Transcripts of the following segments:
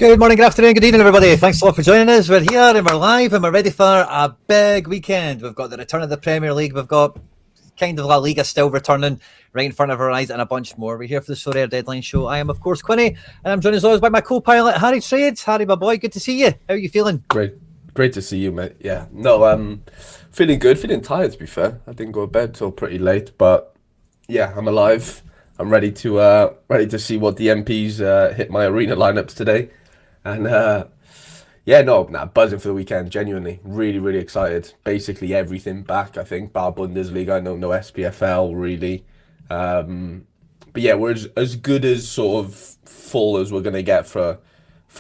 Good morning, good afternoon, good evening, everybody. Thanks a lot for joining us. We're here and we're live and we're ready for a big weekend. We've got the return of the Premier League. We've got kind of La Liga still returning right in front of our eyes and a bunch more. We're here for the Sorare Deadline Show. I am, of course, Quinny, and I'm joined as always by my co-pilot, Harry Trades. Harry, my boy, good to see you. How are you feeling? Great to see you, mate. Yeah, no, feeling good, feeling tired, to be fair. I didn't go to bed till pretty late, but yeah, I'm alive. I'm ready to see what the MPs hit my arena lineups today. And buzzing for the weekend. Genuinely, really excited. Basically everything back. I think bar Bundesliga. No SPFL really. But yeah, we're as good as sort of full as we're gonna get for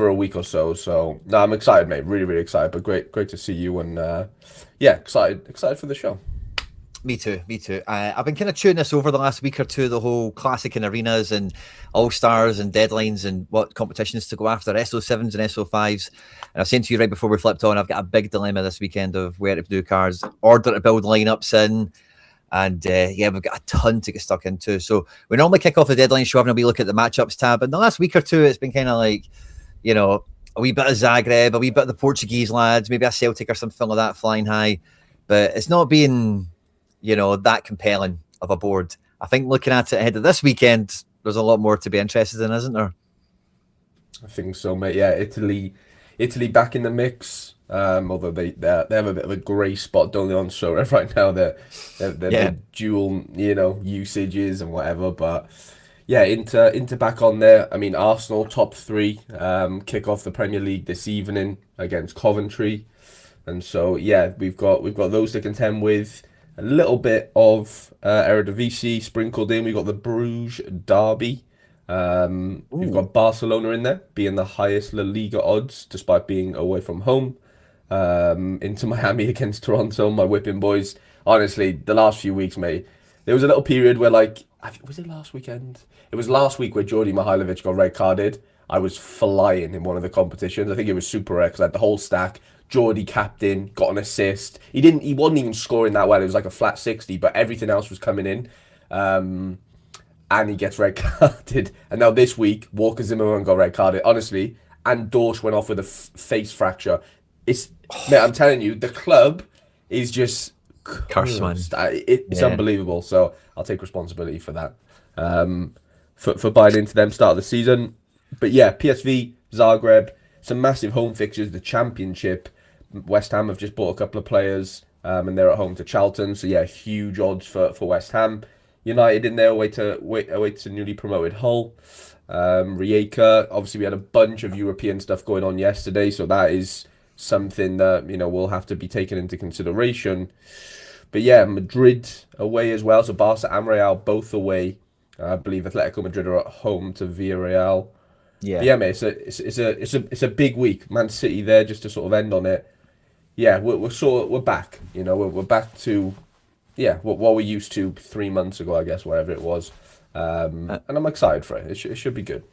a week or so. So no, I'm excited, mate. Really excited. But great to see you. And excited for the show. Me too. I've been kind of chewing this over the last week or two, the whole classic and arenas and all-stars and deadlines and what competitions to go after, SO7s and SO5s. And I was saying to you right before we flipped on, I've got a big dilemma this weekend of where to do cards, order to build lineups in. And we've got a ton to get stuck into. So we normally kick off the deadline show having a wee look at the matchups tab. And the last week or two, it's been kind of like, you know, a wee bit of Zagreb, a wee bit of the Portuguese lads, maybe a Celtic or something like that flying high. But it's not been, that compelling of a board. I think looking at it ahead of this weekend, there's a lot more to be interested in, isn't there? I think so, mate. Yeah, Italy back in the mix. Although they have a bit of a grey spot, don't they, on Sorare right now? They're dual, usages and whatever. But yeah, Inter back on there. I mean, Arsenal top three. Kick off the Premier League this evening against Coventry, and so yeah, we've got those to contend with. A little bit of Eredivisie sprinkled in. We've got the Bruges derby. We've got Barcelona in there, being the highest La Liga odds, despite being away from home. Into Miami against Toronto, my whipping boys. Honestly, the last few weeks, mate, there was a little period where, was it last weekend? It was last week where Jordi Mihailovic got red carded. I was flying in one of the competitions. I think it was super rare because I had the whole stack. Geordie captain, got an assist. He wasn't even scoring that well. It was like a flat 60, but everything else was coming in. And he gets red carded. And now this week, Walker Zimmerman got red carded. Honestly, and Dorsch went off with a face fracture. Mate, I'm telling you, the club is just cursed, man. It's unbelievable. So I'll take responsibility for that. For buying into them start of the season. But yeah, PSV, Zagreb, some massive home fixtures. The Championship. West Ham have just bought a couple of players, and they're at home to Charlton. So yeah, huge odds for West Ham. United in there away to newly promoted Hull. Rijeka. Obviously, we had a bunch of European stuff going on yesterday, so that is something that will have to be taken into consideration. But yeah, Madrid away as well. So Barca and Real both away. I believe Atletico Madrid are at home to Villarreal. Yeah, mate. It's a big week. Man City there just to sort of end on it. Yeah, we're back. We're back to what we used to 3 months ago, I guess, whatever it was. And I'm excited for it. It should be good.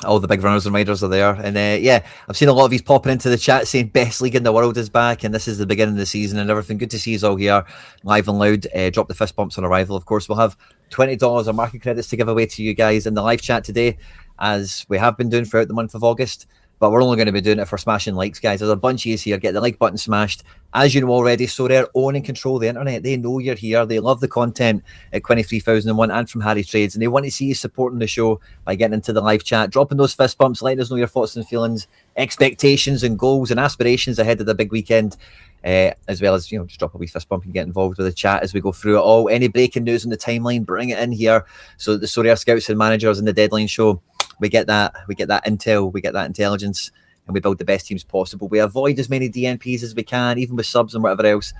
All the big runners and riders are there. And I've seen a lot of these popping into the chat saying best league in the world is back and this is the beginning of the season and everything. Good to see you all here, live and loud. Drop the fist bumps on arrival. Of course, we'll have $20 of market credits to give away to you guys in the live chat today, as we have been doing throughout the month of August. But we're only going to be doing it for smashing likes, guys. There's a bunch of you here. Get the like button smashed. As you know already, Sorare own and control the internet. They know you're here. They love the content at Quinny 3001 and from Harry Trades. And they want to see you supporting the show by getting into the live chat, dropping those fist bumps, letting us know your thoughts and feelings, expectations and goals and aspirations ahead of the big weekend. As well as, just drop a wee fist bump and get involved with the chat as we go through it all. Any breaking news on the timeline, bring it in here. So the Sorare scouts and managers in the deadline show, we get that intel, we get that intelligence, and we build the best teams possible. We avoid as many DNPs as we can, even with subs and whatever else.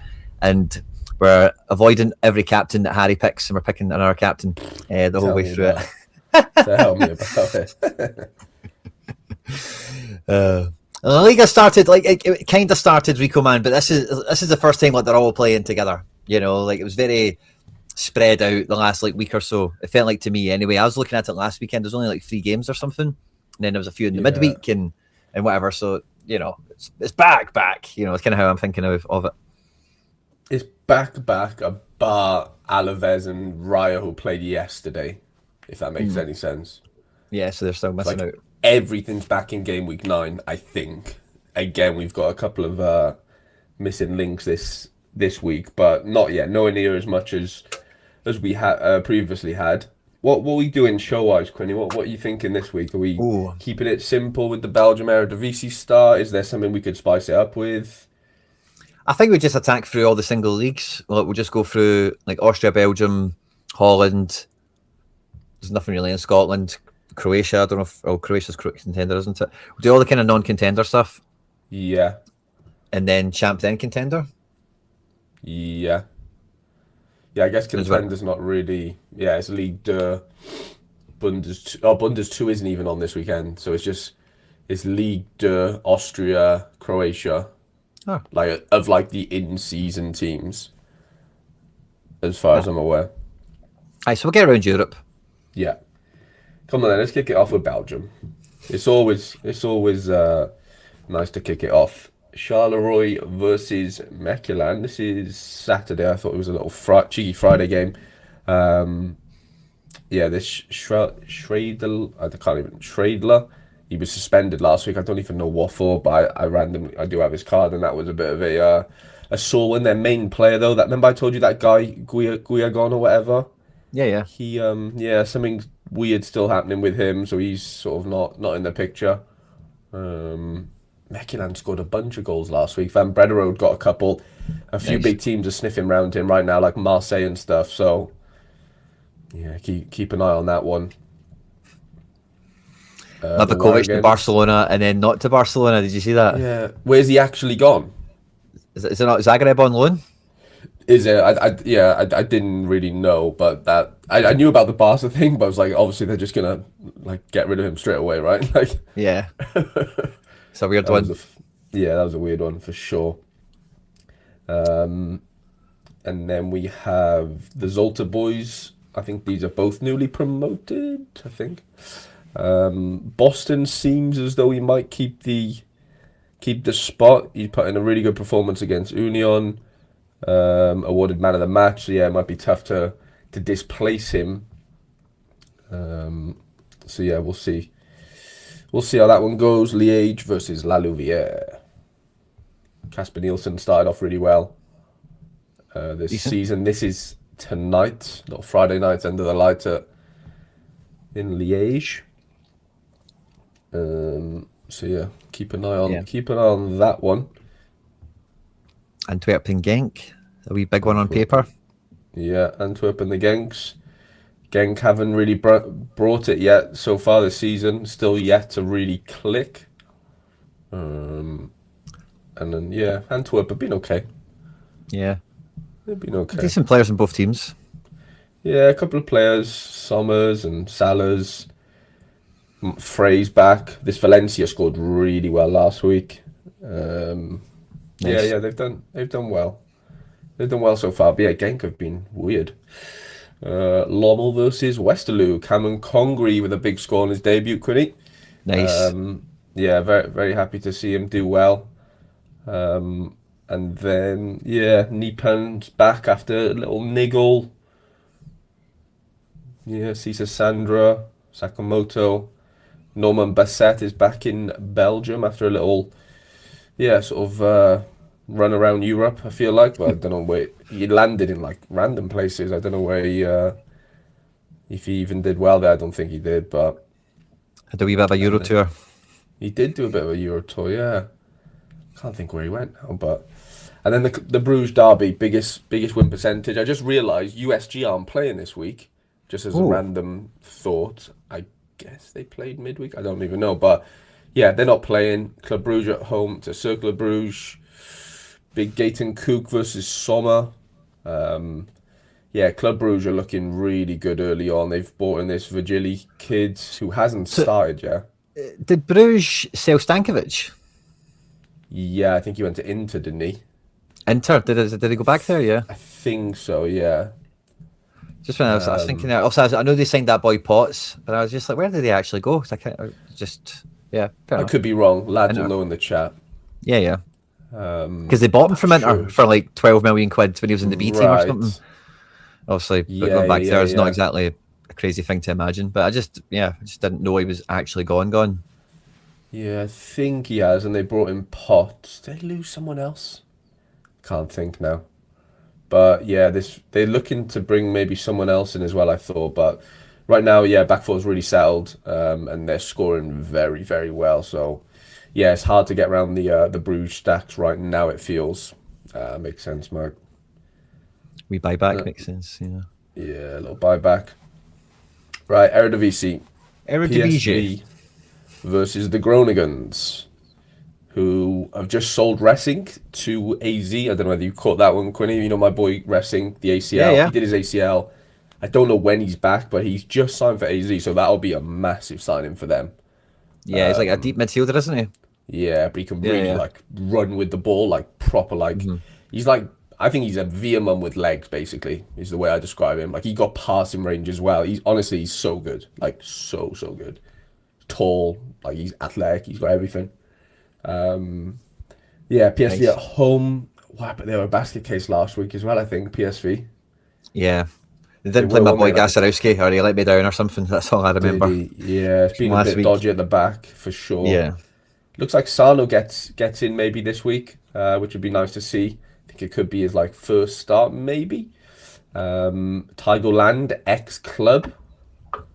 And we're avoiding every captain that Harry picks, and we're picking another captain the whole way through it. Tell me about it. La Liga started it kind of started, Rico, man, but this is the first time they're all playing together. It was very spread out the last week or so. It felt like to me anyway. I was looking at it last weekend. There's only 3 games or something, and then there was a few in the midweek and whatever. So it's back. It's kind of how I'm thinking of it. It's back, bar Alaves and Raya who played yesterday, if that makes any sense. Yeah, so they're still missing out. everything's back in game week 9, I think. Again, we've got a couple of missing links this week, but not yet. Nowhere near as much as we had previously had. What are we doing show-wise, Quinny? What are you thinking this week? Are we Ooh. keeping it simple with the Belgium Eredivisie start? Is there something we could spice it up with? I think we just attack through all the single leagues. We'll just go through like Austria, Belgium, Holland. There's nothing really in Scotland. Croatia, I don't know if Croatia's contender, isn't it? We'll do all the kind of non-contender stuff. Yeah. And then champ, then contender. Yeah. Yeah, I guess contender's not really. Yeah, it's League 2. Bundes 2 isn't even on this weekend, so it's League 2, Austria, Croatia. Oh. Like the in-season teams, as far as I'm aware. Aye, so we'll get around Europe. Yeah. Come on then, let's kick it off with Belgium. It's always nice to kick it off. Charleroi versus Mechelen. This is Saturday. I thought it was a little cheeky Friday game. This Schradler. He was suspended last week. I don't even know what for, but I do have his card, and that was a bit of a sore win. Their main player though, remember I told you that guy Guyagon or whatever. Yeah. He something weird still happening with him, so he's sort of not in the picture. Mechelen scored a bunch of goals last week. Van Brederode got a couple. A few big teams are sniffing around him right now, like Marseille and stuff. So yeah, keep an eye on that one. Kovac to Barcelona and then not to Barcelona. Did you see that? Yeah. Where's he actually gone? Is it not Zagreb on loan? Is it? I didn't really know, but that I knew about the Barca thing, but I was like, obviously they're just gonna like get rid of him straight away, right? Like, yeah, it's a weird one. That was a weird one for sure. And then we have the Zolta boys. I think these are both newly promoted. I think. Boston seems as though he might keep the spot. He put in a really good performance against Union. Awarded man of the match. So yeah, it might be tough to displace him. So yeah, we'll see. We'll see how that one goes. Liège versus La Louvière. Casper Nielsen started off really well this season. This is tonight, not Friday night, under the lights in Liège. So yeah, keep an eye on that one. Antwerp and Genk, a wee big one on paper. Yeah, Antwerp and the Genks. Genk haven't really brought it yet so far this season. Still yet to really click. And then yeah, Antwerp have been okay. Yeah, they've been okay. Decent players in both teams. Yeah, a couple of players, Sommers and Salas. Frey's back. This Valencia scored really well last week. Nice. Yeah, they've done well. They've done well so far. But yeah, Genk have been weird. Lommel versus Westerlo. Cameron Congreve with a big score on his debut, Quinny. Nice. Yeah, very very happy to see him do well. And then yeah, Nipan's back after a little niggle. Yeah, Cesar Sandra, Sakamoto. Norman Basset is back in Belgium after a little, sort of run around Europe, I feel like. But I don't know where he landed in, like random places. I don't know where if he even did well there. I don't think he did, but had a wee bit of a Euro tour. He did do a bit of a Euro tour, yeah. Can't think where he went now, but and then the Bruges derby, biggest win percentage. I just realised USG aren't playing this week. Just as a random thought, I guess they played midweek. I don't even know, but yeah, they're not playing. Club Brugge at home to Cercle Bruges. Big Gaten Kook versus Sommer. Club Brugge are looking really good early on. They've brought in this Virgili kid who hasn't started yet. Did Bruges sell Stankovic? Yeah, I think he went to Inter, didn't he? Inter? Did he go back there? Yeah, I think so. Yeah. Just when I was thinking that. Also, I know they signed that boy Potts, but I was just like, where did they actually go? I can't I could be wrong. Lads will know in the chat. Yeah. Because they bought him from Inter for like 12 million quid when he was in the B team or something. Obviously, going back there is not exactly a crazy thing to imagine, but I just didn't know he was actually gone. Yeah, I think he has, and they brought in Potts. Did they lose someone else? Can't think now. But yeah, this they're looking to bring maybe someone else in as well, I thought. But right now, yeah, back four's really settled, and they're scoring very, very well. So yeah, it's hard to get around the Bruges stacks right now, it feels. Makes sense, Mark. We buyback Uh, makes sense. Yeah. yeah, a little buyback. Right, Eredivisie, Eredivisie. PSV versus the Groningans, who have just sold Racing to AZ. I don't know whether you caught that one, Quinny. You know my boy Racing, the Yeah, ACL. yeah. He did his ACL. I don't know when he's back, but he's just signed for AZ, so that'll be a massive signing for them. Yeah, he's like a deep midfielder, isn't he? Yeah, but he can Yeah, really yeah. like run with the ball, like proper like Hmm. he's like I think he's a Veerman with legs, basically, is the way I describe him. Like he got passing range as well. He's honestly he's so good. Like so good. Tall, like he's athletic, he's got everything. Yeah, PSV at Nice. home. Wow, but they were a basket case last week as well, I think, PSV. Yeah. They They didn't play were, my weren't they? boy Like Gasarowski, or he let me down or something. That's all I did remember he? Yeah, it's from been a last bit week. dodgy at the back for sure. Yeah. Looks like Sano gets in maybe this week, which would be nice to see. I think it could be his like first start, maybe. Tigerland ex club.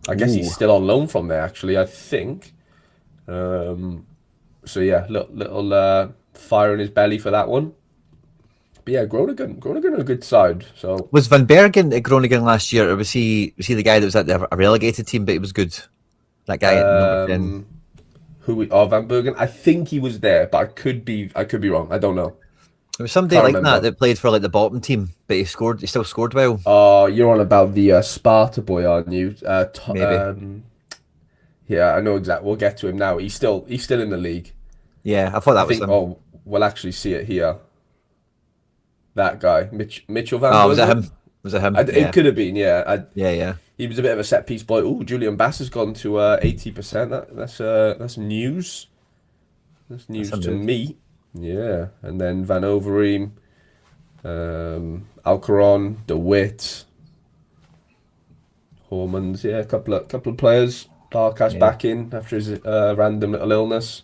I guess he's Ooh. still on loan from there, actually. I think. So yeah, little fire in his belly for that one. But yeah, Groningen are a good side. So Was Van Bergen at Groningen last year, or was he the guy that was at a relegated team, but he was good? That guy at number 10. um, Van Bergen? I think he was there, but I could be wrong. I don't know. There was somebody Can't like that remember. that played for like the bottom team, but he still scored well. Oh, you're on about the Sparta boy, aren't you? Maybe. Yeah, I know exactly. We'll get to him now. He's still in the league. Yeah, I thought I that was think. him. Oh, we'll actually see it here. That guy, Mitchell Van Oh, was it him? Bergen. Was it him? It Yeah. could have been. Yeah, Yeah, yeah. he was a bit of a set piece boy. Oh, Julian Bass has gone to 80%. That's news. That's That's news a to move. me. Yeah, and then Van Overeem, Alcaron, DeWitt, Hormans. Yeah, a couple of players. Darkash Yeah. back in after his random little illness.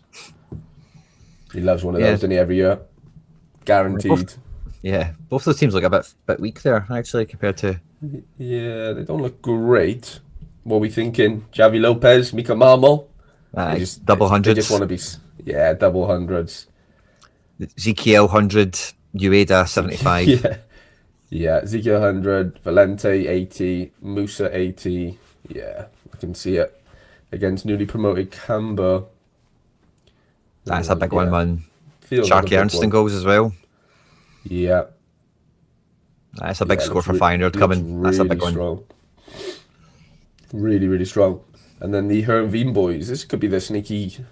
He loves one of Yeah. those, doesn't he, every year? Both, Guaranteed. yeah. Both those teams look a bit weak there, actually, compared to. Yeah, they don't look great. What are we thinking? Javi Lopez, Mika Marmol. They just they, Double they just hundreds. want to be yeah, double hundreds. Ezekiel 100, Ueda 75. Yeah. Yeah, Zeke 100, Valente 80, Musa 80. Yeah, I can see it. Against newly promoted Camber. That's a big one, Yeah, man. feels like a Sharky big Ernst one. goals as well. Yeah, That's a big yeah, score for re Feyenoord looks coming. That's a really big one. strong. Really, really strong. And then the Herenveen boys. This could be the sneaky,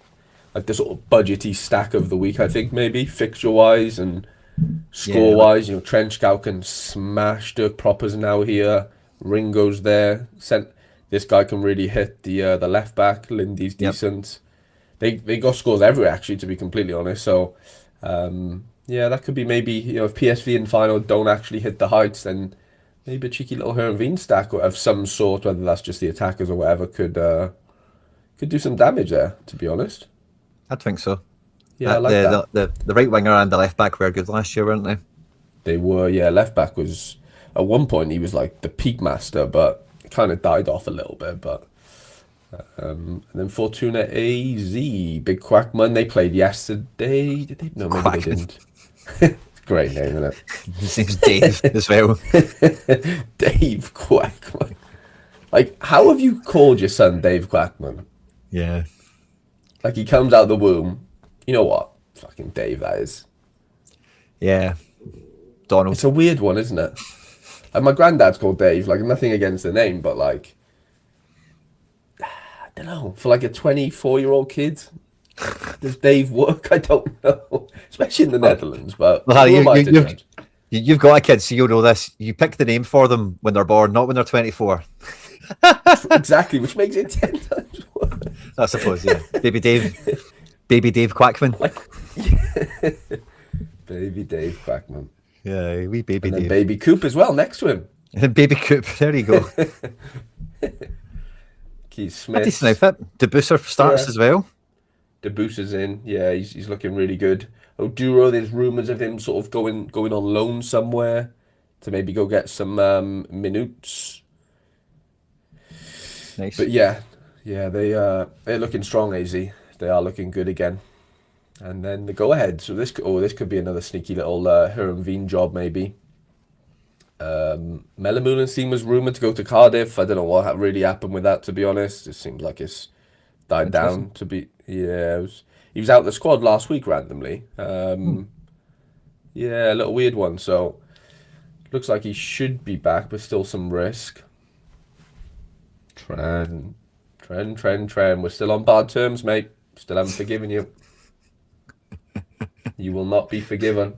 like the sort of budgety stack of the week, I think, maybe, fixture-wise and Yeah, look, score-wise. Trenchcow can smash. Dirk Propper's now here. Ringo's there. This guy can really hit the left back. Lindy's yep. decent. They got scores everywhere, actually, to be completely honest. So, yeah, that could be maybe, if PSV in final don't actually hit the heights, then maybe a cheeky little Herenveen stack of some sort, whether that's just the attackers or whatever, could do some damage there, to be honest. I think so. Yeah, I like that. The right winger and the left back were good last year, weren't they? They were, yeah, left back was, at one point, he was like the peak master, but kind of died off a little bit. But and then Fortuna AZ, Big Quackman, they played yesterday. Did they? No, maybe they Quackman. didn't. Great name, isn't it? His name's Dave as well. Dave Quackman. Like, how have you called your son Dave Quackman? Yeah. Like, he comes out the womb. You know what? Fucking Dave, that is. Yeah. Donald. It's a weird one, isn't it? Like, my granddad's called Dave. Like, nothing against the name, but like, I don't know. For like a 24-year-old kid, does Dave work? I don't know. Especially in the Netherlands, but Well, who Harry, am I to judge? you've got a kid, so you'll know this. You pick the name for them when they're born, not when they're 24. Exactly, which makes it 10 times worse. I suppose, yeah. Baby Dave Quackman. Like, baby Dave Quackman. Yeah, wee baby And then Dave. baby Coop as well next to him. And baby Coop, there you go. Keith A decent Smith. outfit. Debuser starts Yeah. as well. Debussy is in. Yeah, he's looking really good. Oduro, there's rumours of him sort of going on loan somewhere to maybe go get some minutes. Nice. But yeah, they're looking strong. AZ, they are looking good again. And then the go ahead. So this could be another sneaky little Herenveen job maybe. Melamulin's team was rumoured to go to Cardiff. I don't know what really happened with that, to be honest. It seems like it's died Interesting. down to be. Yeah, he was out the squad last week randomly. Hmm. Yeah, a little weird one. So looks like he should be back, but still some risk. Trend. We're still on bad terms, mate. Still haven't forgiven you. You will not be forgiven.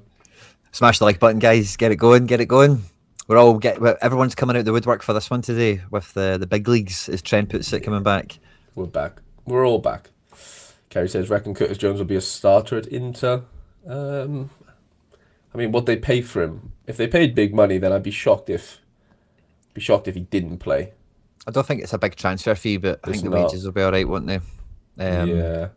Smash the like button, guys. Get it going. Get it going. Everyone's coming out the woodwork for this one today with the big leagues. As Trent puts it, coming back. We're back. We're all back. Kerry says, reckon Curtis Jones will be a starter at Inter. I mean, what they pay for him. If they paid big money, then I'd be shocked if he didn't play. I don't think it's a big transfer fee, but I think the not. wages will be all right, won't they? Yeah.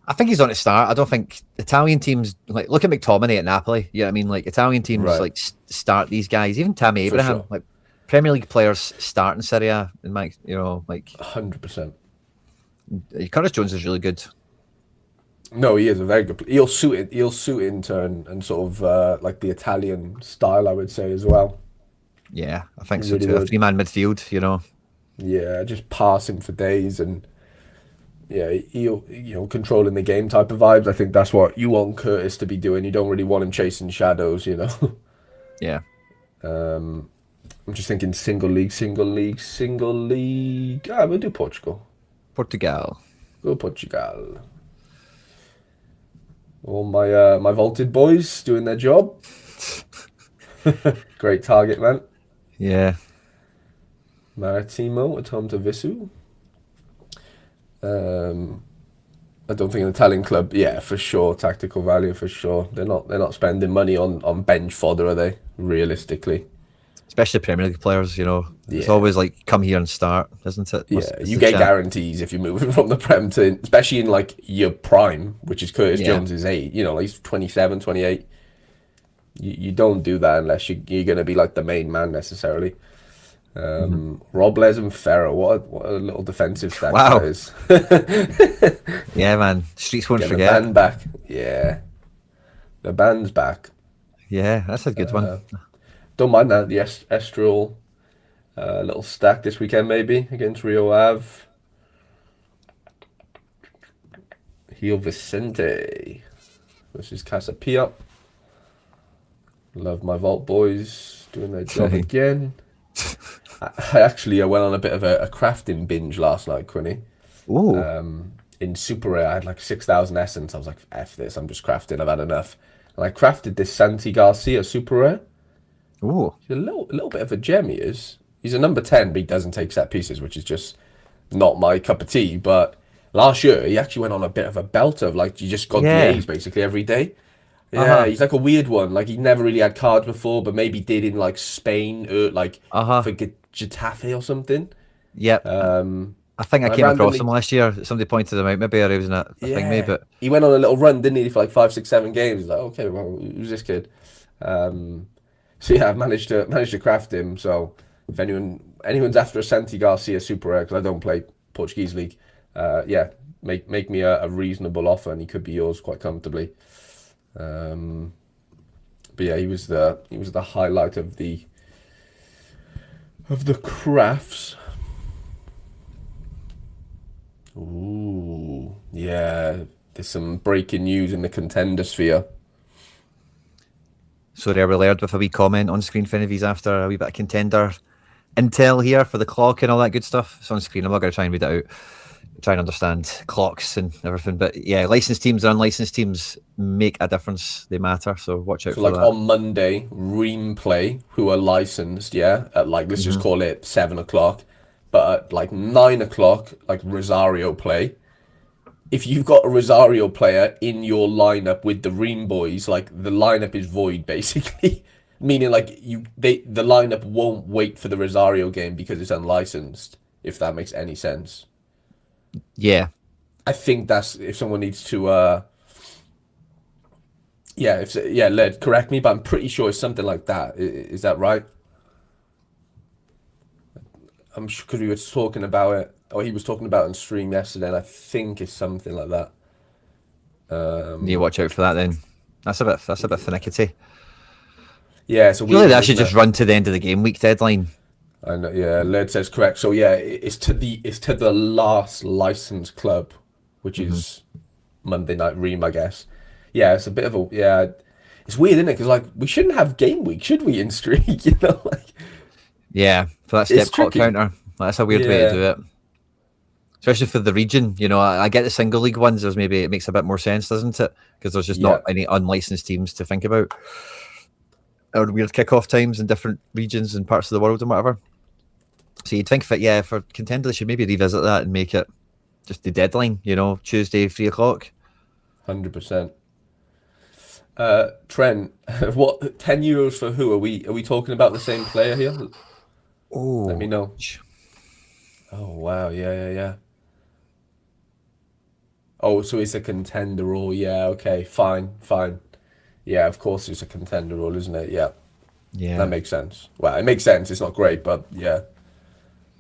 I think he's on to start. I don't think Italian teams like look at McTominay at Napoli. You know what I mean? Like Italian teams Right. like start these guys. Even Tammy Abraham, sure. like Premier League players start in Serie A. In my, like 100%. Curtis Jones is really good. No, he is a very good player. He'll suit Inter and sort of like the Italian style, I would say, as well. Yeah, I think He so really too. A would. 3-man midfield, Yeah, just passing for days and yeah, he'll controlling the game type of vibes. I think that's what you want Curtis to be doing. You don't really want him chasing shadows, Yeah. I'm just thinking single league. We'll do Portugal. Portugal. Go Portugal. All my vaulted boys doing their job. Great target, man. Yeah. Maritimo at home to Visu. I don't think an Italian club. Yeah, for sure. Tactical value for sure. They're not spending money on bench fodder, are they? Realistically. Especially Premier League players, It's Yeah. always like come here and start, isn't it? Yeah, It's you the get chat. guarantees if you're moving from the Prem to, especially in like your prime, which is Curtis Yeah. Jones' age. Like he's 27, 28. You don't do that unless you're going to be like the main man necessarily. Robles and Ferrer, what a little defensive stack Wow. that is. Yeah, man. Streets won't Get the forget. band back. Yeah, the band's back. Yeah, that's a good one. Don't mind that. The Estral little stack this weekend maybe against Rio Ave. Gil Vicente versus Casapia. Love my Vault boys doing their job again. I actually went on a bit of a crafting binge last night, Quinny. Ooh. In Super Rare, I had like 6,000 essence. I was like, F this, I'm just crafting, I've had enough. And I crafted this Santi Garcia Super Rare. Ooh. He's a little bit of a gem, he is. He's a number 10, but he doesn't take set pieces, which is just not my cup of tea. But last year, he actually went on a bit of a belt of like, you just got the A's basically every day. Yeah, he's like a weird one. Like he never really had cards before, but maybe did in like Spain or like for Getafe or something. Yep. I think I came across him last year. Somebody pointed him out. Maybe I was in a thing, maybe. But he went on a little run, didn't he, for like 5, 6, 7 games? He's like, okay, well, who's this kid? So yeah, I've managed to craft him. So if anyone's after a Santi Garcia Super Rare, because I don't play Portuguese league, yeah, make me a reasonable offer, and he could be yours quite comfortably. But yeah, he was the highlight of the crafts. Ooh, yeah. There's some breaking news in the Contender sphere. Sorry, I Laird with a wee comment on screen for any of these after a wee bit of Contender intel here for the clock and all that good stuff. It's on screen. I'm not going to try and read it out. Try and understand clocks and everything. But yeah, licensed teams and unlicensed teams make a difference. They matter. So watch out for that. On Monday, Ream play, who are licensed, yeah, at like, let's just call it 7 o'clock. But at like 9 o'clock, like Rosario play. If you've got a Rosario player in your lineup with the Ream boys, like the lineup is void basically. Meaning like the lineup won't wait for the Rosario game because it's unlicensed, if that makes any sense. Yeah. I think that's if someone needs to. Yeah, if yeah, Led, correct me, but I'm pretty sure it's something like that. Is that right? I'm sure because we were talking about it, or he was talking about it on stream yesterday, and I think it's something like that. You watch out for that then. That's a bit finicky. Yeah, it's a weird Surely one, that should isn't just it? run to the end of the game week deadline. I know. Yeah, Led says correct. So yeah, it's to the last licensed club, which Hmm. is Monday Night Ream, I guess. Yeah, it's a bit of a yeah. It's weird, isn't it? Because like we shouldn't have game week, should we? In streak, like Yeah, for that it's step clock tricky. counter. That's a weird way to Yeah, do it. Especially for the region. I get the single league ones. There's maybe it makes a bit more sense, doesn't it? Because there's just yeah, not any unlicensed teams to think about, or weird kickoff times in different regions and parts of the world and whatever. So you'd think for Contender they should maybe revisit that and make it just the deadline. Tuesday 3 o'clock. 100%. Trent, what €10 for who? Are we talking about the same player here? Let me Oh, know. Oh wow, yeah, yeah, yeah. Oh, so it's a contender rule. Yeah, okay, fine, fine. Yeah, of course it's a contender rule, isn't it? Yeah, that yeah. makes sense. Well, it makes sense. It's not great, but yeah,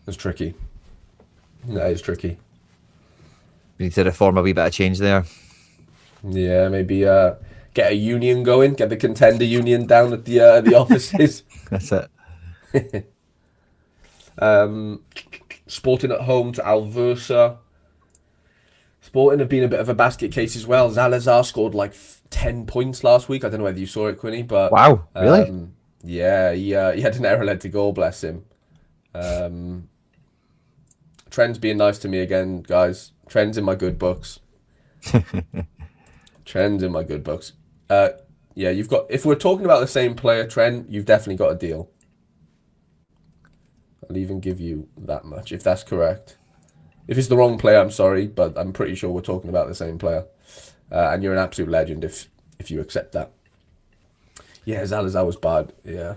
it's tricky. That is tricky. We need to reform a wee bit of change there. Yeah, maybe get a union going, get the contender union down at the offices. That's it. Sporting at home to Alversa. Sporting have been a bit of a basket case as well. Zalazar scored like 10 points last week. I don't know whether you saw it, Quinny, but Wow, really? yeah, he had an error led to goal, bless him. Um, Trent's being nice to me again, guys. Trent's in my good books. Trent's in my good books. Uh, yeah, if we're talking about the same player, Trent, you've definitely got a deal. I'll even give you that much, if that's correct. If it's the wrong player, I'm sorry, but I'm pretty sure we're talking about the same player. And you're an absolute legend if you accept that. Yeah, Zalazar was bad. Yeah.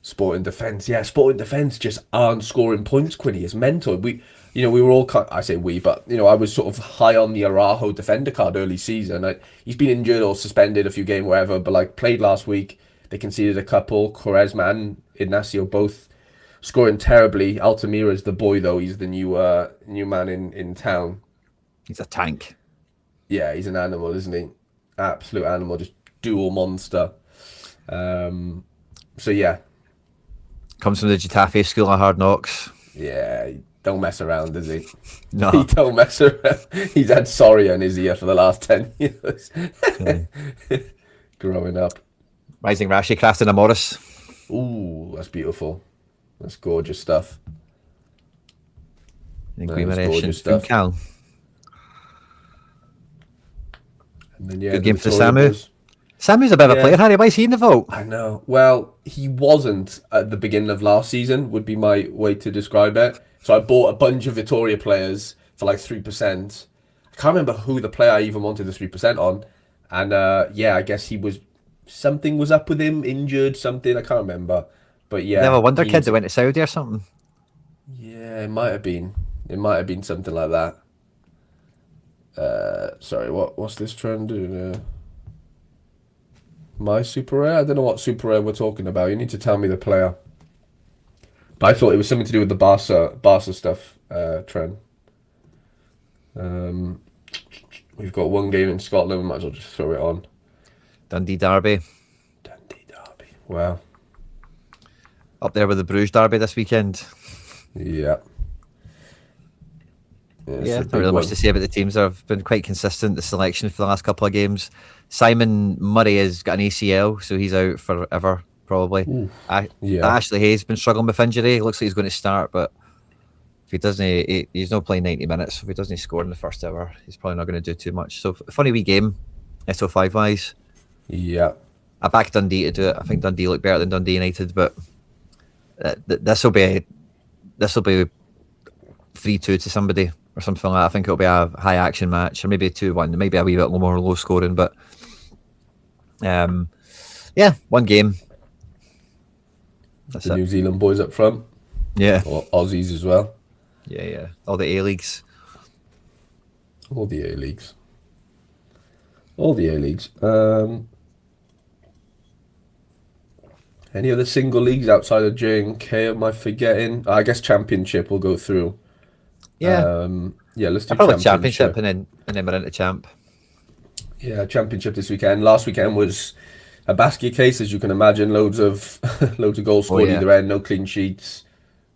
Sporting defence. Yeah, sporting defence just aren't scoring points, Quinny. It's mental. We were all, I say we, but, I was sort of high on the Araujo defender card early season. He's been injured or suspended a few games, wherever, but like played last week. They conceded a couple. Quaresma and Ignacio both scoring terribly. Altamira's the boy, though. He's the new man in town. He's a tank. Yeah, he's an animal, isn't he? Absolute animal, just dual monster. So yeah, Comes from the Getafe School of Hard Knocks. yeah, he don't mess around, does he? He No. don't mess around. He's had Soria in his ear for the last 10 years. Yeah. Growing up. Rising Rashi crafting a Morris. Ooh, that's beautiful. That's gorgeous stuff. And That is Guimarães and gorgeous stuff. Funcal. And then yeah, Good the game for Victoria Samu. Boys. Samu's a bit of a Yeah, player, Harry. Why is he in the vault? I know. Well, he wasn't at the beginning of last season, would be my way to describe it. So I bought a bunch of Victoria players for like 3%. I can't remember who the player I even wanted the 3% on. And yeah, I guess something was up with him, injured, something, I can't remember. But They have yeah, a wonder kid that went to Saudi or something. yeah, it might have been. It might have been something like that. Sorry, what's this trend? My super rare? I don't know what super rare we're talking about. You need to tell me the player. But I thought it was something to do with the Barca stuff, Trent. We've got one game in Scotland. We might as well just throw it on. Dundee Derby. Dundee Derby. Wow. Up there with the Bruges Derby this weekend. Yeah. It's Yeah, a not big really much one. to say about the teams. They've been quite consistent, the selection for the last couple of games. Simon Murray has got an ACL, so he's out forever, probably. Ooh. A- Yeah. Ashley Hayes been struggling with injury. Looks like he's going to start, but if he doesn't, he's not playing 90 minutes. So if he doesn't score in the first hour, he's probably not going to do too much. So funny wee game, SO5 wise. Yeah. I backed Dundee to do it. I think Dundee look better than Dundee United, but this will be 3-2 to somebody or something like that. I think it'll be a high action match, or maybe 2-1. It might be a wee bit more low scoring, but yeah, one game. That's The it. New Zealand boys up front. Yeah, Or Aussies as well. yeah. All the A leagues. All the A leagues. All the A leagues. Any other single leagues outside of J&K am I forgetting? I guess Championship will go through. Yeah. Yeah, let's I do probably championship Championship. and then we're into champ. Yeah, Championship this weekend. Last weekend was a basket case, as you can imagine. Loads of loads of goals Oh scored yeah. either end, no clean sheets.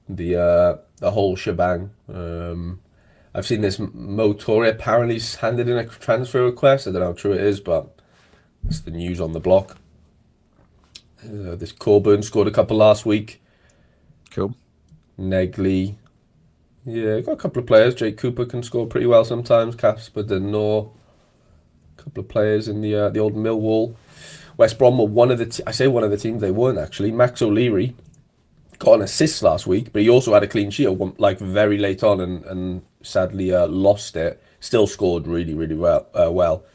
The whole shebang. I've seen this Mo Torre apparently handed in a transfer request. I don't know how true it is, but it's the news on the block. This Coburn scored a couple last week. Cool. Negley. Yeah, got a couple of players. Jake Cooper can score pretty well sometimes. Casper Denor. A couple of players in the old Millwall. West Brom were one of the... I say one of the teams they weren't, actually. Max O'Leary got an assist last week, but he also had a clean sheet like very late on and sadly lost it. Still scored really, really well.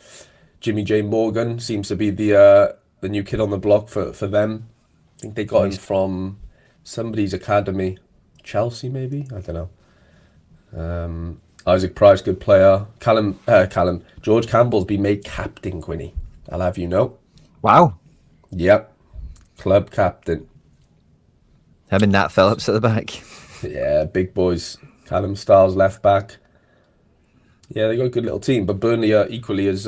Jimmy J. Morgan seems to be the new kid on the block for them. I think they got him from somebody's academy. Chelsea, maybe? I don't know. Isaac Price, good player. George Campbell's been made captain, Quinny. I'll have you know. Wow. Yep. Club captain. Him and Nat Phillips at the back. Yeah, big boys. Callum Styles left back. Yeah, they got a good little team, but Burnley are equally as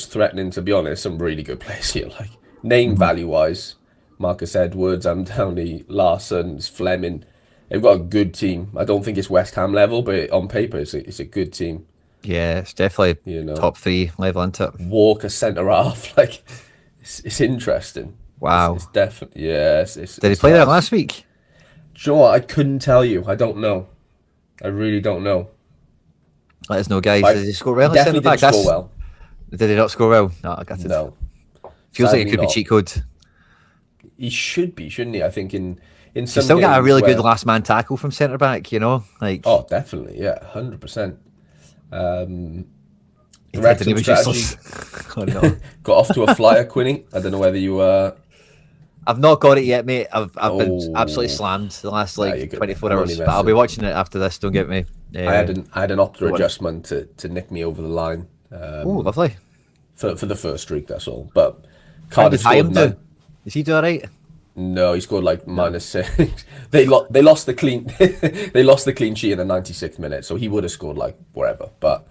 threatening, to be honest. Some really good players here, like name value wise. Marcus Edwards, Anthony Larson, Fleming. They've got a good team. I don't think it's West Ham level, but on paper, it's a good team. Yeah, it's definitely top 3 level, isn't it? Walker centre half, like it's interesting. Wow. It's definitely Did he play there last week? Do you know what? I couldn't tell you. I don't know. I really don't know. Let us know, guys. Did he score well? Definitely didn't score well. Did he not score well? No, I got it. No. Feels like it could be cheat code. He should be, shouldn't he? I think in some. He still got a really good last man tackle from centre back. Like. Oh, definitely, yeah, 100%. Wrexham strategy oh, no. Got off to a flyer, Quinny. I don't know whether you. I've not got it yet, mate. I've been absolutely slammed the last 24 hours. But I'll be watching it after this. Don't get me. I had an Opta adjustment to nick me over the line. Oh, lovely. For the first streak, that's all. But Cardiff scored. Is he doing alright? No, he scored like -6. They lost the clean. They lost the clean sheet in the 96th minute, so he would have scored like wherever. But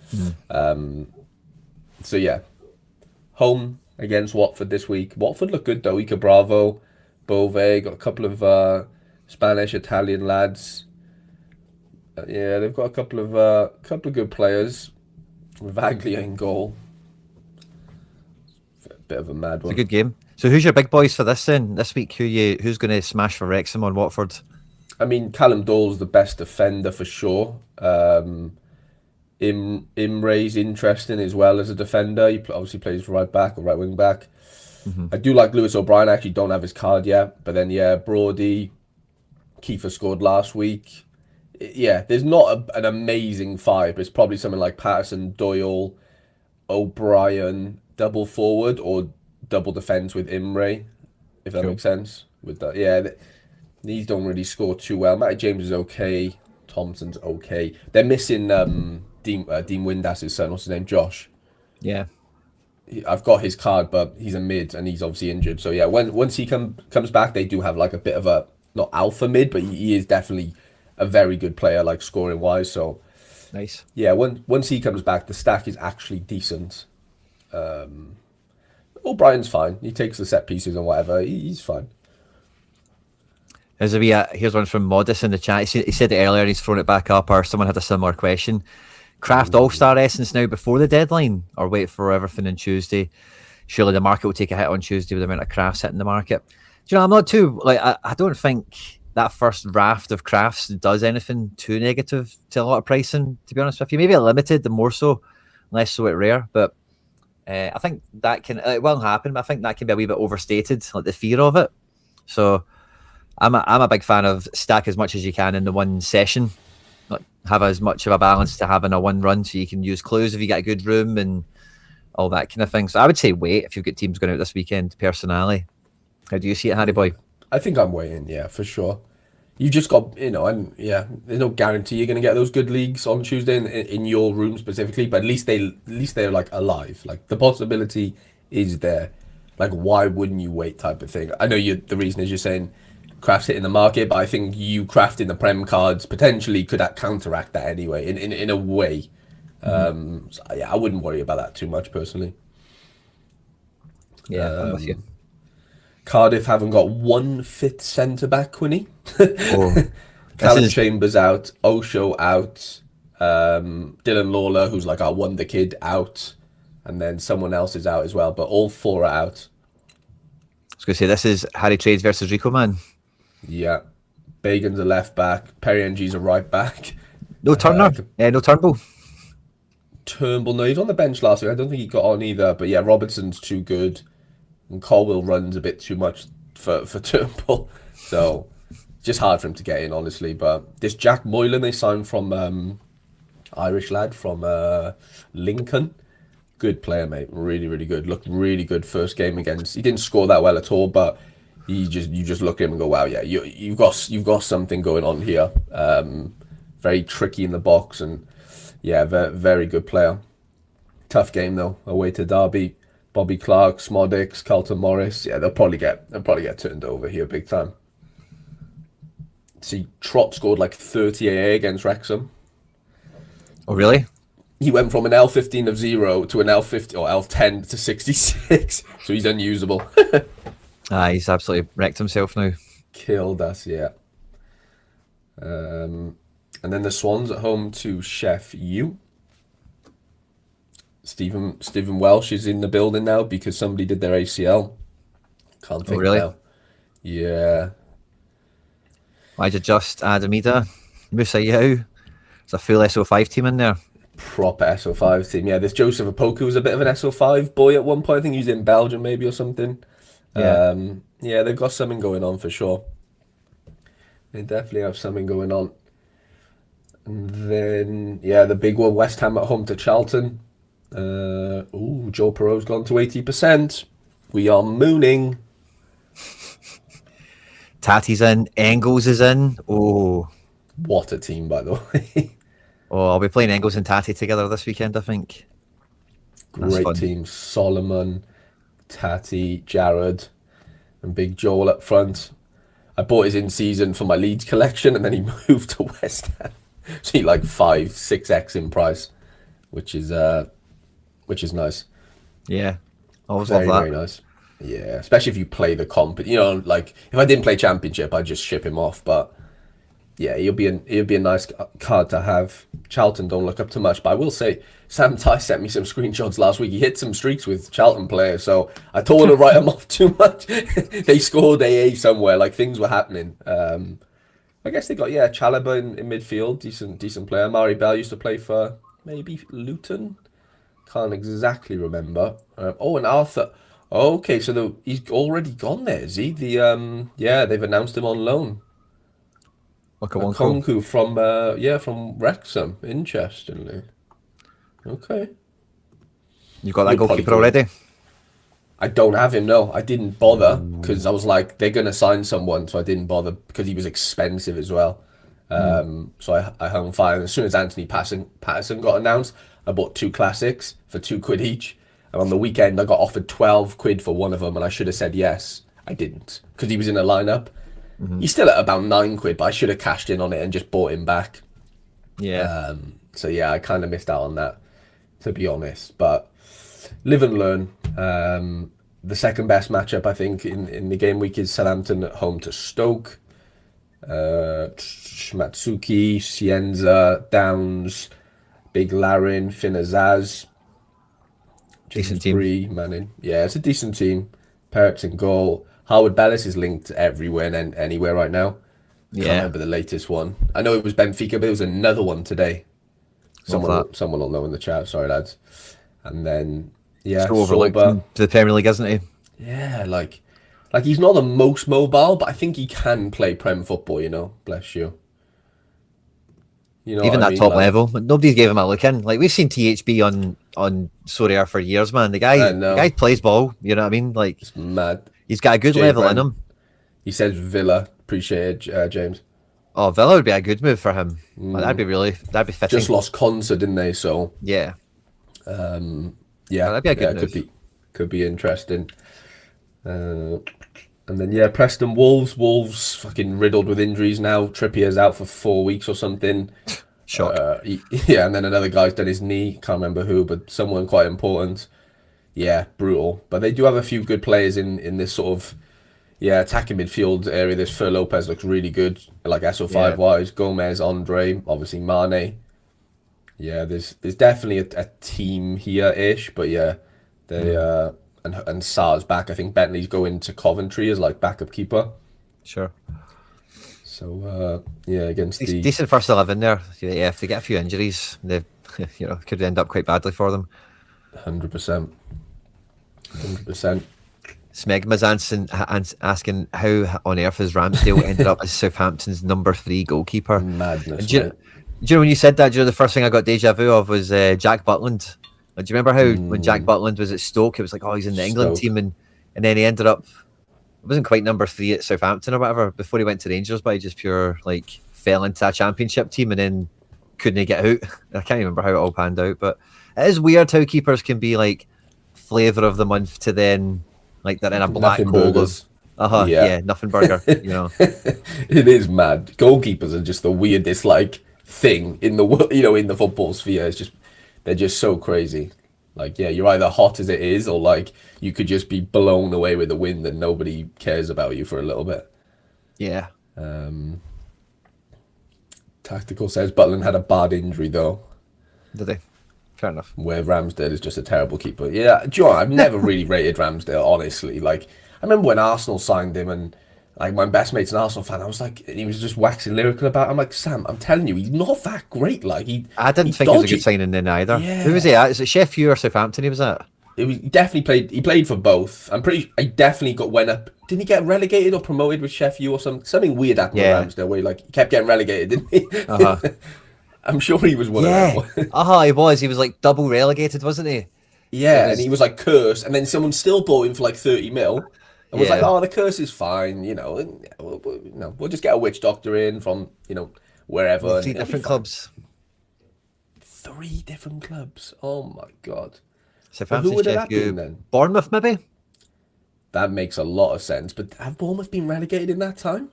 so yeah, home against Watford this week. Watford look good though. Ica Bravo, Bove, got a couple of Spanish, Italian lads. Yeah, they've got a couple of good players. Vaglia in goal. Bit of a mad one. It's a good game. So who's your big boys for this then? This week, who's going to smash for Wrexham on Watford? I mean, Callum Dole's the best defender for sure. Imre's interesting as well as a defender. He obviously plays right back or right wing back. I do like Lewis O'Brien. I actually don't have his card yet. But then, yeah, Brody, Kiefer scored last week. Yeah, there's not an amazing five. It's probably something like Patterson, Doyle, O'Brien, double forward or double defense with Imre, if that makes sense. With that, yeah, these don't really score too well. Matty James is okay. Thompson's okay. They're missing Dean Windas's son. What's his name? Josh. Yeah. I've got his card, but he's a mid and he's obviously injured. So yeah, once he comes back, they do have like a bit of a not alpha mid, but he is definitely a very good player, like scoring wise. So nice. Yeah, once he comes back, the stack is actually decent. O'Brien's fine. He takes the set pieces and whatever. He's fine. Here's one from Modest in the chat. He said it earlier and he's thrown it back up, or someone had a similar question. Craft All-Star Essence now before the deadline, or wait for everything on Tuesday? Surely the market will take a hit on Tuesday with the amount of crafts hitting the market. Do you know, I'm not too, I don't think that first raft of crafts does anything too negative to a lot of pricing, to be honest with you. Maybe a limited, the more so, less so at rare, but I think that it will happen, but I think that can be a wee bit overstated, like the fear of it. So I'm a big fan of stack as much as you can in the one session, like have as much of a balance to having a one run, so you can use clues if you get a good room and all that kind of thing. So I would say wait if you've got teams going out this weekend, personally. How do you see it, Harry boy? I think I'm waiting, yeah, for sure. you just got, and yeah, there's no guarantee you're going to get those good leagues on Tuesday in your room specifically, but at least they're like alive. Like the possibility is there. Like why wouldn't you wait type of thing? I know the reason is you're saying craft's hitting the market, but I think you crafting the Prem cards potentially could counteract that anyway in a way. So yeah, I wouldn't worry about that too much personally. Yeah, I'm with you. Cardiff haven't got one fit centre back, Quinny. Oh, this Callum is Chambers out, Osho out, Dylan Lawler, who's like our wonder kid, out, and then someone else is out as well. But all four are out. I was going to say this is Harry Trades versus Rico, man. Yeah, Bagan's a left back, Perry NG's a right back. No Turner, no Turnbull. Turnbull, no, he was on the bench last week. I don't think he got on either. But yeah, Robertson's too good, and Colwell runs a bit too much for Turnbull. So just hard for him to get in, honestly. But this Jack Moylan they signed from Irish lad from Lincoln. Good player, mate. Really, really good. Looked really good first game against. He didn't score that well at all, but you just look at him and go, wow, yeah, you've got something going on here. Very tricky in the box and yeah, very, very good player. Tough game though. Away to Derby. Bobby Clark, Smodix, Carlton Morris. Yeah, they'll probably get turned over here big time. See, Trott scored like 30 AA against Wrexham. Oh, really? He went from an L15 of 0 to an L50 or L10 to 66. So he's unusable. He's absolutely wrecked himself now. Killed us, yeah. And then the Swans at home to Chef U. Stephen Welsh is in the building now because somebody did their ACL. Can't think really? now. Yeah. Why'd you just add Amida, Musa Yao? There's a full SO5 team in there. Proper SO5 team. Yeah, this Joseph Opoku was a bit of an SO5 boy at one point. I think he was in Belgium maybe or something. Yeah. Yeah, they've got something going on for sure. They definitely have something going on. And then, yeah, the big one, West Ham at home to Charlton. Joe Perreault's gone to 80%. We are mooning. Tati's in. Engels is in. Oh. What a team, by the way. I'll be playing Engels and Tati together this weekend, I think. Great team. Solomon, Tati, Jared, and Big Joel up front. I bought his in-season for my Leeds collection, and then he moved to West Ham. So he like 5-6x in price, which is nice. Yeah, always Very, love that. very nice. Yeah, especially if you play the comp. Like if I didn't play Championship, I'd just ship him off. But yeah, he'll be a nice card to have. Charlton don't look up too much, but I will say Sam Ty sent me some screenshots last week. He hit some streaks with Charlton players, so I don't want to write him off too much. They scored AA somewhere, like things were happening. I guess they got Chalobah in midfield, decent player. Mari Bell used to play for maybe Luton. Can't exactly remember. And Arthur. Okay, so he's already gone there, is he? They've announced him on loan. Okonkwo from Wrexham, interestingly. Okay. You got that goalkeeper already? I don't have him, no. I didn't bother because I was like, they're going to sign someone, so I didn't bother because he was expensive as well. So I hung fire. And as soon as Anthony Patterson got announced, I bought 2 classics for £2 each. And on the weekend, I got offered 12 quid for one of them, and I should have said yes. I didn't because he was in a lineup. He's still at about 9 quid, but I should have cashed in on it and just bought him back. Yeah. So yeah, I kind of missed out on that, to be honest. But live and learn. The second best matchup, I think, in the game week is Southampton at home to Stoke. Matsuki, Cienza, Downs, Big Larin, Finazaz. Decent team. Manning. Yeah, it's a decent team. Perks in goal. Howard Bellis is linked everywhere and anywhere right now. Can't remember the latest one. I know it was Benfica, but there was another one today. Someone will know in the chat. Sorry, lads. And then so overlooked to the Premier League, isn't he? Yeah, like he's not the most mobile, but I think he can play Prem football. Bless you. Even that top level, nobody's gave him a look in. Like we've seen THB on Sorare for years, man. The guy plays ball. You know what I mean? Like it's mad. He's got a good level in him. He says Villa. Appreciate it, James. Oh, Villa would be a good move for him. Like, that'd be fitting. Just lost Conser, didn't they? So Yeah, yeah, that'd be a good yeah, move. could be interesting. And then yeah, Preston Wolves. Wolves fucking riddled with injuries now. Trippier's out for 4 weeks or something. Shock. Yeah, and then another guy's done his knee. Can't remember who, but someone quite important. Yeah, brutal. But they do have a few good players in this sort of attacking midfield area. This Fer Lopez looks really good, like SO5 Yeah, wise. Gomez, Andre, obviously Mane. Yeah, there's definitely a team here ish, but yeah, they and Sarr's back. I think Bentley's going to Coventry as like backup keeper. sure. So yeah, against the Decent first 11 there. Yeah, if they get a few injuries, they could end up quite badly for them. 100%, 100%. Smegma's asking how on earth has Ramsdale ended up as Southampton's #3 goalkeeper. Madness, Do mate. you know when you said that? Do you know the first thing I got deja vu of was Jack Butland? Like, do you remember how when Jack Butland was at Stoke, it was like, oh, he's in the England Stoke. team, and then he ended up, it wasn't quite #3 at Southampton or whatever before he went to Rangers, but he just pure like fell into a championship team and then couldn't get out. I can't remember how it all panned out, but it is weird how keepers can be like flavour of the month to then like they're in a black Nothing hole burgers. of yeah, nothing burger. It is mad. Goalkeepers are just the weirdest like thing in the world, in the football sphere. It's just they're just so crazy. Like, yeah, you're either hot as it is, or like you could just be blown away with the wind and nobody cares about you for a little bit. Yeah. Tactical says Butland had a bad injury though, Did they? Fair enough. where Ramsdale is just a terrible keeper. Yeah, do you know what? I've never really rated Ramsdale, honestly. Like, I remember when Arsenal signed him, and like my best mate's an Arsenal fan. I was like, and he was just waxing lyrical about it. I'm like, Sam, I'm telling you, he's not that great. Like, I didn't think it was a good signing then either. Yeah. Who was he at? Is it Sheffield or Southampton he was at? He definitely played. He played for both. I definitely went up. Didn't he get relegated or promoted with Sheffield or something weird happened with Ramsdale where he kept getting relegated, didn't he? I'm sure he was one of them. He was. He was like double relegated, wasn't he? Yeah, and he was like cursed, and then someone still bought him for like 30 mil, and was like, "Oh, the curse is fine, and, we'll just get a witch doctor in from wherever." Three different clubs. 3 different clubs. Oh my god. Southampton, who would that Sheffield, been then? Bournemouth, maybe. That makes a lot of sense. But have Bournemouth been relegated in that time?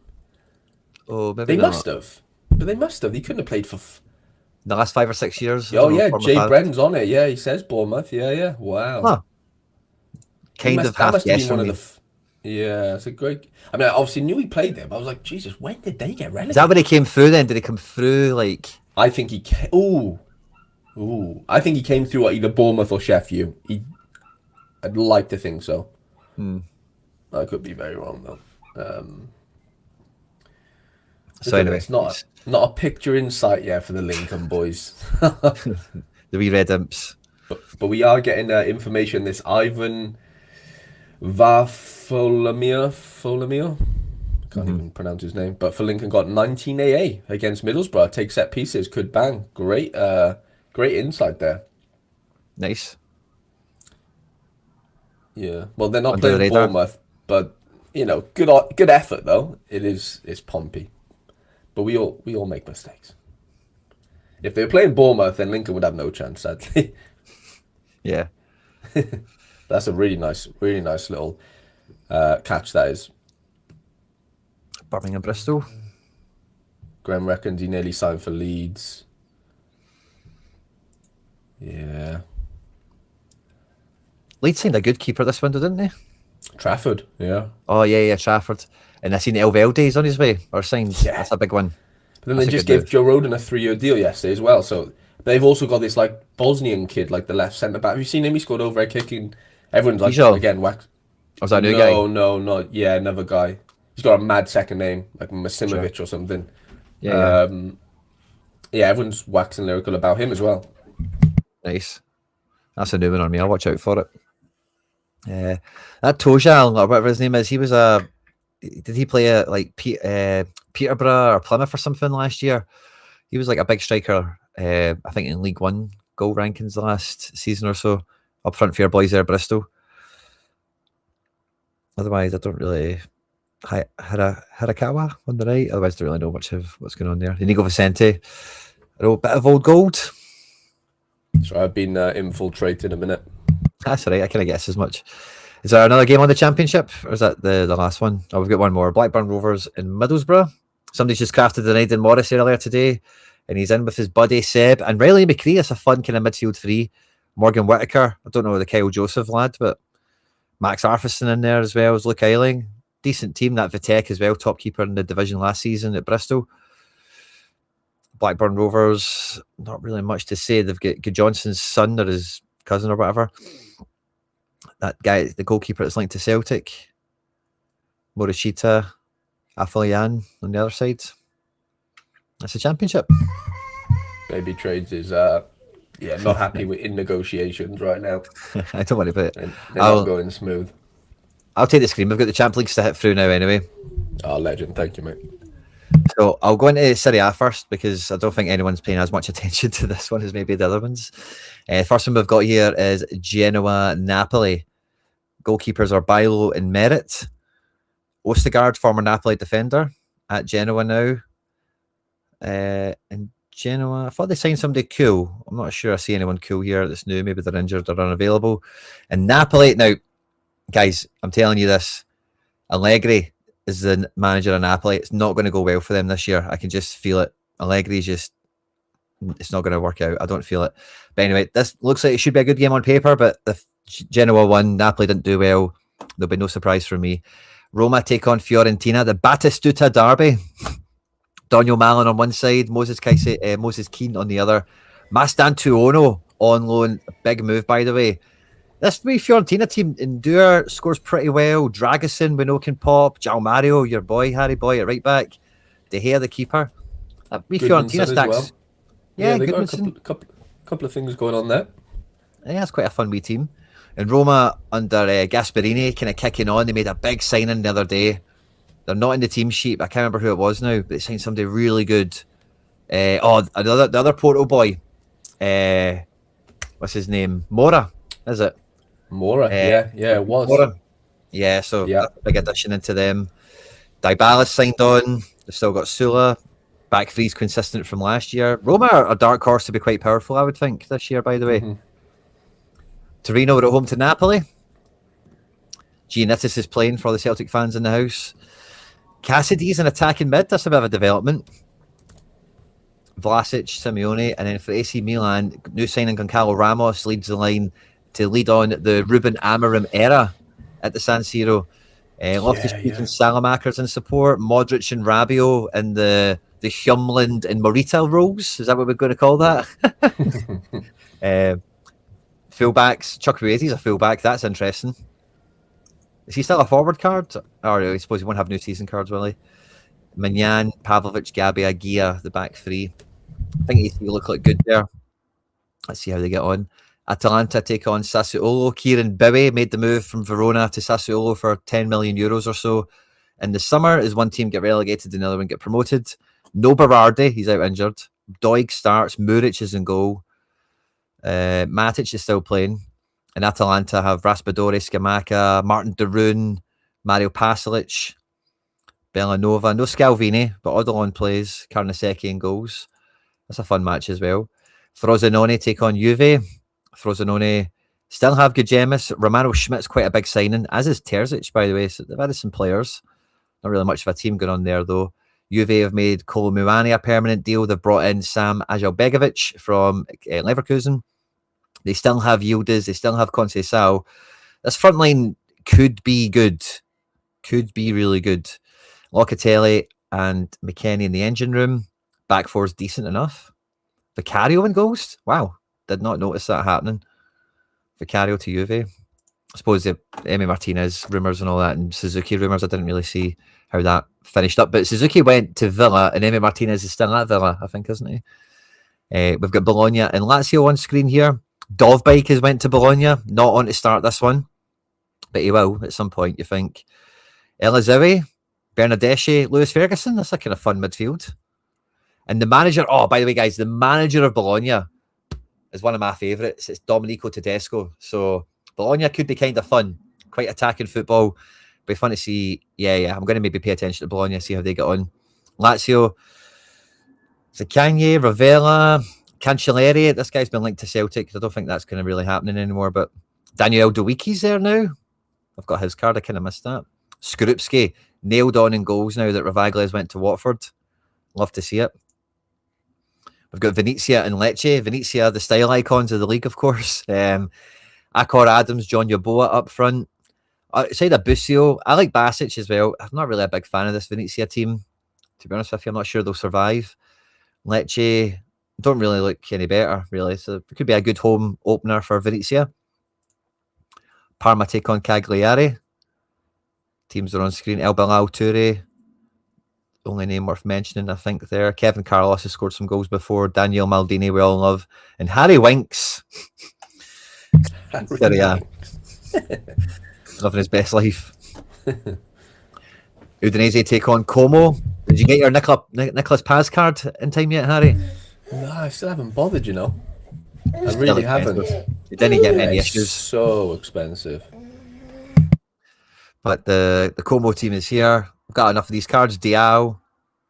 Oh, maybe They not. must have. But they must have. They couldn't have played for. The last 5 or 6 years. Oh yeah, Jay Brenn's on it. Yeah, he says Bournemouth. Yeah. Wow. Huh. Kind of half guess from me. Yeah, it's a great. I mean, I obviously knew he played there, but I was like, Jesus, when did they get relegated? Is that when he came through then? Did he come through like... I think he came... Ooh. I think he came through at either Bournemouth or Sheffield. I'd like to think so. I could be very wrong though. So anyway, it's not a picture in sight yet for the Lincoln boys. the wee red imps. But we are getting information. This Ivan Varfolomir, I can't even pronounce his name. But for Lincoln, got 19 AA against Middlesbrough. Take set pieces, could bang. Great insight there. Nice. Yeah. Well, they're not Under the playing radar. Bournemouth, but good effort though. It's Pompey. But we all make mistakes. If they were playing Bournemouth, then Lincoln would have no chance, sadly. Yeah. That's a really nice little catch, that is. Birmingham, Bristol. Graham reckons he nearly signed for Leeds. Yeah. Leeds signed a good keeper this window, didn't they? Trafford, yeah. Oh, yeah, Trafford. And I seen Elvelde's on his way, or signed. Yeah. That's a big one. But then they just gave Joe Rodon a 3-year deal yesterday as well. So they've also got this like Bosnian kid, like the left centre back. Have you seen him? He scored overhead kicking. Everyone's like, again, whack. Was that a new guy? No, not. Yeah, another guy. He's got a mad second name, like Masimovic or something. Yeah. Yeah, everyone's waxing lyrical about him as well. Nice. That's a new one on me. I'll watch out for it. That Tojal, or whatever his name is, he was did he play at like Peterborough or Plymouth or something last year? He was like a big striker, I think in League One goal rankings the last season or so. Up front for your boys there, Bristol. Otherwise, I don't really Hirakawa on the right. Otherwise, don't really know much of what's going on there. Inigo Vicente, a bit of old gold. So I've been infiltrating a minute. That's all right. I kind of guess as much. Is there another game on the championship, or is that the last one? Oh, we've got one more. Blackburn Rovers in Middlesbrough. Somebody's just crafted the Aidan Morris earlier today, and he's in with his buddy Seb and Riley McCree. It's a fun kind of midfield three. Morgan Whittaker. I don't know the Kyle Joseph lad, but Max Arfison in there as well as Luke Eiling. Decent team. That Vitek as well, top keeper in the division last season at Bristol. Blackburn Rovers, not really much to say. They've got Johnson's son or his cousin or whatever. That guy, the goalkeeper that's linked to Celtic. Morishita Afilian on the other side. That's the championship. Baby Trades is not happy with in negotiations right now. I don't worry about it. They're not going smooth. I'll take the screen. We've got the Champions League to hit through now anyway. Oh, legend. Thank you, mate. So I'll go into Serie A first because I don't think anyone's paying as much attention to this one as maybe the other ones. First one we've got here is Genoa Napoli. Goalkeepers are Bailo and Merritt. Ostergaard, former Napoli defender, at Genoa now. And Genoa, I thought they signed somebody cool. I'm not sure I see anyone cool here that's new. Maybe they're injured or unavailable. And Napoli, now, guys, I'm telling you this. Allegri is the manager of Napoli. It's not going to go well for them this year. I can just feel it. Allegri's just, it's not going to work out. I don't feel it. But anyway, this looks like it should be a good game on paper, but if Genoa won, Napoli didn't do well. There'll be no surprise for me. Roma take on Fiorentina, the Batistuta derby. Daniel Malin on one side, Moses Keane on the other. Mastantuono on loan. Big move, by the way. This wee Fiorentina team, Endure scores pretty well. Dragusin, we know can pop. Jao Mario, your boy, Harry Boy at right back. De Gea, the keeper. That wee Fiorentina stacks. Well. Yeah, they got a couple of things going on there. Yeah, it's quite a fun wee team. And Roma under Gasperini kind of kicking on. They made a big signing the other day. They're not in the team sheet. I can't remember who it was now, but they signed somebody really good. The other Porto boy. What's his name? Mora, is it? Mora, yeah, it was. Mora. Yeah, so big addition into them. Dybala signed on. They've still got Sula. Back three's consistent from last year. Roma are a dark horse to be quite powerful, I would think, this year, by the way. Torino are at home to Napoli. Giannittis is playing for the Celtic fans in the house. Cassidy's an attacking mid. That's a bit of a development. Vlasic, Simeone, and then for AC Milan, new signing Goncalo Ramos leads the line to lead on the Ruben Amorim era at the San Siro. Loftus-Cheek and Salamakers in support. Modric and Rabiot in the Hjumland and Morita roles. Is that what we're going to call that? Fullbacks. Chukwuezi's a fullback. That's interesting. Is he still a forward card? Or I suppose he won't have new season cards, will he? Mignan, Pavlovic, Gabia, Gia, the back three. I think he look like good there. Let's see how they get on. Atalanta take on Sassuolo. Kieran Bowie made the move from Verona to Sassuolo for 10 million euros or so in the summer as one team get relegated and the other one get promoted. No Berardi, he's out injured. Doig starts. Muric is in goal. Matic is still playing. And Atalanta have Raspadori, Scamacca, Martin de Roon, Mario Pasalic, Bellanova. No Scalvini, but Odilon plays. Carnesecchi in goals. That's a fun match as well. Frosinone take on Juve. Frosinone still have Gugemis. Romano Schmidt's quite a big signing, as is Terzic, by the way. So they've added some players. Not really much of a team going on there, though. Juve have made Kolomuani a permanent deal. They've brought in Sam Ajalbegovic from Leverkusen. They still have Yildiz. They still have Conceição. This front line could be good. Could be really good. Locatelli and McKennie in the engine room. Back four's decent enough. Vicario in goals? Wow. Did not notice that happening. Vicario to Juve. I suppose the Emi Martinez rumours and all that and Suzuki rumours, I didn't really see how that finished up. But Suzuki went to Villa and Emi Martinez is still at Villa, I think, isn't he? We've got Bologna and Lazio on screen here. Dovbike has went to Bologna, not on to start this one, but he will at some point, you think. Elizowie, Bernardeschi, Lewis Ferguson, that's a kind of fun midfield. And the manager, by the way, guys, the manager of Bologna is one of my favourites. It's Domenico Tedesco. So Bologna could be kind of fun, quite attacking football, be fun to see. Yeah. I'm going to maybe pay attention to Bologna, see how they get on. Lazio, Zaccagni, Ravella, Cancelleri. This guy's been linked to Celtic. I don't think that's kind of really happening anymore, but Daniel DeWicki's there now. I've got his card. I kind of missed that. Skorupski nailed on in goals now that Ravaglia has went to Watford. Love to see it. We've got Venezia and Lecce. Venezia, the style icons of the league, of course. Akor Adams, John Yeboah up front. Outside of Busio, I like Basic as well. I'm not really a big fan of this Venezia team, to be honest with you. I'm not sure they'll survive. Lecce don't really look any better, really. So it could be a good home opener for Venezia. Parma take on Cagliari. Teams are on screen. El Bilal Toure, only name worth mentioning, I think, there. Kevin Carlos has scored some goals before. Daniel Maldini, we all love. And Harry Winks. Living his best life. Udinese take on Como. Did you get your Nicholas Paz card in time yet, Harry? No, I still haven't bothered, you know. I really haven't. You didn't get any issues. So expensive. But the Como team is here. We've got enough of these cards. Diao,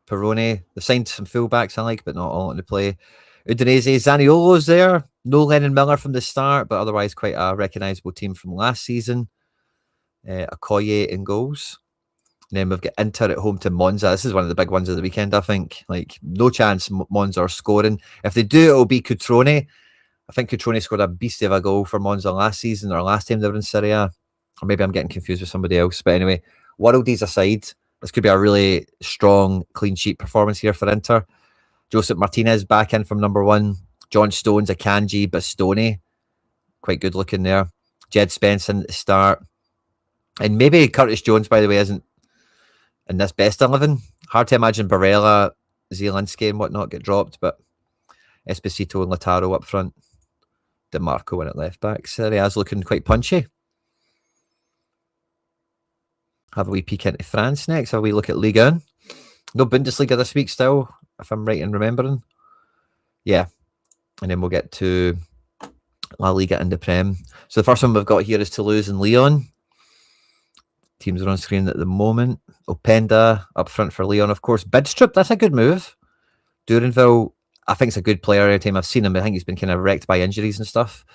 Perrone. They've signed some fullbacks I like, but not all into play. Udinese, Zaniolo's there. No Lennon Miller from the start, but otherwise quite a recognisable team from last season. Okoye in goals. And then we've got Inter at home to Monza. This is one of the big ones of the weekend, I think. Like, no chance Monza are scoring. If they do, it'll be Cutrone. I think Cutrone scored a beast of a goal for Monza last season, or last time they were in Serie A. Or maybe I'm getting confused with somebody else. But anyway, worldies aside, this could be a really strong, clean sheet performance here for Inter. Joseph Martinez back in from number 1. John Stones, Akanji, Bastoni. Quite good looking there. Jed Spence in at the start. And maybe Curtis Jones, by the way, isn't in this best 11. Hard to imagine Barella, Zielinski and whatnot get dropped, but Esposito and Lautaro up front. DeMarco in at left back. Serie A's looking quite punchy. Have a wee peek into France next. Have a wee look at Ligue 1. No Bundesliga this week still, if I'm right in remembering. Yeah. And then we'll get to La Liga and the Prem. So the first one we've got here is Toulouse and Lyon. Teams are on screen at the moment. Openda up front for Lyon, of course. Bidstrup, that's a good move. Duranville, I think, is a good player every time I've seen him. I think he's been kind of wrecked by injuries and stuff.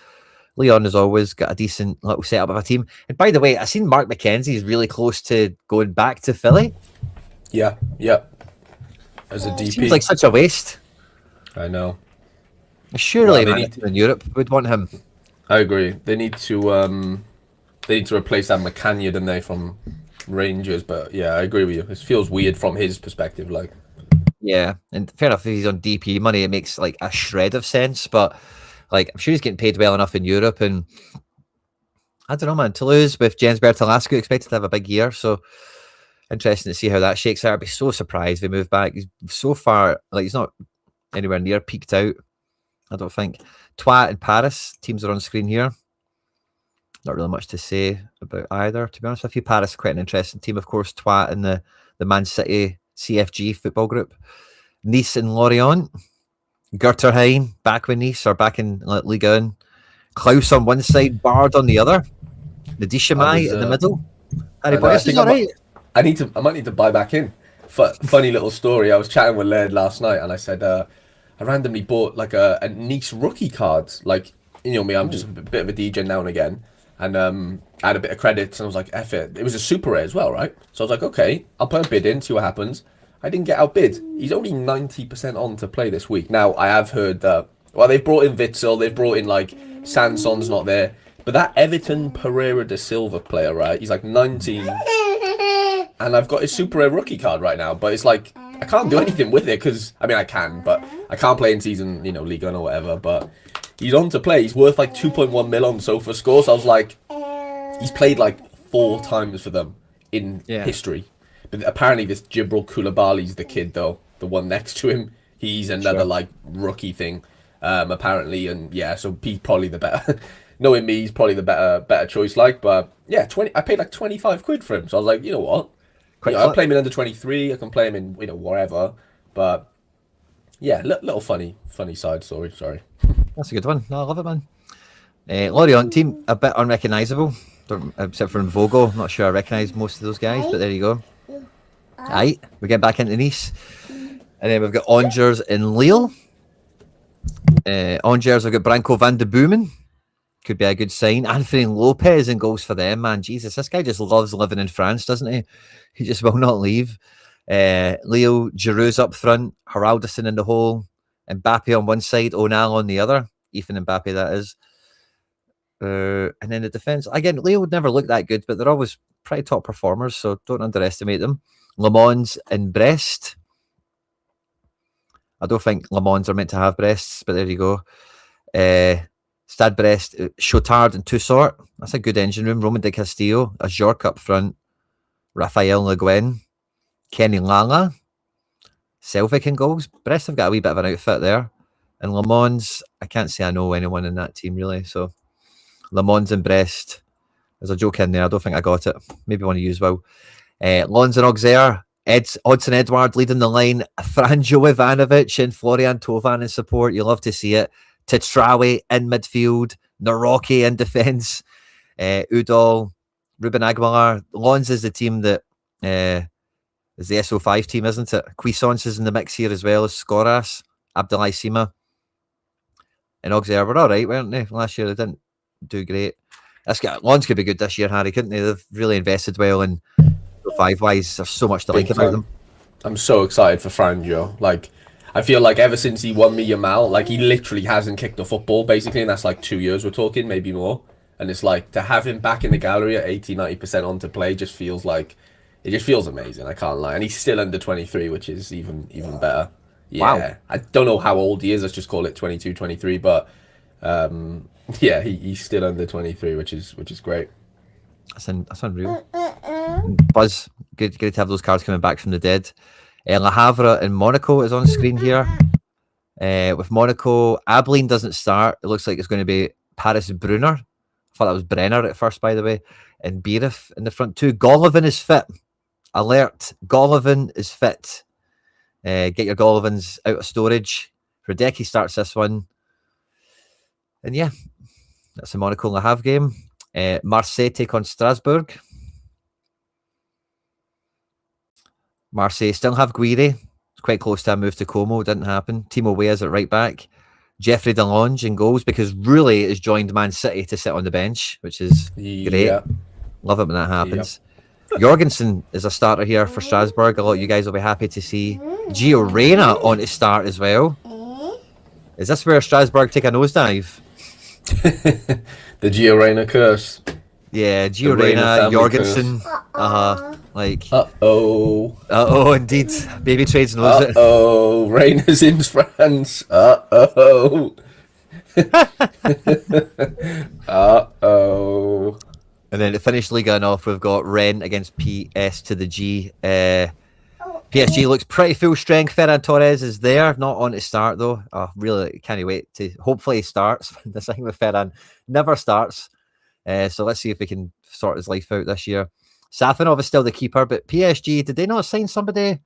Lyon has always got a decent little setup of a team. And by the way, I seen Mark McKenzie is really close to going back to Philly. Yeah. As a DP. Seems like such a waste. I know. Surely in Europe would want him. I agree. They need to replace that McCann, don't they, from Rangers? But yeah, I agree with you. It feels weird from his perspective, like. Yeah, and fair enough, if he's on DP money, it makes like a shred of sense. But like, I'm sure he's getting paid well enough in Europe, and I don't know, man. Toulouse with Jens Bertolascu expected to have a big year, so interesting to see how that shakes out. I'd be so surprised if he moved back. He's so far, like, he's not anywhere near peaked out, I don't think. Troyes and Paris teams are on screen here. Not really much to say about either, to be honest with you. Paris is quite an interesting team, of course. Troyes in the Man City CFG football group. Nice and Lorient. Gurterheim back with Nice, or back in Ligue 1. Klaus on one side, Bard on the other. The Dishamai in the middle. Harry Potter is all right. I might need to buy back in. Funny little story. I was chatting with Laird last night, and I said I randomly bought like a Nice rookie card. Like, you know me, I'm just a bit of a DJ now and again. And I had a bit of credits, and I was like, F it. It was a super rare as well, right? So I was like, okay, I'll put a bid in, see what happens. I didn't get outbid. He's only 90% on to play this week. Now, I have heard that, well, they've brought in Witzel, they've brought in, like, Sanson's not there. But that Everton Pereira da Silva player, right, he's like 19. And I've got his super rare rookie card right now. But it's like, I can't do anything with it because, I mean, I can, but I can't play in season, League 1 or whatever. But he's on to play. He's worth like 2.1 mil on Sofa Score. So I was like, he's played like 4 times for them in history. But apparently this Jibril Koulibaly's the kid, though. The one next to him. He's another like rookie thing, apparently. And yeah, so he's probably the better. Knowing me, he's probably the better choice. Like, but yeah, I paid like 25 quid for him. So I was like, you know what? I play him in under 23. I can play him in wherever. But yeah, little funny side story. Sorry. That's a good one. No, I love it, man. Lorient team, a bit unrecognisable. Except for Vogo. I'm not sure I recognise most of those guys, but there you go. Aye, we get back into Nice. And then we've got Angers in Lille. Angers have got Branko van de Boomen. Could be a good sign. Anthony Lopez in goals for them, man. Jesus, this guy just loves living in France, doesn't he? He just will not leave. Leo Giroud's up front. Heralderson in the hole. Mbappe on one side. Onal on the other. Ethan Mbappe, that is. And then the defence. Again, Leo would never look that good, but they're always pretty top performers, so don't underestimate them. Le Mans in Brest. I don't think Le Mans are meant to have breasts, but there you go. Stade Brest, Chotard and Toussaint. That's a good engine room. Roman de Castillo, a Jork up front. Raphael Le Guen. Kenny Lala. Selvig in goals. Brest have got a wee bit of an outfit there. And Le Mans, I can't say I know anyone in that team really. So Le Mans and Brest. There's a joke in there. I don't think I got it. Maybe one of you will. Lons and Auxerre. Odson Edward leading the line. Franjo Ivanovic and Florian Tovan in support. You love to see it. Tetrawe in midfield. Naroki in defence. Udall. Ruben Aguilar. Lons is the team that is the SO5 team, isn't it? Cuisance is in the mix here as well as Skoras. Abdoulaye Sima. And Auxerre were all right, weren't they? Last year they didn't do great. Lons could be good this year, Harry, couldn't they? They've really invested well in 5-wise. There's so much to like about them. I'm so excited for Franjo. Like, I feel like ever since he won me Yamal, like he literally hasn't kicked a football basically, and that's like 2 years we're talking, maybe more. And it's like to have him back in the gallery at 80-90% on to play just feels like it just feels amazing. I can't lie, and he's still under 23, which is even better. Yeah, wow. I don't know how old he is. Let's just call it 22, 23. But yeah, he's still under 23, which is great. That's unreal. Buzz, good to have those cards coming back from the dead. Le Havre in Monaco is on screen here. With Monaco, Abilene doesn't start. It looks like it's going to be Paris Brunner. I thought that was Brenner at first, by the way. And Birif in the front two. Golovin is fit. Alert. Golovin is fit. Get your Golovins out of storage. Hradecki starts this one. And yeah, that's the Monaco Le Havre game. Marseille take on Strasbourg. Marseille still have Guiri. It's quite close to a move to Como. Didn't happen. Timo Weah's at right back. Jeffrey Delange in goals because Roulé has joined Man City to sit on the bench, which is great. Love it when that happens. Jorgensen is a starter here for Strasbourg. A lot of you guys will be happy to see Gio Reyna on to start as well. Is this where Strasbourg take a nosedive? The Gio Reyna curse. Yeah, Gio Reyna, Jorgensen. Indeed. Baby Trades knows it. Reyna's in France. Uh-oh. And then to finish Liga off, we've got Rennes against PS to the G. PSG looks pretty full strength. Ferran Torres is there, not on to start though. I really can't wait to. Hopefully he starts. The thing with Ferran never starts. So let's see if we can sort his life out this year. Safanov is still the keeper, but PSG, did they not sign somebody?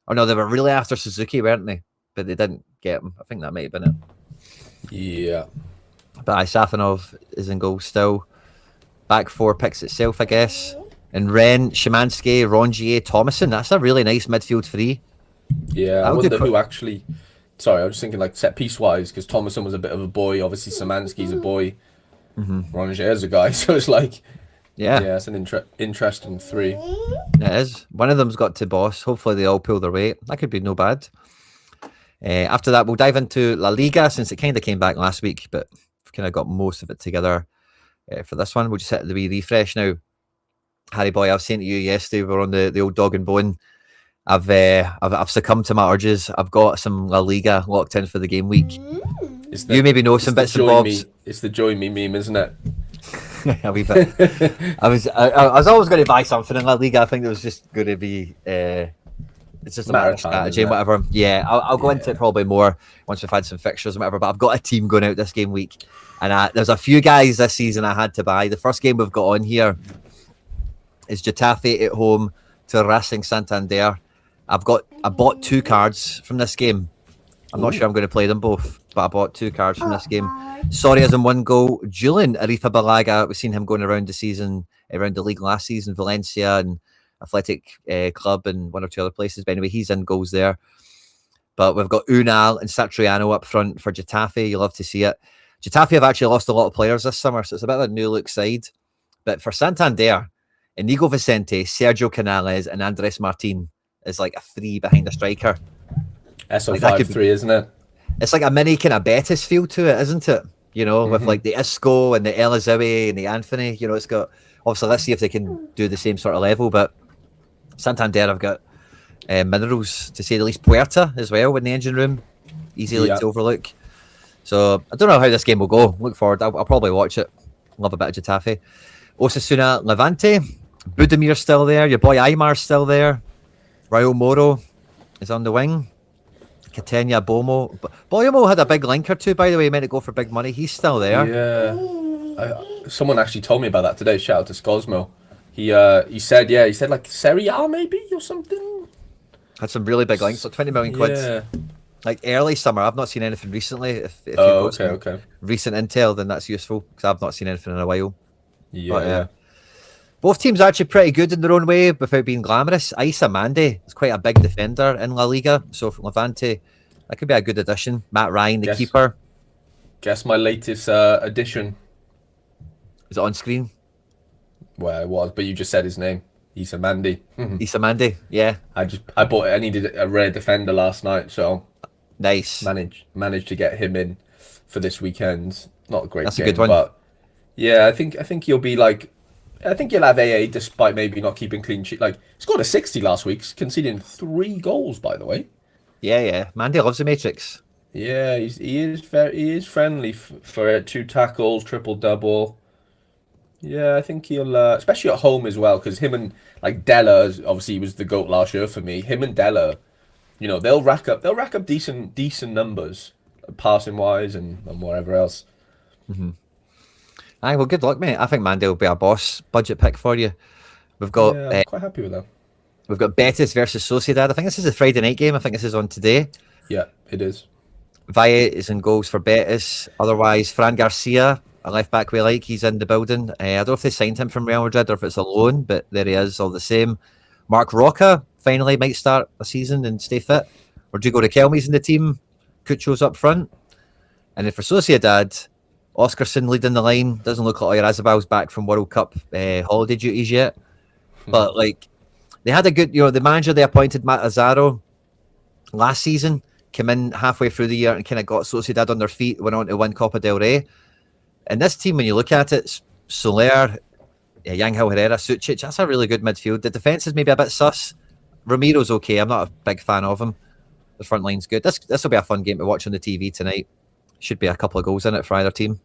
Oh no, they were really after Suzuki, weren't they? But they didn't get him. I think that might have been it. Yeah. But Safanov is in goal still. Back four picks itself, I guess. And Rennes, Szymanski, Rongier, Thomason. That's a really nice midfield three. Yeah, I wonder who actually... Sorry, I was thinking like set piece wise, because Thomason was a bit of a boy. Obviously, Szymanski's a boy. Rongier's a guy. So it's like... Yeah, it's an interesting three. It is. One of them's got to boss. Hopefully they all pull their weight. That could be no bad. After that, we'll dive into La Liga, since it kind of came back last week, but we've kind of got most of it together for this one. We'll just hit the wee refresh now. Harry boy, I was saying to you yesterday, we were on the old dog and bone. I've succumbed to my urges. I've got some La Liga locked in for the game week. You maybe know some bits and bobs. It's the Joy Me meme, isn't it? A wee bit. I was always going to buy something in La Liga. I think it was just going to be it's just a matter of strategy and whatever. Yeah, I'll go into it probably more once we've had some fixtures and whatever. But I've got a team going out this game week, and there's a few guys this season I had to buy. The first game we've got on here is Getafe at home to Racing Santander. I bought 2 cards from this game. I'm not sure I'm going to play them both, but I bought 2 cards from this game. Sorry, as in 1 goal. Julian Arifa Balaga, we've seen him going around the season, around the league last season, Valencia and Athletic Club and 1 or 2 other places. But anyway, he's in goals there. But we've got Unal and Satriano up front for Getafe. You love to see it. Getafe have actually lost a lot of players this summer, so it's a bit of a new look side. But for Santander, Inigo Vicente, Sergio Canales, and Andres Martin is like a 3 behind a striker. SO5-3, isn't it? It's like a mini kind of Betis feel to it, isn't it? You know, with like the Isco and the Elizawi and the Anthony. You know, it's got, obviously, let's see if they can do the same sort of level. But Santander have got minerals, to say the least. Puerta as well in the engine room, easily to overlook. So I don't know how this game will go. Look forward. I'll probably watch it. Love a bit of Getafe. Osasuna, Levante. Budimir's still there. Your boy Aymar's still there. Raul Moro is on the wing. Catania Bomo. Bomo had a big link or two, by the way. He meant to go for big money. He's still there. Yeah. Someone actually told me about that today. Shout out to Scosmo. He said like Serie A maybe or something. Had some really big links, so 20 million quid. Yeah. Like early summer. I've not seen anything recently. If you okay. Recent intel, then that's useful because I've not seen anything in a while. Yeah. Both teams are actually pretty good in their own way without being glamorous. Isa Mande is quite a big defender in La Liga, so for Levante, that could be a good addition. Matt Ryan, the keeper. Guess my latest addition. Is it on screen? Well, it was, but you just said his name. Isa Mande. Isa Mande, yeah. I needed a rare defender last night, so nice. Managed to get him in for this weekend. Not a great That's game, a good one. But yeah, I think he'll be like. I think he'll have AA despite maybe not keeping clean sheet. Like, he scored a 60 last week, conceding 3 goals, by the way. Yeah. Mandy loves the Matrix. Yeah, he is friendly for 2 tackles, triple double. Yeah, I think he'll, especially at home as well, because him and like Della, obviously he was the GOAT last year for me. Him and Della, you know, they'll rack up decent numbers, passing wise and whatever else. Aye, well, good luck, mate. I think Mandy will be a boss budget pick for you. We've got. I'm quite happy with that. We've got Betis versus Sociedad. I think this is a Friday night game. I think this is on today. Yeah, it is. Valle is in goals for Betis. Otherwise, Fran Garcia, a left back we like, he's in the building. I don't know if they signed him from Real Madrid or if it's a loan, but there he is, all the same. Mark Roca finally might start a season and stay fit. Rodrigo Riquelme's in the team. Cucho's up front. And then for Sociedad, Oscarson leading the line. Doesn't look like Oyarzabal's back from World Cup holiday duties yet. But like, they had a good, the manager they appointed, Matt Azaro, last season, came in halfway through the year and kind of got Sociedad on their feet, went on to win Copa del Rey. And this team, when you look at it, Soler, Yangel Herrera, Sucic, that's a really good midfield. The defence is maybe a bit sus. Ramiro's okay. I'm not a big fan of him. The front line's good. This will be a fun game to watch on the TV tonight. Should be a couple of goals in it for either team.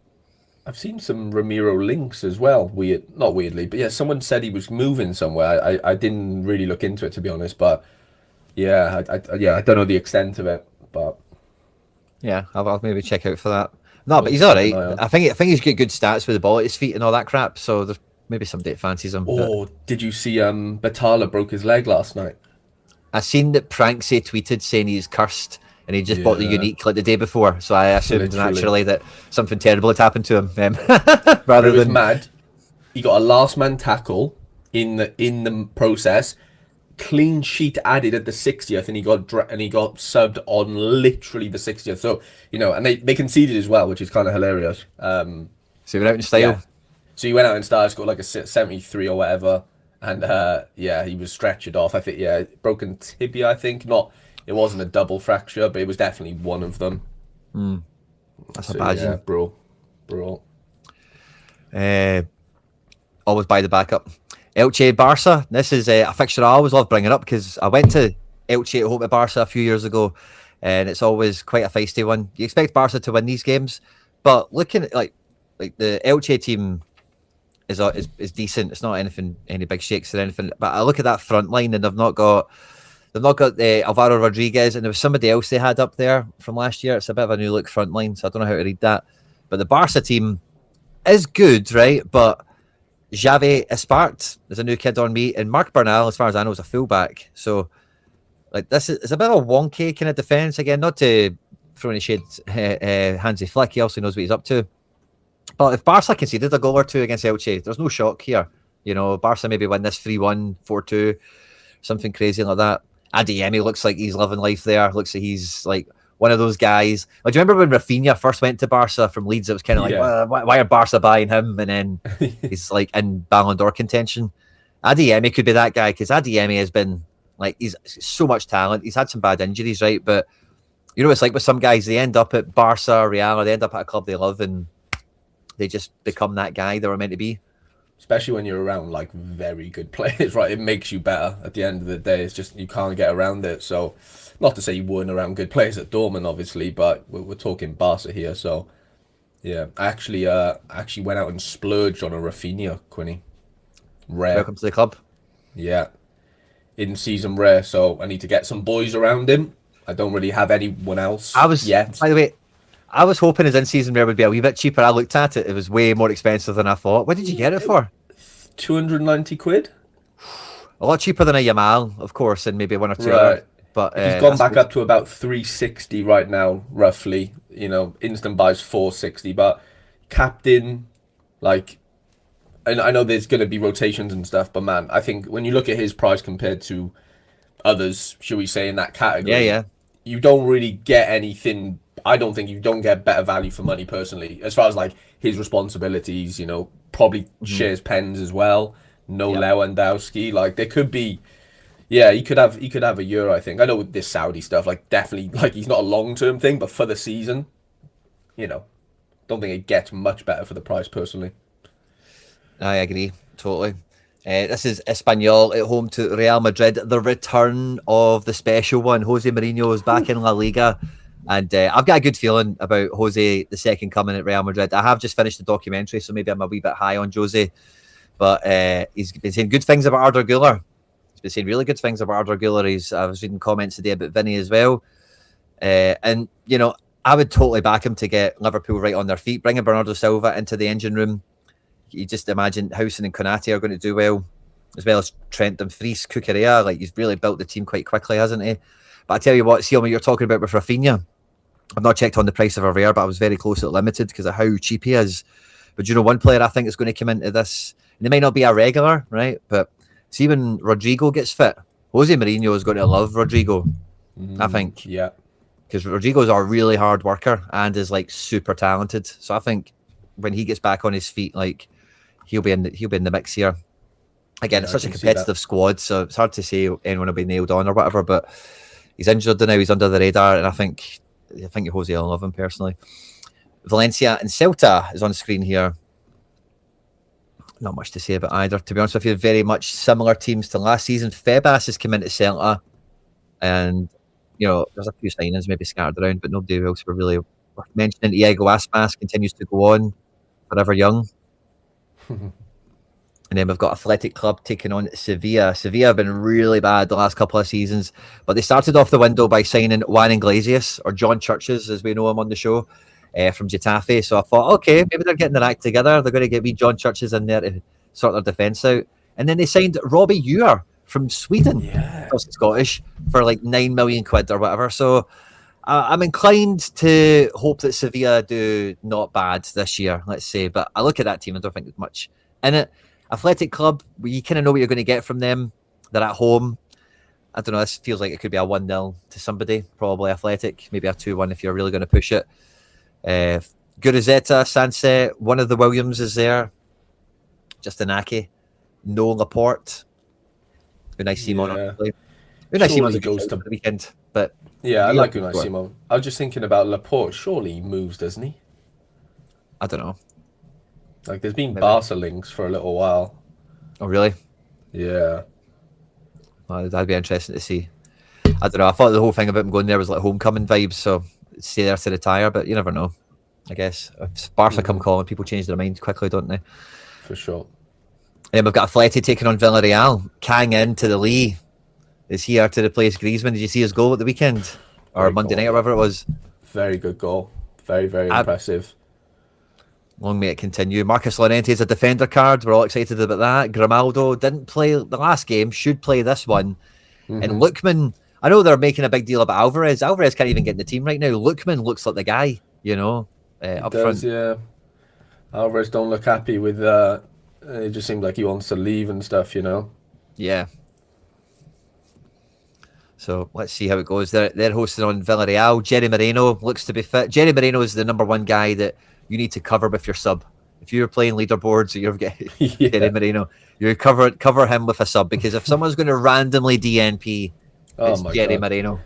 I've seen some Ramiro links as well. Not weirdly, but yeah, someone said he was moving somewhere. I didn't really look into it, to be honest, but yeah, I don't know the extent of it, but yeah, I'll maybe check out for that. No, but he's all right. I think he's got good stats with the ball at his feet and all that crap. So there's maybe somebody that fancies him. Oh, did you see Batala broke his leg last night? I seen that Pranksy tweeted saying he's cursed. And he just bought the unique like the day before, so I assumed naturally that something terrible had happened to him. Rather it was than mad. He got a last man tackle in the process, clean sheet added at the 60th, and he got subbed on literally the 60th. So and they conceded as well, which is kind of hilarious. So he went out in style. Yeah. So he went out in style, scored like a 73 or whatever, and he was stretchered off. I think broken tibia. I think not. It wasn't a double fracture, but it was definitely one of them. That's a bad one. Bro. Always by the backup. Elche Barca. This is a fixture I always love bringing up because I went to Elche at home at Barca a few years ago, and it's always quite a feisty one. You expect Barca to win these games, but looking at like the Elche team is decent. It's not any big shakes or anything. But I look at that front line, and they've not got Alvaro Rodriguez, and there was somebody else they had up there from last year. It's a bit of a new look front line, so I don't know how to read that. But the Barca team is good, right? But Xavi Espart is a new kid on me, and Marc Bernal, as far as I know, is a fullback. So, like, this is a bit of a wonky kind of defense. Again, not to throwing a shade Hansi Flick. He also knows what he's up to. But if Barca conceded a goal or two against Elche, there's no shock here. Barca maybe win this 3-1, 4-2, something crazy like that. Adeyemi looks like he's living life there. Looks like he's like one of those guys. Like, do you remember when Rafinha first went to Barca from Leeds? It was kind of like, why are Barca buying him? And then he's like in Ballon d'Or contention. Adeyemi could be that guy, because Adeyemi has been like, he's so much talent. He's had some bad injuries, right? But it's like with some guys, they end up at Barca, Real, or they end up at a club they love, and they just become that guy they were meant to be. Especially when you're around like very good players, right? It makes you better at the end of the day. It's just you can't get around it. So, not to say you weren't around good players at Dortmund, obviously, but we're talking Barca here. So, yeah, I actually went out and splurged on a Rafinha, Quinny. Rare. Welcome to the club. Yeah, in season rare. So I need to get some boys around him. I don't really have anyone else yet. By the way, I was hoping his in-season rare would be a wee bit cheaper. I looked at it; it was way more expensive than I thought. What did you get it for? 290 quid. A lot cheaper than a Yamal, of course, and maybe one or two. Right. Others. But he's gone back up to about 360 right now, roughly. Instant buys 460, but captain, like, and I know there's going to be rotations and stuff, but man, I think when you look at his price compared to others, should we say, in that category, you don't really get anything. I don't think you don't get better value for money personally, as far as like his responsibilities. Probably shares pens as well. No Lewandowski. Like there could be, he could have a year. I think. I know with this Saudi stuff, like definitely, like he's not a long-term thing, but for the season, don't think it gets much better for the price personally. I agree totally. This is Espanyol at home to Real Madrid. The return of the special one. Jose Mourinho is back in La Liga. And I've got a good feeling about Jose, the second coming at Real Madrid. I have just finished the documentary, so maybe I'm a wee bit high on Jose. But he's been saying good things about Arda Güler. He's been saying really good things about Arda Güler. I was reading comments today about Vinny as well. And, I would totally back him to get Liverpool right on their feet. Bringing Bernardo Silva into the engine room. You just imagine Housen and Konate are going to do well as Trent Dumfries, Cucurella. Like, he's really built the team quite quickly, hasn't he? But I tell you what, see what you're talking about with Rafinha. I've not checked on the price of a rare, but I was very close at limited because of how cheap he is. But one player I think is going to come into this, and it may not be a regular, right? But see when Rodrigo gets fit, Jose Mourinho is going to love Rodrigo, I think. Yeah. Because Rodrigo's a really hard worker and is like super talented. So I think when he gets back on his feet, like he'll be in the mix here. Again, it's such a competitive squad, so it's hard to say anyone will be nailed on or whatever. But he's injured now; he's under the radar, and I think Jose will love him personally. Valencia and Celta is on the screen here. Not much to say about either, to be honest with you. Very much similar teams to last season. Febas has come into Celta, and there's a few signings maybe scattered around, but nobody else were really worth mentioning. Iago Aspas continues to go on, forever young. And then we've got Athletic Club taking on Sevilla. Sevilla have been really bad the last couple of seasons, but they started off the window by signing Juan Iglesias, or John Churches, as we know him on the show, from Getafe. So I thought, okay, maybe they're getting their act together. They're going to get wee John Churches in there to sort their defence out. And then they signed Robbie Ewer from Sweden, Scottish, for like 9 million quid or whatever. So I'm inclined to hope that Sevilla do not bad this year, let's say. But I look at that team, I don't think there's much in it. Athletic Club, you kind of know what you're going to get from them. They're at home. I don't know, this feels like it could be a 1-0 to somebody, probably Athletic, maybe a 2-1 if you're really going to push it. Guruzzeta, Sanse, one of the Williams is there. Justin Ake, no Laporte. Unai Simon, obviously. Unai Simon's goes to the weekend, but I like Unai Simon. I was just thinking about Laporte. Surely he moves, doesn't he? I don't know. Like, there's been Barca links for a little while. Oh, really? Yeah. Well, that'd be interesting to see. I don't know. I thought the whole thing about him going there was like homecoming vibes, so stay there to retire, but you never know. I guess if Barca come calling, people change their mind quickly, don't they? For sure. And then we've got Atleti taking on Villarreal. Kang into the Lee is here to replace Griezmann. Did you see his goal at the weekend? Or Monday night, or whatever it was? Very good goal. Very, very impressive. Long may it continue. Marcus Llorente is a defender card. We're all excited about that. Grimaldo didn't play the last game, should play this one. And Lookman I know they're making a big deal about Alvarez. Alvarez can't even get in the team right now. Lookman looks like the guy, He up does, front. yeah. Alvarez don't look happy with it just seems like he wants to leave and stuff, Yeah. So let's see how it goes. They're hosting on Villarreal. Jerry Moreno looks to be fit. Jerry Moreno is the number one guy that you need to cover with your sub. If you're playing leaderboards, you're getting Jerry Yeah. Moreno. You cover him with a sub, because if someone's going to randomly DNP, Oh it's my Jerry God. Moreno.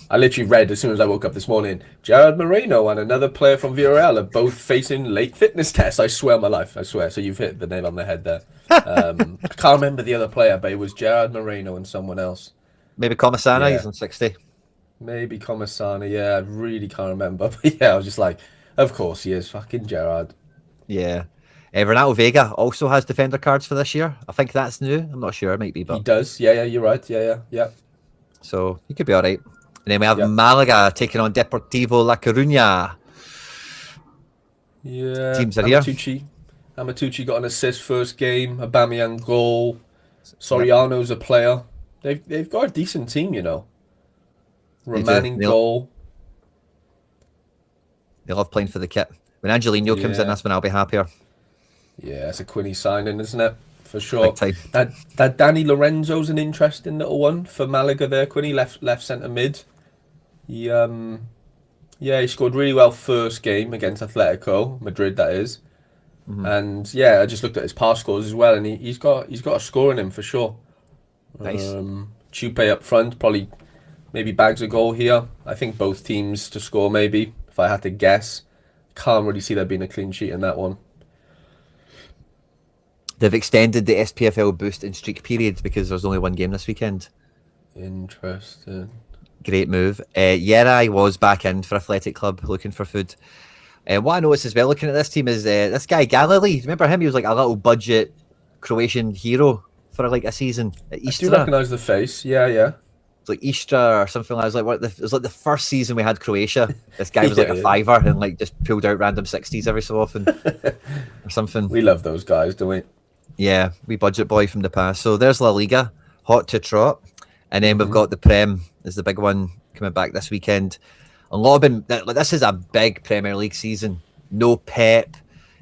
I literally read as soon as I woke up this morning, Gerard Moreno and another player from Villarreal are both facing late fitness tests. I swear on my life, I swear. So you've hit the nail on the head there. I can't remember the other player, but it was Gerard Moreno and someone else. Maybe Comasana, he's Yeah, on 60. maybe Comasana. Yeah, I really can't remember. But yeah, I was just like, of course he is. Fucking Gerard. Yeah. Renato Vega also has defender cards for this year. I think that's new. I'm not sure. It might be, He but does. Yeah, yeah, you're right. Yeah. so he could be all right. And then we have Yeah. Malaga taking on Deportivo La Coruña. Yeah. Teams are here. Amatucci got an assist first game. Aubameyang goal. Yep. Soriano's a player. They've got a decent team, They do. Romaning goal. They love playing for the kit. When Angelino comes in, Yeah. that's when I'll be happier. Yeah, it's a Quinny signing, isn't it? For sure. Big time. That Danny Lorenzo's an interesting little one for Malaga there. Quinny left centre mid. He he scored really well first game against Atletico Madrid, that is. And yeah, I just looked at his pass scores as well, and he's got a score in him for sure. Nice. Chupe up front, probably maybe bags a goal here. I think both teams to score maybe, if I had to guess. Can't really see there being a clean sheet in that one. They've extended the SPFL boost in streak periods because there's only one game this weekend. Interesting. Great move. Yerai was back in for Athletic Club looking for food. What I noticed as well looking at this team is this guy Galilee. Remember him? He was like a little budget Croatian hero for like a season at I do Istra. recognise the face. Yeah. It's like Istra or something like that. It was like the first season we had Croatia. This guy was like a Yeah. fiver and like just pulled out random 60s every so often or something. We love those guys, don't we? Yeah, we budget boy from the past. So there's La Liga, hot to trot. And then we've got the Prem is the big one coming back this weekend. A lot of them, this is a big Premier League season. No Pep,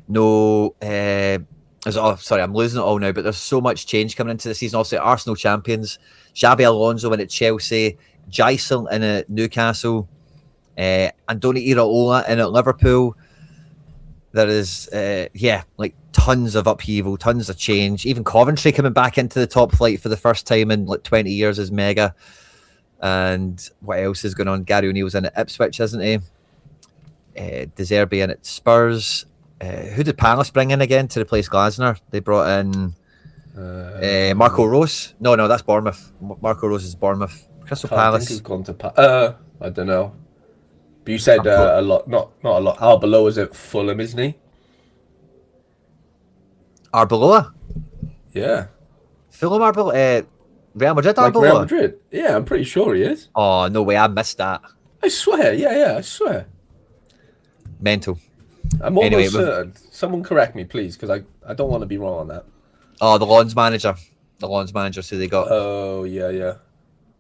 no... sorry, I'm losing it all now, but there's so much change coming into the season. Also, Arsenal champions, Xabi Alonso in at Chelsea, Gysel in at Newcastle, Andoni Iraola in at Liverpool. There is, like tons of upheaval, tons of change. Even Coventry coming back into the top flight for the first time in like 20 years is mega. And what else is going on? Gary O'Neill's in at Ipswich, isn't he? De Zerbi in at Spurs. Who did Palace bring in again to replace Glasner? They brought in Marco Rose. No, that's Bournemouth. Marco Rose is Bournemouth. Crystal Can't Palace. think who's gone to I don't know. But you said a lot, not a lot. Arbeloa is at Fulham, isn't he? Arbeloa? Yeah. Fulham Arbeloa? Real Madrid Like Arbeloa? Real Madrid. Yeah, I'm pretty sure he is. Oh, no way, I missed that. I swear. Yeah, I swear. Mental. I'm almost Anyway, certain. Someone correct me, please, because I don't want to be wrong on that. Oh, the Lawns manager. The Lawns manager, so they got... Oh, yeah.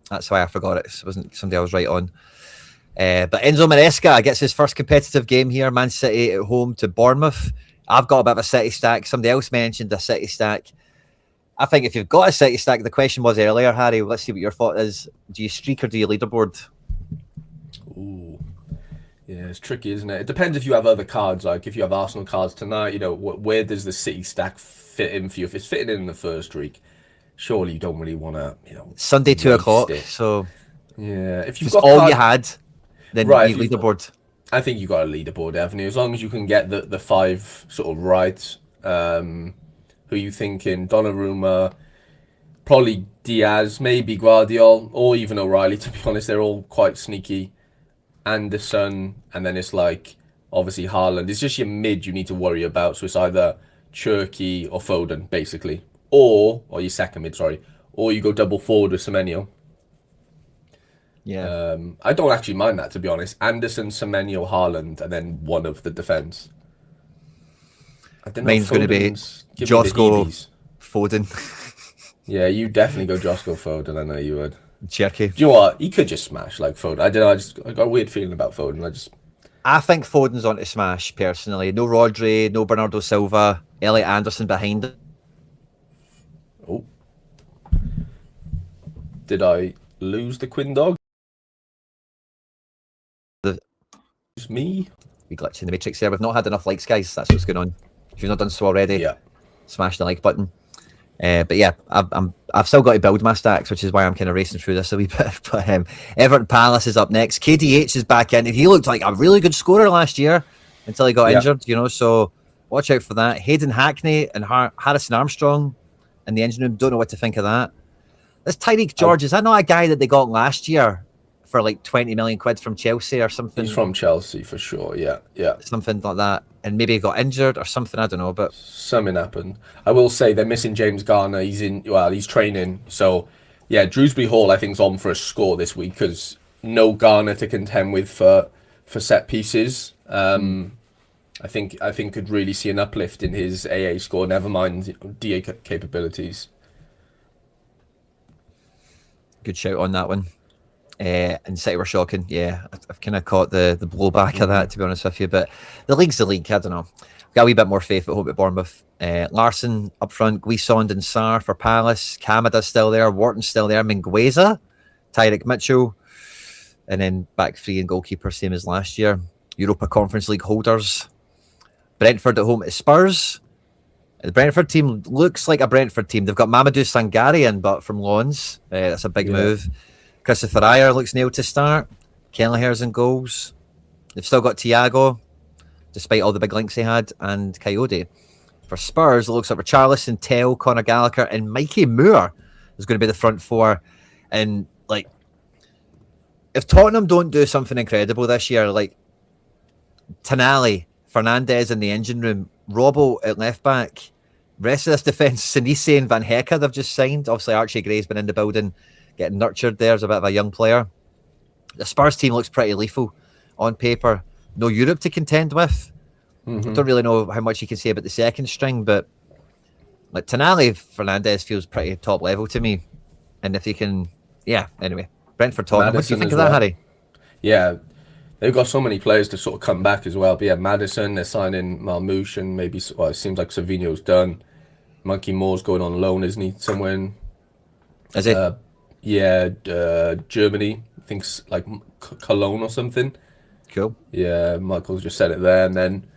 That's why I forgot it. It wasn't somebody I was right on. But Enzo Maresca gets his first competitive game here. Man City at home to Bournemouth. I've got a bit of a City stack. Somebody else mentioned a City stack. I think if you've got a City stack, the question was earlier, Harry, let's see what your thought is. Do you streak or do you leaderboard? Ooh. Yeah, it's tricky, isn't it? It depends if you have other cards. Like if you have Arsenal cards tonight, where does the City stack fit in for you? If it's fitting in the first week, surely you don't really want to, Sunday, 2 o'clock. it. So Yeah, if if you've it's got all cards, you had, then Right, you if you've- leaderboard. I think you got a leaderboard, haven't you? As long as you can get the five sort of right. Who you thinking? Donnarumma, probably Diaz, maybe Guardiola, or even O'Reilly. To be honest, they're all quite sneaky. Anderson, and then it's like obviously Haaland. It's just your mid you need to worry about. So it's either Cherky or Foden, basically, or your second mid, sorry, or you go double forward with Semenyo. Yeah. I don't actually mind that, to be honest. Anderson, Semenyo, Haaland, and then one of the defence. I don't know. Mine's going to be Foden's giving me the Josko heebies. Foden. Yeah, you definitely go Josko Foden. I know you would. Cherky. Do you know what? He could just smash like Foden. I don't know. I got a weird feeling about Foden. I think Foden's on to smash, personally. No Rodri, no Bernardo Silva, Elliot Anderson behind him. Oh. Did I lose the Quinn dog? It's me. We glitch in the matrix there. We've not had enough likes, guys. That's what's going on. If you've not done so already, smash the like button. But yeah, I've still got to build my stacks, which is why I'm kind of racing through this a wee bit. But Everton Palace is up next. KDH is back in. He looked like a really good scorer last year until he got injured, so watch out for that. Hayden Hackney and Harrison Armstrong in the engine room. Don't know what to think of that. This Tyreek George, is that not a guy that they got last year for like 20 million quid from Chelsea or something? He's from Chelsea for sure, yeah. Something like that. And maybe he got injured or something, I don't know. But something happened. I will say they're missing James Garner. He's training. So, yeah, Drewsbury Hall, I think, is on for a score this week because no Garner to contend with for set pieces. I think could really see an uplift in his AA score, never mind DA capabilities. Good shout on that one. And City were shocking. Yeah, I've kind of caught the blowback of that, to be honest with you. But the league's the league. I don't know. Got a wee bit more faith at home at Bournemouth. Larson up front, Guisond and Sarr for Palace. Kamada's still there. Wharton's still there. Mingueza, Tyrick Mitchell. And then back three and goalkeeper, same as last year. Europa Conference League holders. Brentford at home at Spurs. The Brentford team looks like a Brentford team. They've got Mamadou Sangare in, but from Lawns. That's a big move. Christopher Ayer looks nailed to start. Kelleher's in goals. They've still got Thiago, despite all the big links he had, and Coyote. For Spurs, it looks like Richarlison, Tell, Conor Gallagher, and Mikey Moore is going to be the front four. And, like, if Tottenham don't do something incredible this year, like Tonali, Fernandez in the engine room, Robbo at left back, rest of this defence, Sinise and Van Hecke they've just signed. Obviously, Archie Gray's been in the building, getting nurtured there as a bit of a young player. The Spurs team looks pretty lethal on paper. No Europe to contend with. Don't really know how much you can say about the second string, but like Tonali, Fernandez feels pretty top level to me. And if he can, anyway. Brentford Tottenham. What do you think of that, Harry? Yeah, they've got so many players to sort of come back as well. But yeah, Maddison, they're signing Marmouche, and maybe, it seems like Savinho's done. Monkey Moore's going on loan, isn't he? Somewhere in... Is it? Germany. I think like Cologne or something. Cool. Yeah, Michael's just said it there. And then,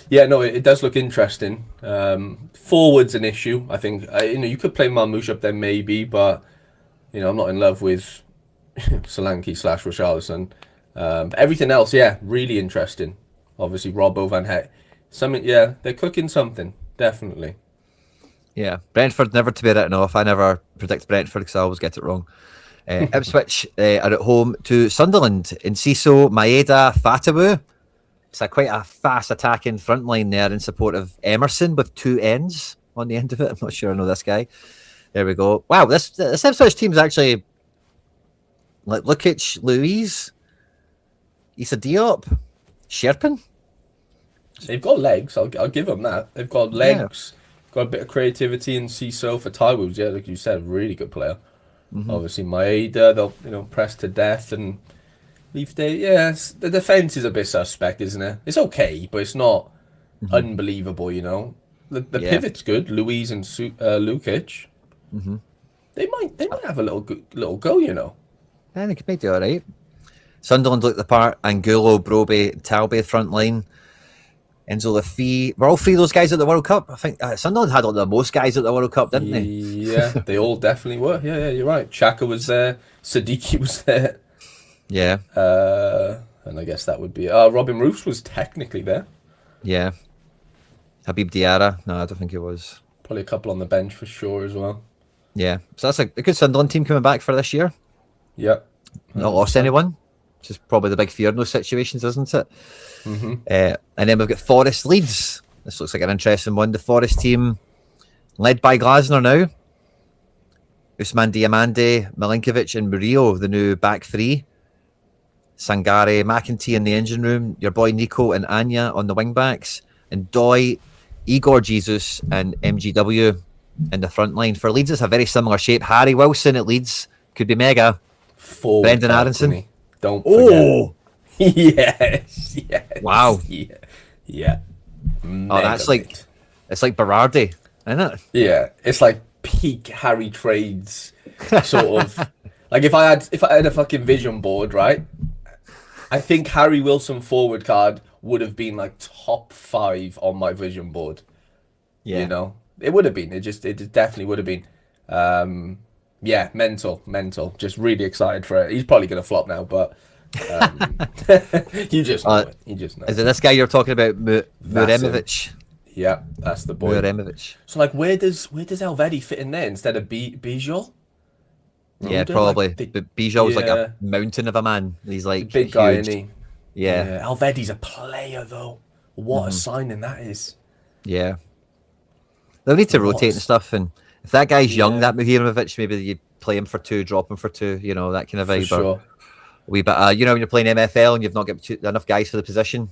it does look interesting. Forward's an issue. I think, you could play Marmouche up there maybe, but, I'm not in love with Solanke / Richarlison. Everything else, really interesting. Obviously, Robbo, Van Hecke. They're cooking something, definitely. Yeah, Brentford never to be written off. I never predict Brentford because I always get it wrong. Ipswich are at home to Sunderland. Enciso, Maeda, Fatawu. It's quite a fast attacking front line there in support of Emerson with two N's on the end of it. I'm not sure I know this guy. There we go. Wow, this Ipswich team's actually like Lukic, Louise, Issa Diop, Sherpin. They've got legs. I'll give them that. They've got legs. Got a bit of creativity in Ciso for Tywoods. Yeah, like you said, really good player. Obviously, Maeda, they'll press to death and leave the defense is a bit suspect, isn't it? It's okay, but it's not unbelievable. The pivot's good. Louise and Lukic. They might have a little go. Yeah, they could make it all right. Sunderland look the part. Angulo, Broby, Talbot front line. Enzo Lafie. Were all three of those guys at the World Cup? I think Sunderland had the most guys at the World Cup, didn't they? Yeah, they all definitely were. Yeah, you're right. Xhaka was there. Siddiqui was there. Yeah. And I guess that would be... Robin Roofs was technically there. Yeah. Habib Diarra. No, I don't think it was. Probably a couple on the bench for sure as well. Yeah. So that's a good Sunderland team coming back for this year. Yeah. Not lost anyone. Which is probably the big fear in those situations, isn't it? And then we've got Forest Leeds. This looks like an interesting one. The Forest team, led by Glasner now. Usman Diamande, Milinkovic, and Murillo, the new back three. Sangare, McEntee in the engine room. Your boy Nico and Anya on the wing backs. And Doy, Igor Jesus, and MGW in the front line. For Leeds, it's a very similar shape. Harry Wilson at Leeds could be mega. Forward Brendan card, Aronson. Quinny. Don't forget. Oh, Yes. wow. Yeah. Oh, Mega, that's like mate. it's like Berardi, isn't it? Yeah. It's like peak Harry trades sort of. Like if I had a fucking vision board, right? I think Harry Wilson forward card would have been like top 5 on my vision board. Yeah. You know, it would have been. It definitely would have been. Yeah, mental. Just really excited for it. He's probably gonna flop now, but um, you just know it. You just know. Is it this guy you're talking about, That's him. Muremovic? Yeah, that's the boy. Muremovic. So like, where does Elvedi fit in there instead of Bijol? Yeah, Ruda? probably. Like, But Bijol's like yeah, a mountain of a man. He's like big guy, huge. isn't he? Yeah. Yeah, Elvedi's a player though. What a signing that is. Yeah. They'll need to rotate and stuff. And if that guy's young, Yeah. that Muhirovic, maybe you play him for 2, drop him for 2, you know, that kind of For vibe. sure. A wee bit, you know, when you're playing MFL and you've not got enough guys for the position,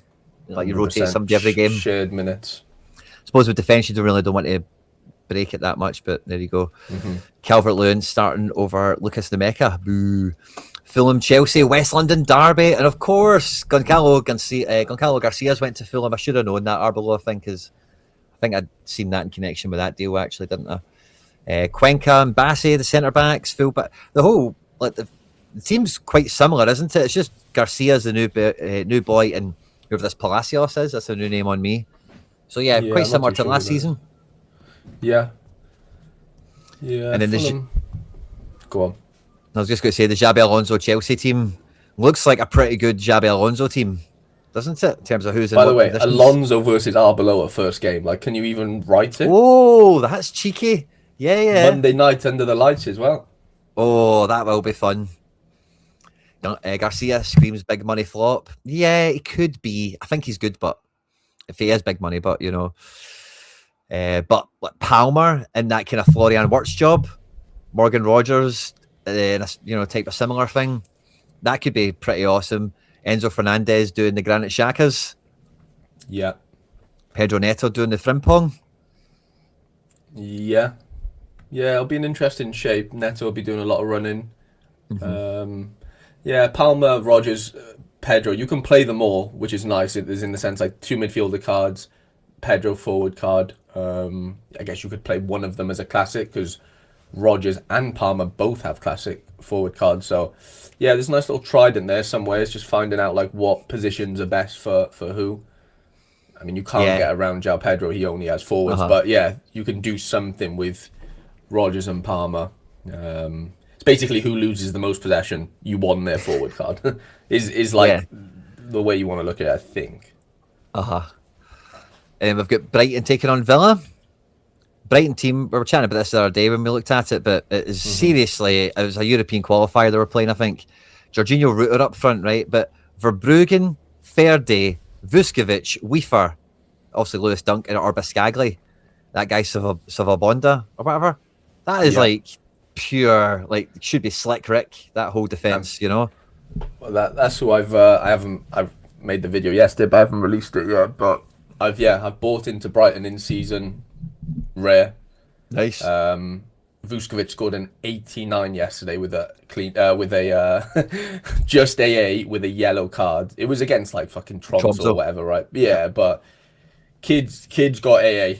like you rotate 100% somebody every game. Shared minutes. I suppose with defence, you don't want to break it that much, but there you go. Calvert-Lewin starting over Lucas Nemeka. Boo. Fulham, Chelsea, West London Derby, and of course, Goncalo Garcia's went to Fulham. I should have known that, Arbeloa thing, because I think I'd seen that in connection with that deal, actually, didn't I? Cuenca and Bassey, the centre backs, fullback. The whole the team's quite similar, isn't it? It's just Garcia's the new boy, and whoever this Palacios is, that's a new name on me. So yeah, Yeah, quite I'm not similar too to sure last who that is. season. Yeah. Yeah. And then Fulham. Go on. I was just going to say the Xabi Alonso Chelsea team looks like a pretty good Xabi Alonso team, doesn't it? In terms of who's in By the what way, positions. Alonso versus Arbeloa first game. Like, can you even write it? Oh, that's cheeky. Yeah. Monday night under the lights as well. Oh, that will be fun. Garcia screams big money flop. Yeah, he could be. I think he's good, but if he is big money, but you know. But like Palmer in that kind of Florian Wirtz job, Morgan Rogers, type of similar thing, that could be pretty awesome. Enzo Fernandez doing the Granite Xhacas, Yeah. Pedro Neto doing the Frimpong. Yeah. Yeah, it'll be an interesting shape. Neto will be doing a lot of running. Yeah, Palmer, Rogers, Pedro, you can play them all, which is nice. It is in the sense like 2 midfielder cards, Pedro forward card. I guess you could play one of them as a classic because Rogers and Palmer both have classic forward cards. So yeah, there's a nice little trident there somewhere. It's just finding out like what positions are best for who. I mean, you can't get around João Pedro. He only has forwards, but yeah, you can do something with Rogers and Palmer. It's basically who loses the most possession. You won their forward card. is like the way you want to look at it, I think. And we've got Brighton taking on Villa. Brighton team, we were chatting about this the other day when we looked at it, but it is seriously, it was a European qualifier they were playing, I think. Jorginho Rutter up front, right? But Verbruggen, Ferde, Vuskovic, Weaver, obviously Lewis Dunk, or Biscagli, that guy Savabonda or whatever. That is like pure, like should be slick Rick, that whole defence, you know? Well, that's who I've made the video yesterday, but I haven't released it yet. But I've bought into Brighton in season, rare. Nice. Vuskovic scored an 89 yesterday with a clean just AA with a yellow card. It was against like fucking Tromsø or whatever, right? Yeah, but kids got AA.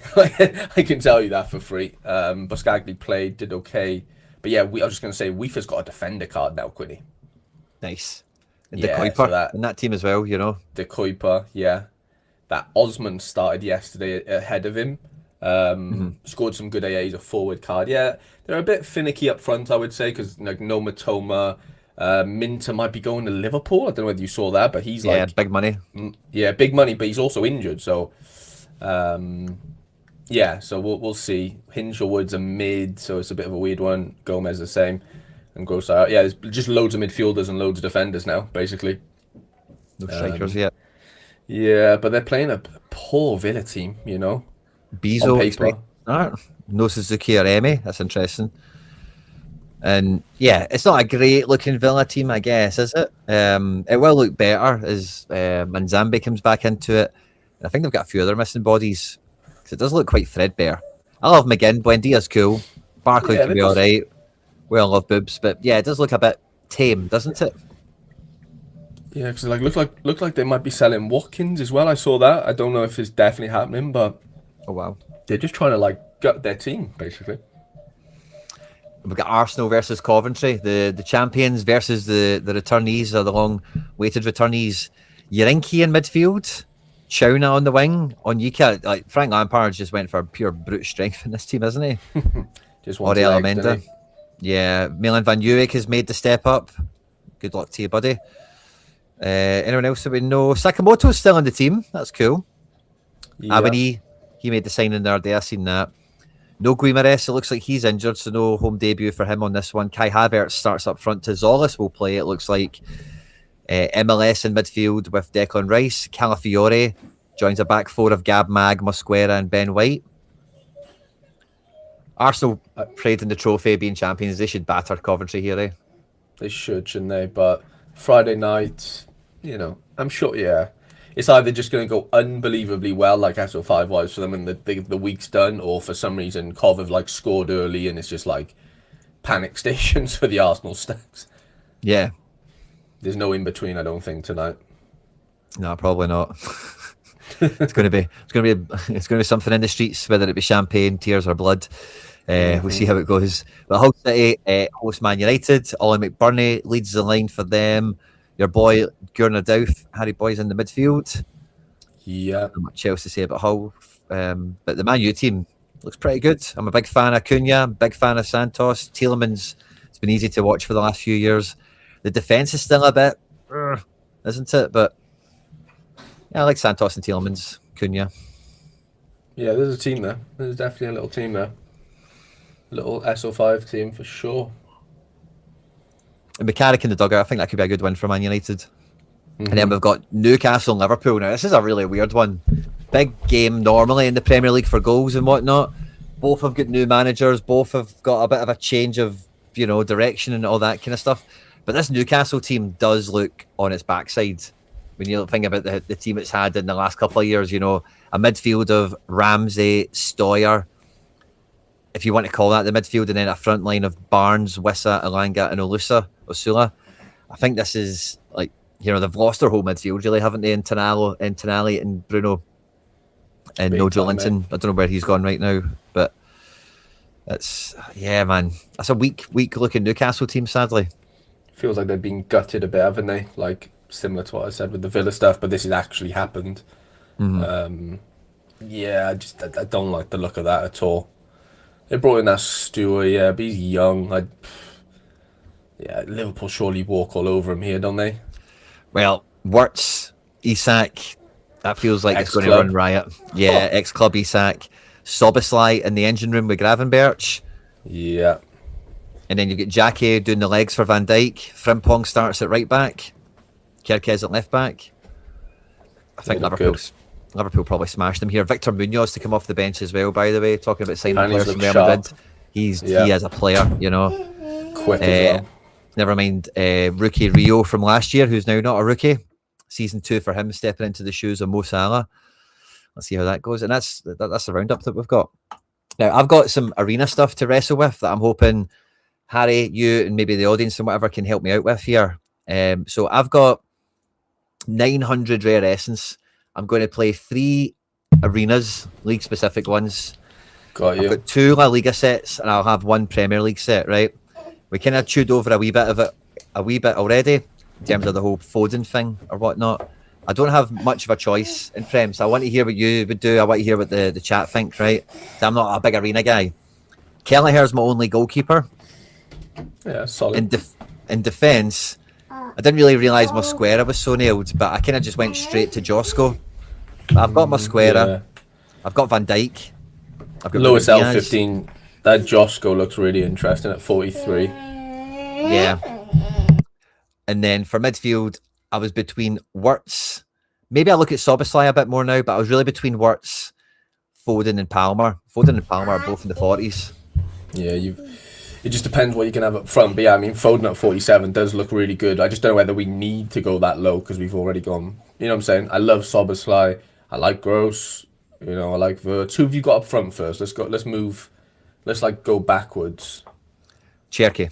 I can tell you that for free. Biscagli played, did okay. But yeah, I was just gonna say Weaver's got a defender card now, Quinny. Nice. And Yeah, De Kuyper so in that team as well, you know. De Kuyper, yeah. That Osman started yesterday ahead of him. Scored some good AAs, a forward card. Yeah, they're a bit finicky up front, I would say, because like no Matoma. Minter might be going to Liverpool. I don't know whether you saw that, but he's like big money. Yeah, big money, but he's also injured. So, yeah, so we'll see. Hinshelwood's a mid, so it's a bit of a weird one. Gomez the same, and Grossart. Yeah, there's just loads of midfielders and loads of defenders now, basically. No strikers yet. Yeah, but they're playing a poor Villa team, you know. Bezo, on paper. No Suzuki or Emi. That's interesting. And yeah, it's not a great looking Villa team, I guess, is it? It will look better as Manzambi comes back into it. And I think they've got a few other missing bodies because it does look quite threadbare. I love McGinn. Buendia's cool. Barkley can be all right. We all love boobs, but yeah, it does look a bit tame, doesn't it? Yeah, because like look like they might be selling Watkins as well. I saw that. I don't know if it's definitely happening, but Oh wow. they're just trying to like gut their team basically. We've got Arsenal versus Coventry, the champions versus the returnees, or the long-waited returnees. Yarinki in midfield, Chouna on the wing. On Yika, like Frank Lampard just went for pure brute strength in this team, isn't he? Just Or wants legs, doesn't Amenda. Yeah, Milan Van Uwijk has made the step up. Good luck to you, buddy. Anyone else that we know? Sakamoto's still on the team. That's cool. he? Yeah. Avani, he made the signing the other day. I seen that. No Guimares, it looks like he's injured, so no home debut for him on this one. Kai Havertz starts up front. Zolis will play, it looks like. MLS in midfield with Declan Rice. Calafiore joins a back four of Gab Mag, Mosquera, and Ben White. Arsenal pride in the trophy, being champions. They should batter Coventry here, eh? They should, shouldn't they? But Friday night, you know, I'm sure. Yeah, it's either just going to go unbelievably well, like SO5 was for them, and the week's done, or for some reason Cov have like scored early, and it's just like panic stations for the Arsenal stacks. Yeah. There's no in between, I don't think, tonight. No, probably not. It's going to be something in the streets, whether it be champagne, tears, or blood. We'll see how it goes. But Hull City host Man United. Ollie McBurney leads the line for them. Your boy Gurner Douth, Harry Boy's in the midfield. Yeah. Not much else to say about Hull, but the Man U team looks pretty good. I'm a big fan of Cunha, big fan of Santos. Tielemans, it's been easy to watch for the last few years. The defence is still a bit, isn't it? But yeah, I like Santos and Tielemans, Cunha. Yeah, there's a team there. There's definitely a little team there. Little SO5 team for sure. And McCarrick in the dugout, I think that could be a good win for Man United. And then we've got Newcastle and Liverpool. Now, this is a really weird one. Big game normally in the Premier League for goals and whatnot. Both have got new managers. Both have got a bit of a change of, direction and all that kind of stuff. But this Newcastle team does look on its backside. When you think about the team it's had in the last couple of years, a midfield of Ramsey, Stoyer, if you want to call that the midfield, and then a front line of Barnes, Wissa, Elanga, and Osula. I think this is like, they've lost their whole midfield, really, haven't they? In Tonali and Bruno and no Joe Linton. I don't know where he's gone right now, but that's a weak looking Newcastle team, sadly. Feels like they've been gutted a bit, haven't they? Like similar to what I said with the Villa stuff, but this has actually happened. Yeah, I don't like the look of that at all. They brought in that Stewart, yeah, but he's young. Liverpool surely walk all over him here, don't they? Well, Wirtz, Isak, that feels like it's going to run riot. Yeah, ex-club Isak. Soboslai in the engine room with Gravenberch. Yeah. And then you get Jackie doing the legs for Van Dijk. Frimpong starts at right back. Kerkez at left back. I think Liverpool probably smashed them here. Victor Munoz to come off the bench as well, by the way. Talking about signing players from Real Madrid. He is a player, Quick as well. Never mind rookie Rio from last year, who's now not a rookie. Season 2 for him, stepping into the shoes of Mo Salah. Let's see how that goes. And that's the roundup that we've got. Now, I've got some arena stuff to wrestle with that I'm hoping Harry, you, and maybe the audience and whatever can help me out with here. So I've got 900 rare essence. I'm going to play 3 arenas, league-specific ones. Got you. I've got 2 La Liga sets, and I'll have 1 Premier League set, right? We kind of chewed over a wee bit already, in terms of the whole Foden thing or whatnot. I don't have much of a choice in Prem, so I want to hear what you would do. I want to hear what the chat think, right? So I'm not a big arena guy. Kelleher's my only goalkeeper. Yeah, solid. In defence, I didn't really realise Mosquera was so nailed, but I kind of just went straight to Josko. I've got Mosquera. Yeah. I've got Van Dijk. I've got Lewis L15. That Josko looks really interesting at 43. Yeah. And then for midfield, I was between Wirtz. Maybe I look at Soboslai a bit more now, but I was really between Wirtz, Foden, and Palmer. Foden and Palmer are both in the 40s. Yeah, it just depends what you can have up front. But yeah, I mean, Foden at 47 does look really good. I just don't know whether we need to go that low because we've already gone. You know what I'm saying? I love Soboslai. I like Gross. I like Wirtz. Who have you got up front first? Let's move. Let's go backwards. Cherky.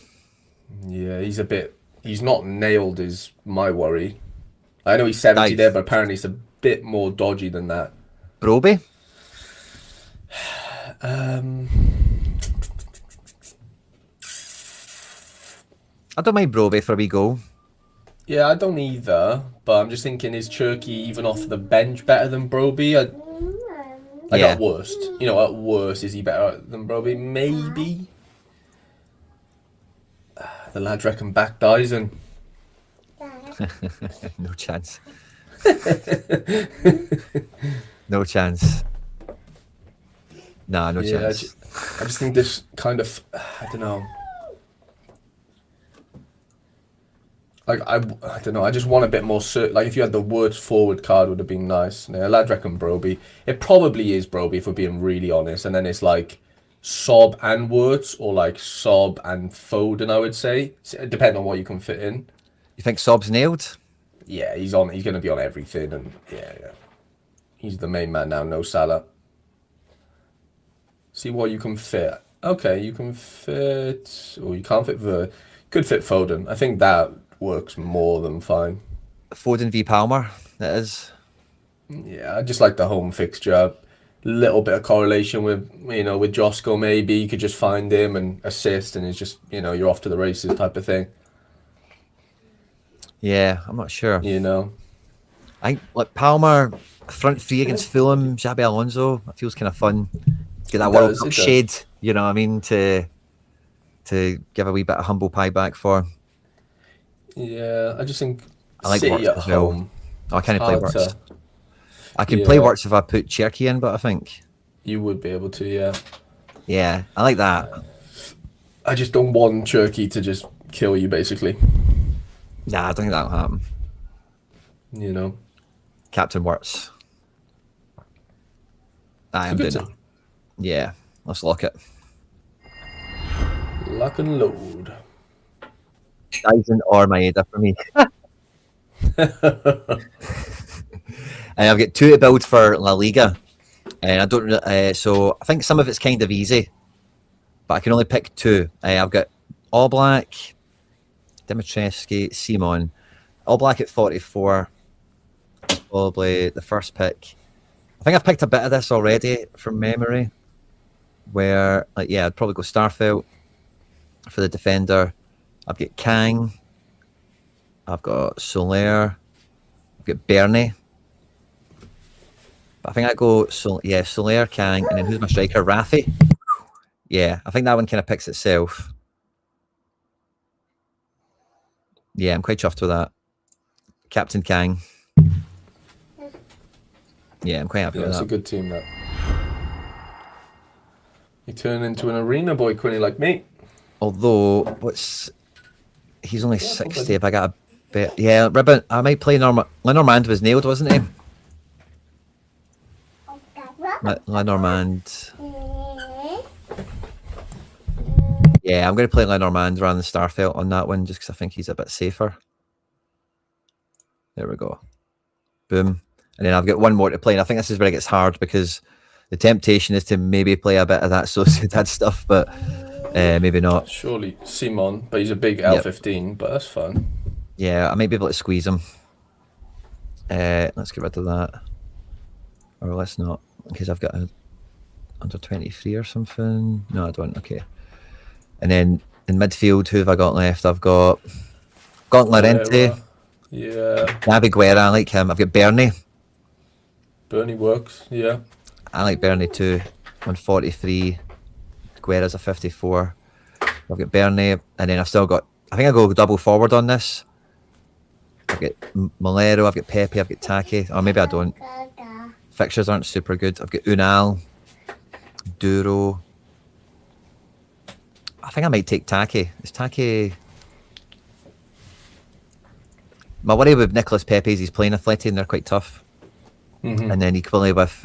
Yeah, he's a bit he's not nailed is my worry. I know he's 70 there, Nice. but apparently it's a bit more dodgy than that. Broby? Um, I don't mind Broby for a wee goal. yeah, I don't either, but I'm just thinking, is Cherky even off the bench better than Broby? Like Yeah. at worst, you know, at worst, is he better than Broby? Maybe. The lads reckon back dies and No chance. No chance. Nah, no yeah, chance. I just think this kind of, I don't know. Like I don't know. I just want a bit more. Like if you had the words forward card, would have been nice. Yeah, lads reckon Broby. It probably is Broby if we're being really honest. And then it's like Sob and Words, or like Sob and Foden. I would say, depending on what you can fit in. You think Sob's nailed? Yeah, he's on. He's going to be on everything, and yeah. He's the main man now. No Salah. See what you can fit. Okay, you can fit. Or you can't fit the. Could fit Foden. I think that works more than fine. Foden v Palmer, that is. Yeah, I just like the home fixture. Little bit of correlation with with Josco maybe. You could just find him and assist, and it's just you're off to the races type of thing. Yeah, I'm not sure. I think like Palmer front three against Fulham, Xabi Alonso. That feels kind of fun. Get that World Cup shade, you know what I mean, to give a wee bit of humble pie back for. Yeah, I just think I like City Works at as well. home. I can't play Works. To, I can play Works if I put Cherky in, but I think you would be able to. Yeah. Yeah, I like that. I just don't want Cherky to just kill you, basically. Nah, I don't think that'll happen. Captain Works. I am doing it. Yeah, let's lock it. Lock and load. Dyson or Maeda for me. And I've got two to build for La Liga, and I don't. So I think some of it's kind of easy, but I can only pick two. I've got All Black, Dimitrescu, Simon. All Black at 44. Probably the first pick. I think I've picked a bit of this already from memory. Where I'd probably go Starfelt for the defender. I've got Kang. I've got Sorare. I've got Bernie. But I think I go Sorare, Kang, and then who's my striker? Rafi. Yeah, I think that one kind of picks itself. Yeah, I'm quite chuffed with that. Captain Kang. Yeah, I'm quite happy with that. It's a good team, that. You turn into an arena boy, Quinny, like me. Although, he's only 60 if I got a bit. Yeah, Ribbon, I might play Lenormand was nailed, wasn't he? Lenormand. Yeah, I'm going to play Lenormand rather than Starfelt on that one just because I think he's a bit safer. There we go. Boom. And then I've got one more to play. And I think this is where it gets hard because the temptation is to maybe play a bit of that Sociedad stuff, but maybe not. Surely Simon, but he's a big L15, but that's fun. Yeah, I might be able to squeeze him. Let's get rid of that. Or let's not, in case I've got a under 23 or something. No, I don't. Okay. And then in midfield, who have I got left? I've got Lorente. Yeah. Naby Guerra, I like him. I've got Bernie. Bernie works, yeah. I like Bernie too. 143. Guerra's a 54. I've got Bernie, and then I've still got. I think I go double forward on this. I've got Molero, I've got Pepe, I've got Take. Or maybe I don't. Fixtures aren't super good. I've got Unal, Duro. I think I might take Take. Is Take? My worry with Nicolas Pepe is he's playing Atleti and they're quite tough. Mm-hmm. And then equally with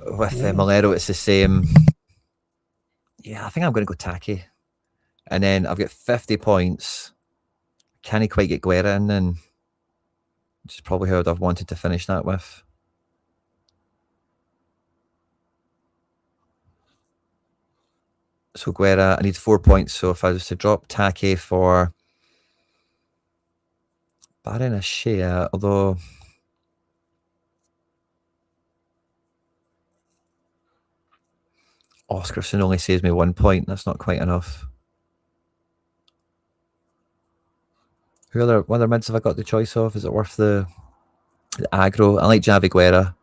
Molero, it's the same. Yeah, I think I'm going to go Take. And then I've got 50 points. Can he quite get Guerra in then? Which is probably who I'd have wanted to finish that with. So Guerra, I need 4 points. So if I was to drop Take for Barenashea, although Oscarson only saves me 1 point. That's not quite enough. What other mids have I got the choice of? Is it worth the aggro? I like Javi Guerra.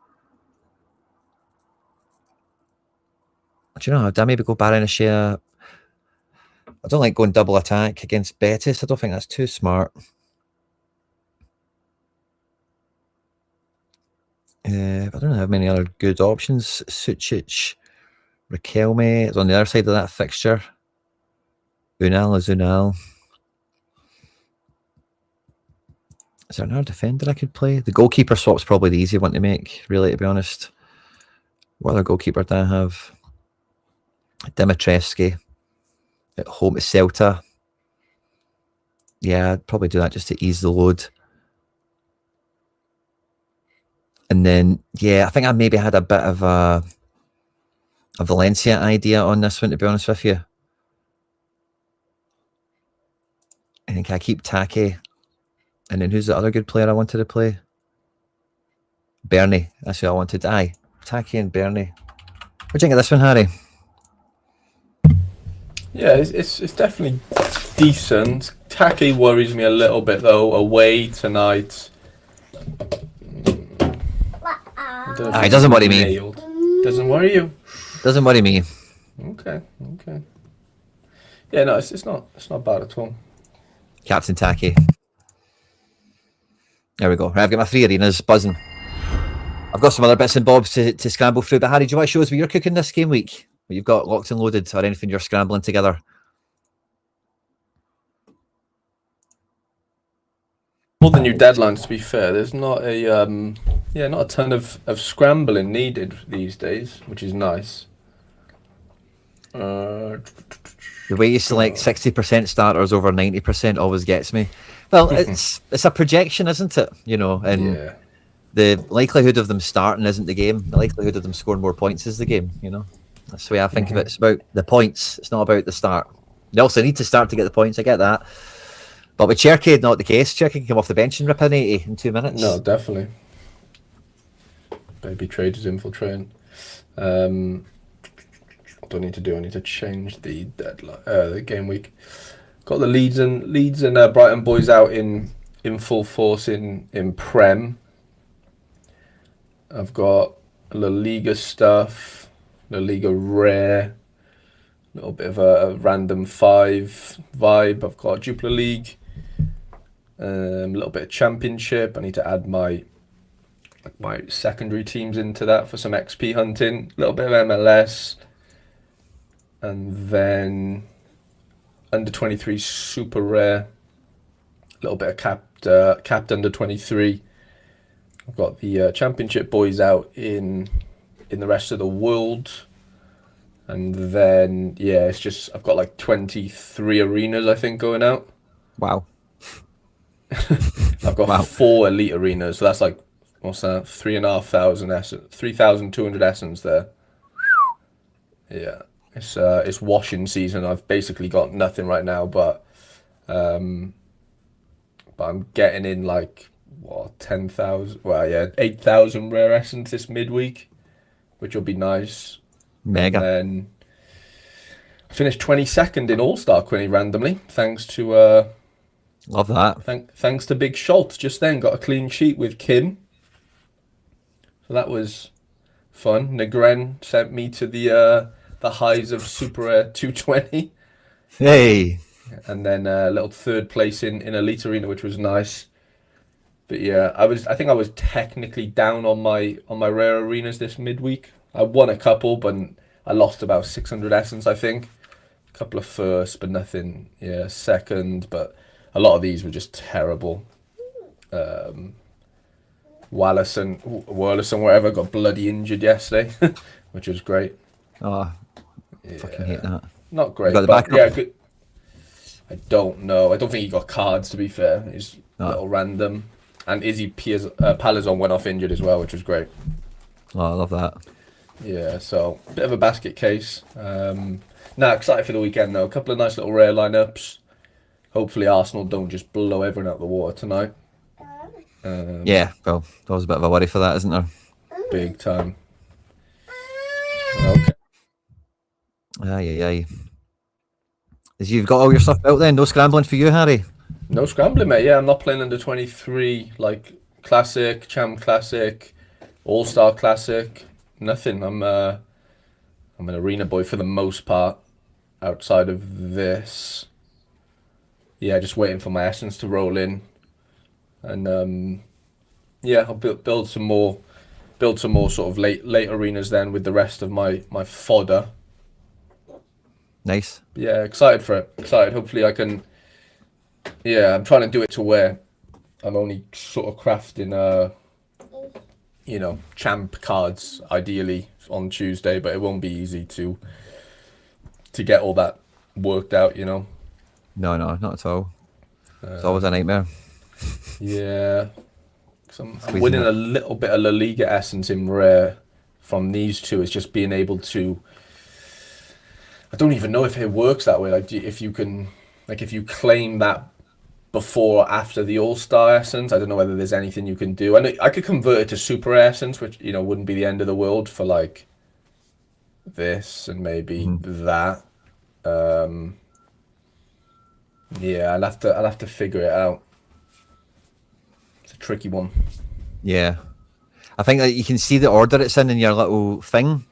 Do you know, do I maybe go Barenashea? I don't like going double attack against Betis. I don't think that's too smart. I don't have many other good options. Sucic, Riquelme is on the other side of that fixture. Unal is Unal. Is there another defender I could play? The goalkeeper swap's probably the easy one to make, really, to be honest. What other goalkeeper do I have? Dimitrescu at home to Celta. Yeah, I'd probably do that just to ease the load. And then, yeah, I think I maybe had a bit of a Valencia idea on this one, to be honest with you. I think I keep Take. And then who's the other good player I wanted to play? Bernie. That's who I wanted. Aye, Take and Bernie. What do you think of this one, Harry? Yeah, it's definitely decent. Take worries me a little bit though. Away tonight. It doesn't worry me. Doesn't worry you. Doesn't worry me. Okay. Yeah, no, it's not bad at all. Captain Take. There we go. Right, I've got my 3 arenas buzzing. I've got some other bits and bobs to scramble through. But Harry, do you want to show us what you're cooking this game week? What you've got locked and loaded, or anything you're scrambling together? More than your deadlines, to be fair. There's not not a ton of scrambling needed these days, which is nice. The way you select 60% starters over 90% always gets me. Well, it's a projection, isn't it? You know, and the likelihood of them starting isn't the game. The likelihood of them scoring more points is the game. You know, that's the way I think of it. It's about the points. It's not about the start. They also need to start to get the points. I get that. But with Cherky, not the case. Cherky can come off the bench and rip an 80 in 2 minutes. No, definitely. Baby traders infiltrating. What do I need to do? I need to change the deadline, the game week. Got the Leeds and Brighton boys out in full force in Prem. I've got La Liga stuff, La Liga Rare, a little bit of a random 5 vibe. I've got Jupiler League, a little bit of Championship. I need to add my secondary teams into that for some XP hunting. A little bit of MLS, and then under 23 super rare. A little bit of capped under 23. I've got the Championship boys out in the rest of the world. And then, yeah, it's just, I've got like 23 arenas, I think, going out. Wow. I've got 4 elite arenas, so that's like, what's that? 3,200 essence there. Yeah, it's washing season. I've basically got nothing right now, but I'm getting in like, 10,000, 8,000 rare essence this midweek, which will be nice. Mega. And then I finished 22nd in All-Star Quinny randomly, thanks to love that. Thanks to Big Schultz. Just then got a clean sheet with Kim, so that was fun. Negren sent me to the highs of Super 220. Hey. And then a little 3rd place in Elite Arena, which was nice. But yeah, I think I was technically down on my rare arenas this midweek. I won a couple, but I lost about 600 essence, I think. A couple of first, but nothing, second. But a lot of these were just terrible. Wallison, whatever, got bloody injured yesterday, which was great. Oh, fucking hate that. Not great, You got the but backup? good. I don't know. I don't think he got cards, to be fair. He's a little random. And Izzy Palazon went off injured as well, which was great. Oh, I love that. Yeah, so bit of a basket case. Nah, excited for the weekend though. A couple of nice little rare lineups. Hopefully Arsenal don't just blow everyone out the water tonight. Yeah, well, there was a bit of a worry for that, isn't there? Big time. Okay. Aye. As you've got all your stuff out then, no scrambling for you, Harry. No scrambling, mate. Yeah, I'm not playing under 23 like classic, champ classic, all-star classic. Nothing. I'm an arena boy for the most part. Outside of this, yeah, just waiting for my essence to roll in, and yeah, I'll build some more, sort of late arenas then with the rest of my fodder. Nice. Yeah, excited for it. Excited. Hopefully I can. Yeah, I'm trying to do it to where I'm only sort of crafting champ cards ideally on Tuesday, but it won't be easy to get all that worked out, No, not at all. It's always a nightmare. Yeah, 'cause I'm winning a little bit of La Liga essence in rare from these two. It's just being able to. I don't even know if it works that way. Like, if you can, like, if you claim that before or after the All Star essence, I don't know whether there's anything you can do. I know I could convert it to Super Essence, which wouldn't be the end of the world for like this and maybe that. Yeah, I'll have to figure it out. It's a tricky one. Yeah. I think that you can see the order it's in your little thing.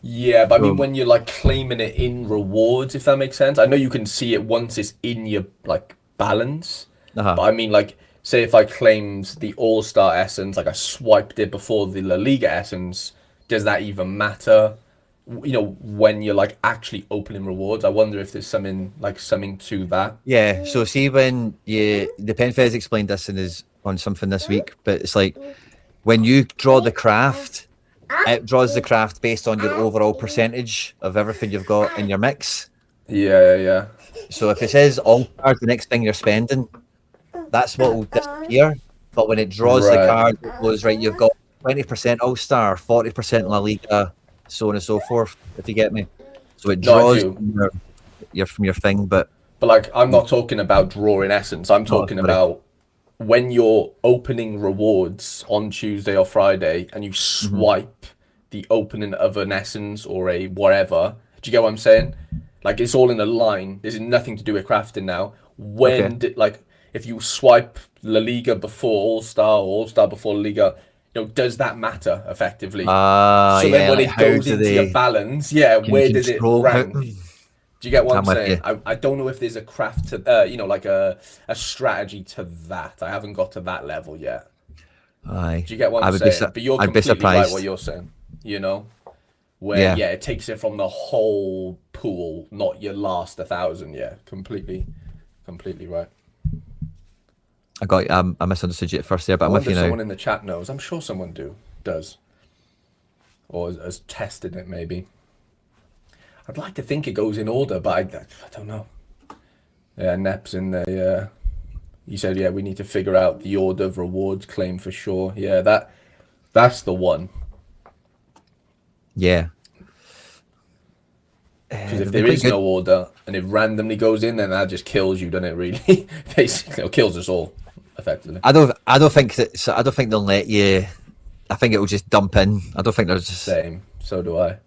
Yeah, but I mean when you're like claiming it in rewards, if that makes sense. I know you can see it once it's in your like balance. But I mean like say if I claimed the All-Star essence, like I swiped it before the La Liga essence, does that even matter? When you're like actually opening rewards, I wonder if there's something to that. Yeah, so see when the Penfez explained this on something this week, but it's like when you draw the craft, it draws the craft based on your overall percentage of everything you've got in your mix. Yeah. So if it says all cards, the next thing you're spending, that's what will disappear. But when it draws the card, it goes, right, you've got 20% All Star, 40% La Liga, so on and so forth, if you get me. So it draws from your thing, but like I'm not talking about drawing essence. I'm talking about when you're opening rewards on Tuesday or Friday and you swipe the opening of an essence or a whatever. Do you get what I'm saying? Like it's all in a line. There's nothing to do with crafting now. If you swipe La Liga before All Star or All Star before La Liga, does that matter effectively? So then when it goes into your balance, where does it rank? Do you get what I'm saying? I don't know if there's a craft to, like a strategy to that. I haven't got to that level yet. Aye. Do you get what I'm saying? But you're completely right what you're saying. Where it takes it from the whole pool, not your last 1,000. Yeah, completely right. I misunderstood you at first there, but I'm with you now. Someone in the chat knows. I'm sure someone does, or has tested it maybe. I'd like to think it goes in order, but I don't know. Yeah, Nep's in there. Yeah, you said we need to figure out the order of rewards claim for sure. Yeah, that's the one. Yeah. Because if there is no order and it randomly goes in, then that just kills you, doesn't it? Really, basically, it kills us all, effectively. I don't think that. So I don't think they'll let you. I think it will just dump in. I don't think there's just same. So do I.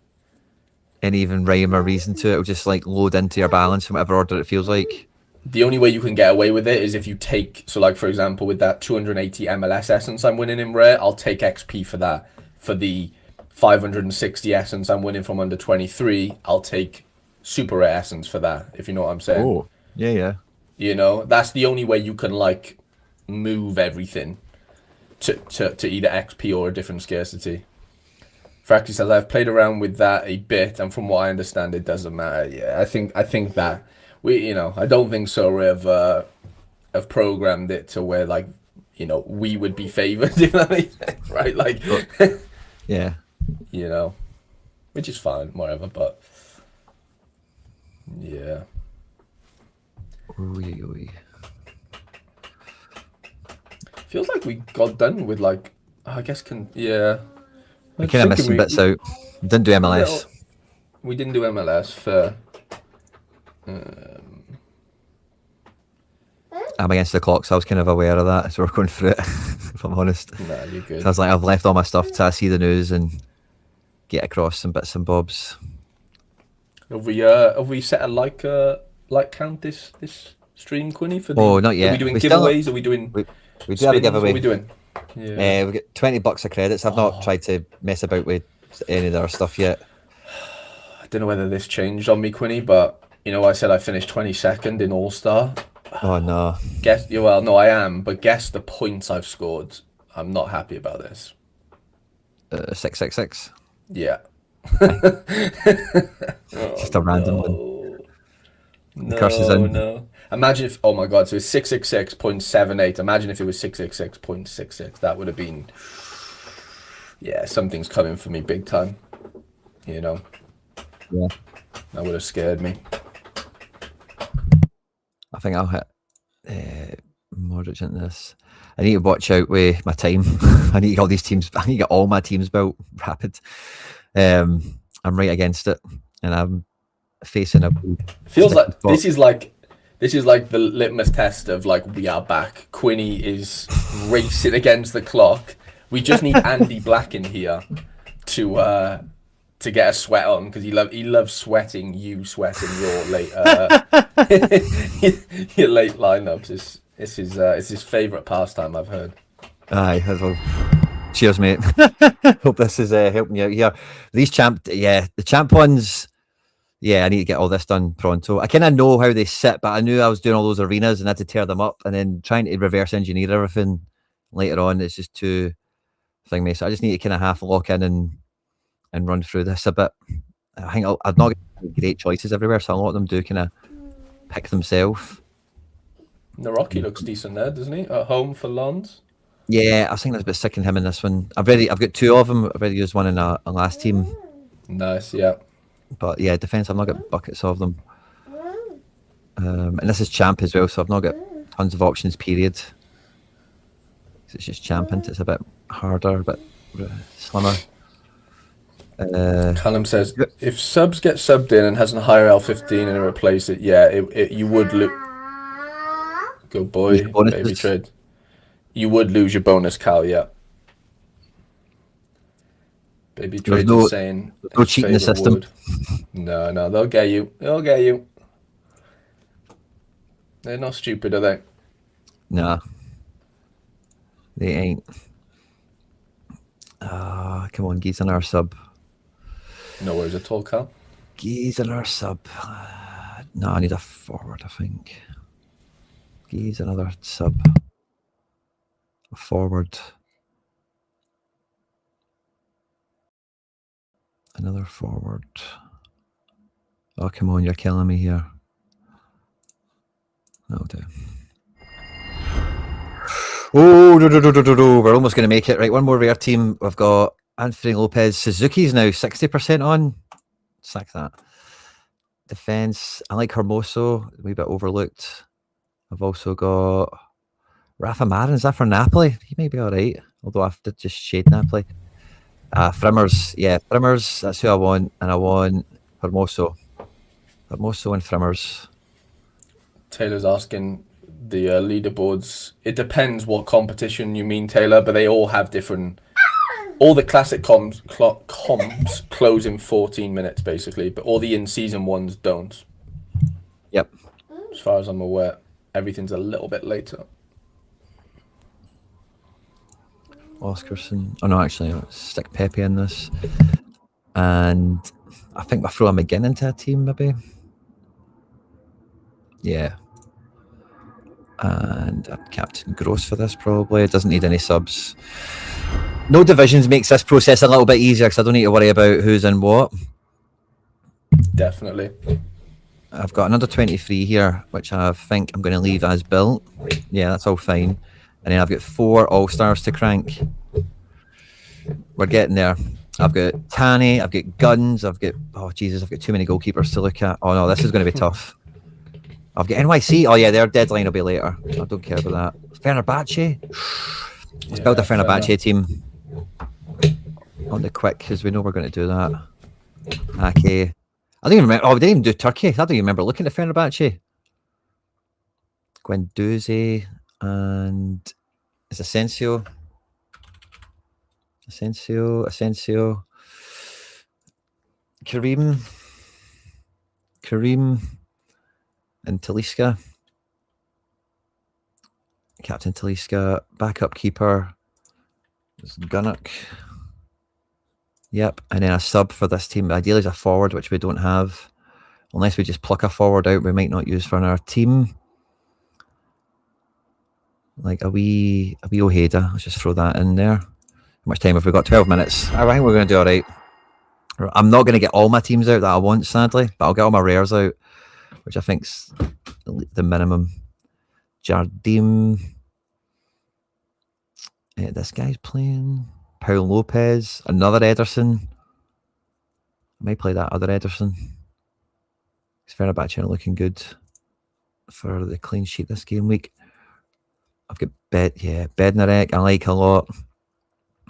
Any even rhyme or reason to it. It'll just like load into your balance in whatever order it feels like. The only way you can get away with it is if you take, so like for example with that 280 MLS essence I'm winning in rare, I'll take XP for that. For the 560 essence I'm winning from under 23, I'll take super rare essence for that, if you know what I'm saying. Oh, yeah. That's the only way you can like move everything to either XP or a different scarcity. Fracty says, I've played around with that a bit, and from what I understand, it doesn't matter. Yeah, I think that I don't think Sorare have programmed it to where like, we would be favored, if that makes sense, right? Like, yeah, which is fine, whatever. But yeah. Ooh. Feels like we got done with like, I guess We kind of missed some bits out. Didn't do MLS. We didn't do MLS for. I'm against the clock, so I was kind of aware of that. So we're going through it, if I'm honest. Nah, you're good. So I was like, I've left all my stuff to see the news and get across some bits and bobs. Have we set a like count this stream, Quinny? For the, Oh, not yet. Are we doing giveaways? Are we doing? We do have a giveaway. What are we doing? Yeah. We get $20 of credits. I've not tried to mess about with any of their stuff yet. I don't know whether this changed on me, Quinny, but you know, I said I finished 22nd in All Star. Oh no. Well, no, I am, but guess the points I've scored. I'm not happy about this. 666. Yeah. Just a random one. No, curse is in. no. Imagine if, oh my God, so it's 666.78. Imagine if it was 666.66. That would have been, yeah, something's coming for me big time. You know? Yeah. That would have scared me. I think I'll hit Modric in this. I need to watch out with my time. I need to get all these teams. I need to get all my teams built rapid. I'm right against it, and I'm facing a. Feels like this is like the litmus test of like we are back. Quinny is racing against the clock. We just need Andy Black in here to get a sweat on because he loves sweating you sweating your late your late lineups. It's his favourite pastime I've heard. Aye, well, cheers, mate. Hope this is helping you out here. These the champ ones. Yeah, I need to get all this done pronto. I kind of know how they sit, but I knew I was doing all those arenas and had to tear them up, and then trying to reverse engineer everything later on. It's just too thingy. So I just need to kind of half lock in and run through this a bit. I think I've not got great choices everywhere, so a lot of them do kind of pick themselves. Naroki looks decent there, doesn't he? At home for Lons. Yeah, I was thinking I was a bit sick in him in this one. I've got two of them. I've already used one in a last team. Nice, yeah. But yeah, defence, I've not got buckets of them. And this is champ as well, so I've not got tons of options, period. It's just champing, it's a bit harder, a bit slimmer. Callum says, if subs get subbed in and has a higher L15 and replace it, yeah, you would lose. Good boy, baby trade. You would lose your bonus, Cal, yeah. Baby trade is saying no cheating the system. No, they'll get you. They'll get you. They're not stupid, are they? Nah. They ain't. Come on, Geese in our sub. No worries at all, Cal. Geese in our sub. No, I need a forward, I think. Geese another sub. A forward. Another forward. Oh, come on, you're killing me here. That'll do. Oh, we're almost going to make it. Right, one more rare team. We've got Anthony Lopez. Suzuki's now 60% on. Sack that. Defense. I like Hermoso. A wee bit overlooked. I've also got Rafa Marin. Is that for Napoli? He may be all right. Although I have to just shade Napoli. Frimmers. Yeah, Frimmers. That's who I want. And I want Hermoso. Hermoso and Frimmers. Taylor's asking the leaderboards. It depends what competition you mean, Taylor, but they all have different. All the classic comps close in 14 minutes, basically, but all the in-season ones don't. Yep. As far as I'm aware, everything's a little bit later. Oscarson. Oh no, actually, let's stick Pepe in this. And I think we'll throw him again into a team, maybe. Yeah. And Captain Gross for this, probably. It doesn't need any subs. No divisions makes this process a little bit easier because I don't need to worry about who's in what. Definitely. I've got another 23 here, which I think I'm going to leave as built. Yeah, that's all fine. And then I've got 4 All-Stars to crank. We're getting there. I've got Tanny, I've got Guns, I've got... Oh, Jesus, I've got too many goalkeepers to look at. Oh, no, this is going to be tough. I've got NYC. Oh, yeah, their deadline will be later. I don't care about that. Fenerbahce. Let's build a Fenerbahce team. On the quick, because we know we're going to do that. Ake. I don't even remember. Oh, we didn't even do Turkey. I don't even remember looking at Fenerbahce. Guendouzi and is Asensio. Kareem and Talisca. Captain Talisca. Backup keeper is Gunnock. Yep. And then a sub for this team. Ideally is a forward, which we don't have. Unless we just pluck a forward out we might not use for our team. Like a wee Ojeda. Let's just throw that in there. How much time have we got? 12 minutes. I think we're going to do all right. I'm not going to get all my teams out that I want, sadly, but I'll get all my rares out, which I think's the minimum. Jardim. This guy's playing. Paul Lopez. Another Ederson. I may play that other Ederson. It's Fenerbahce looking good for the clean sheet this game week. I've got Bednarek. I like a lot.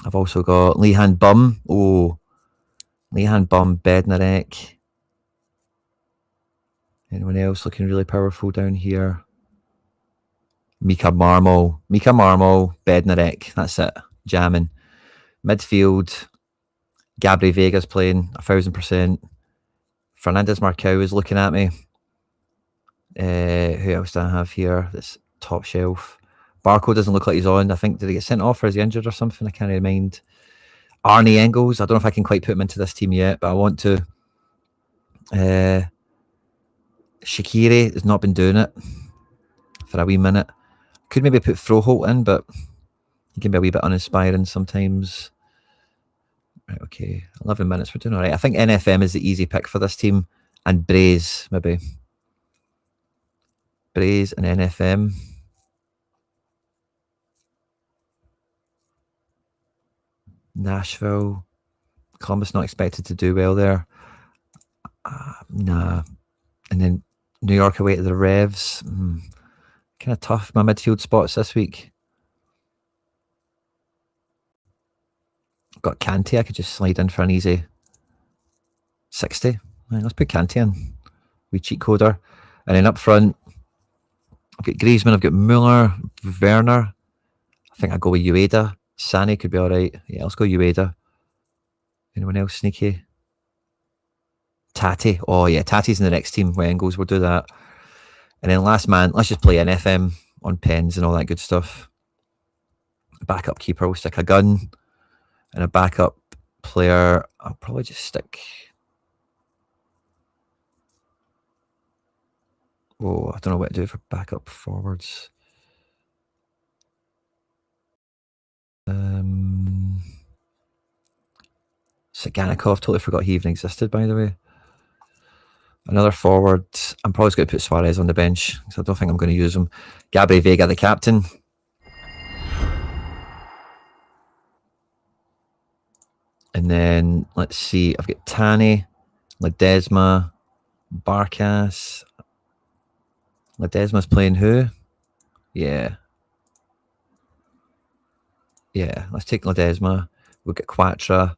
I've also got Lehan Bum. Oh, Lehan Bum, Bednarek. Anyone else looking really powerful down here? Mika Marmol, Bednarek. That's it. Jamming. Midfield. Gabri Vega's playing 1000%. Fernandez Marcao is looking at me. Who else do I have here? That's top shelf. Barco doesn't look like he's on. I think, did he get sent off or is he injured or something? I can't mind. Arnie Engels. I don't know if I can quite put him into this team yet, but I want to. Shaqiri has not been doing it for a wee minute. Could maybe put Froholt in, but he can be a wee bit uninspiring sometimes. Right, okay. 11 minutes. We're doing all right. I think NFM is the easy pick for this team. And Braze, maybe. Braze and NFM. Nashville. Columbus not expected to do well there. Nah. And then New York away to the Revs. Kind of tough, my midfield spots this week. I've got Kanté. I could just slide in for an easy 60. Right, let's put Kanté in. We cheat coder. And then up front, I've got Griezmann. I've got Muller, Werner. I think I'll go with Ueda. Sané could be all right. Yeah, let's go Ueda. Anyone else sneaky? Tati. Oh, yeah, Tati's in the next team. When Engels, we'll do that. And then last man, let's just play NFM on pens and all that good stuff. Backup keeper, we'll stick a gun. And a backup player, I'll probably just stick... Oh, I don't know what to do for backup forwards. Saganikov, totally forgot he even existed, by the way. Another forward. I'm probably going to put Suarez on the bench because I don't think I'm going to use him. Gabri Vega, the captain. And then, let's see, I've got Tani, Ledesma, Barkas. Ledesma's playing who? Yeah. Yeah, let's take Ledesma. We'll get Quatra.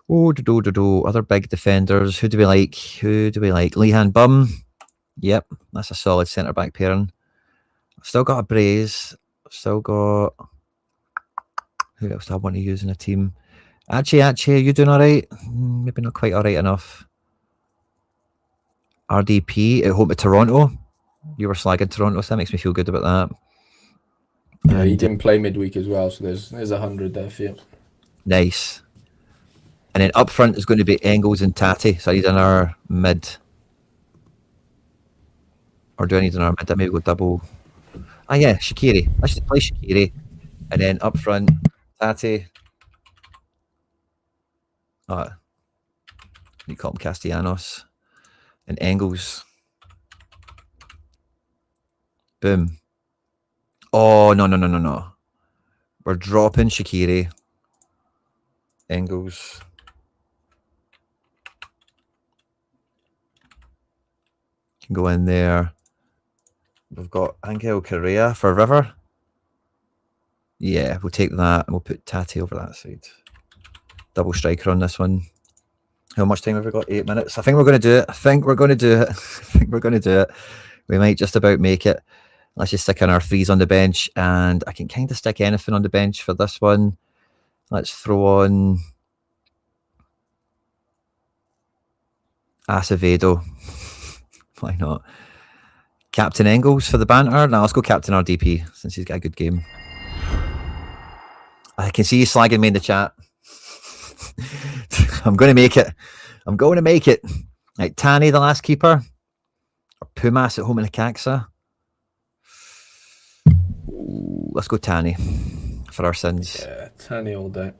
Oh, other big defenders. Who do we like? Lehan Bum. Yep, that's a solid centre-back pairing. I've still got a Braze. I've still got... Who else do I want to use in a team? Actually, are you doing all right? Maybe not quite all right enough. RDP at home to Toronto. You were slagging Toronto, so that makes me feel good about that. Yeah, he didn't play midweek as well, so there's 100 there for you. Nice. And then up front is going to be Engels and Tati. So I need another mid. Or do I need another mid? I maybe go double. Ah, yeah, Shaqiri. Let's just play Shaqiri. And then up front, Tati. You call him Castellanos. And Engels. Boom. Oh, no. We're dropping Shaqiri. Engels. Can go in there. We've got Angel Correa for River. Yeah, we'll take that and we'll put Tati over that side. Double striker on this one. How much time have we got? 8 minutes. I think we're going to do it. I think we're going to do it. We might just about make it. Let's just stick in our threes on the bench, and I can kind of stick anything on the bench for this one. Let's throw on Acevedo. Why not? Captain Engels for the banter. Now let's go Captain RDP since he's got a good game. I can see you slagging me in the chat. I'm going to make it. Right, Tani, the last keeper. Or Pumas at home in Acaxa. Let's go Tani for our sins. Yeah, Tani all day.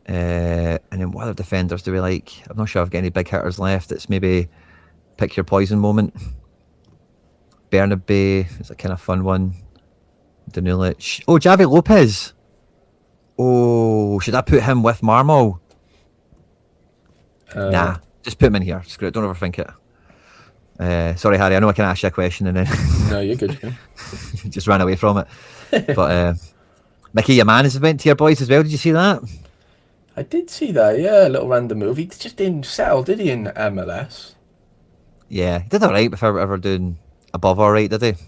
And then what other defenders do we like? I'm not sure I've got any big hitters left. It's maybe pick your poison moment. Bernabe is a kind of fun one. Danulic. Oh, Javi Lopez. Oh, should I put him with Marmol? Nah, just put him in here. Screw it, don't overthink it. Sorry, Harry, I know I can ask you a question and then... No, you're good. just ran away from it. But Mickey Yaman went to your boys as well. Did you see that? I did see that, yeah. A little random move. He just didn't settle, did he, in MLS? Yeah, he did alright before ever doing above alright, did he? It's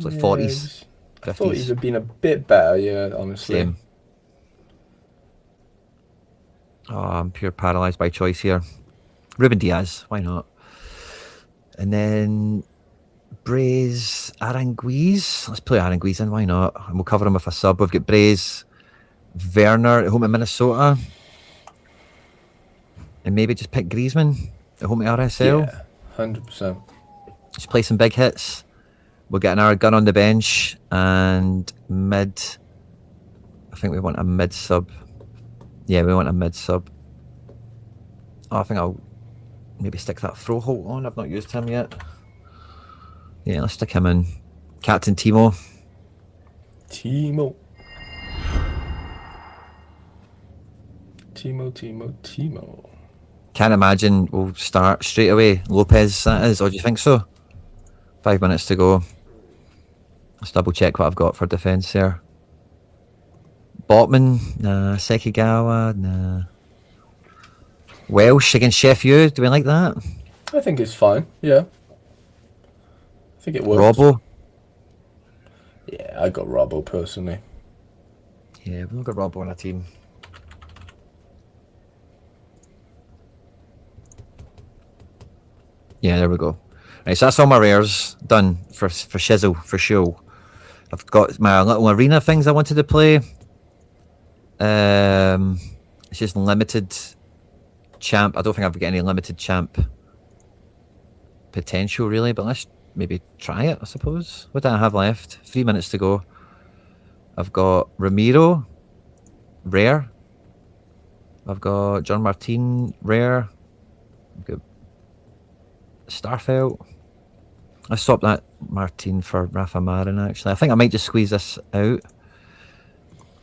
like 40s. I thought he'd have been a bit better, yeah, honestly. Same. Oh, I'm pure paralysed by choice here. Ruben Diaz, why not? And then Braze Aranguiz. Let's play Aranguiz in, why not? And we'll cover him with a sub. We've got Braze, Werner at home at Minnesota. And maybe just pick Griezmann at home at RSL. Yeah, 100%. Just play some big hits. We're getting our gun on the bench and mid. I think we want a mid sub. Yeah, we want a mid sub. Oh, I think I'll maybe stick that Froholt on. I've not used him yet. Yeah, let's stick him in. Captain Timo. Timo. Can't imagine we'll start straight away. Lopez, that is. Or do you think so? 5 minutes to go. Let's double check what I've got for defence there. Botman, nah. Sekigawa, nah. Welsh against Chef U, do we like that? I think it's fine, yeah. I think it works. Robbo? Yeah, I got Robbo personally. Yeah, we've got Robbo on our team. Yeah, there we go. Right, so that's all my rares done for Shizzle, for show. I've got my little arena things I wanted to play. It's just limited champ. I don't think I've got any limited champ potential really, but let's maybe try it, I suppose. What do I have left? 3 minutes to go. I've got Ramiro, rare. I've got John Martin, rare. I've got Starfelt. I swapped that Martin for Rafa Marin actually. I think I might just squeeze this out.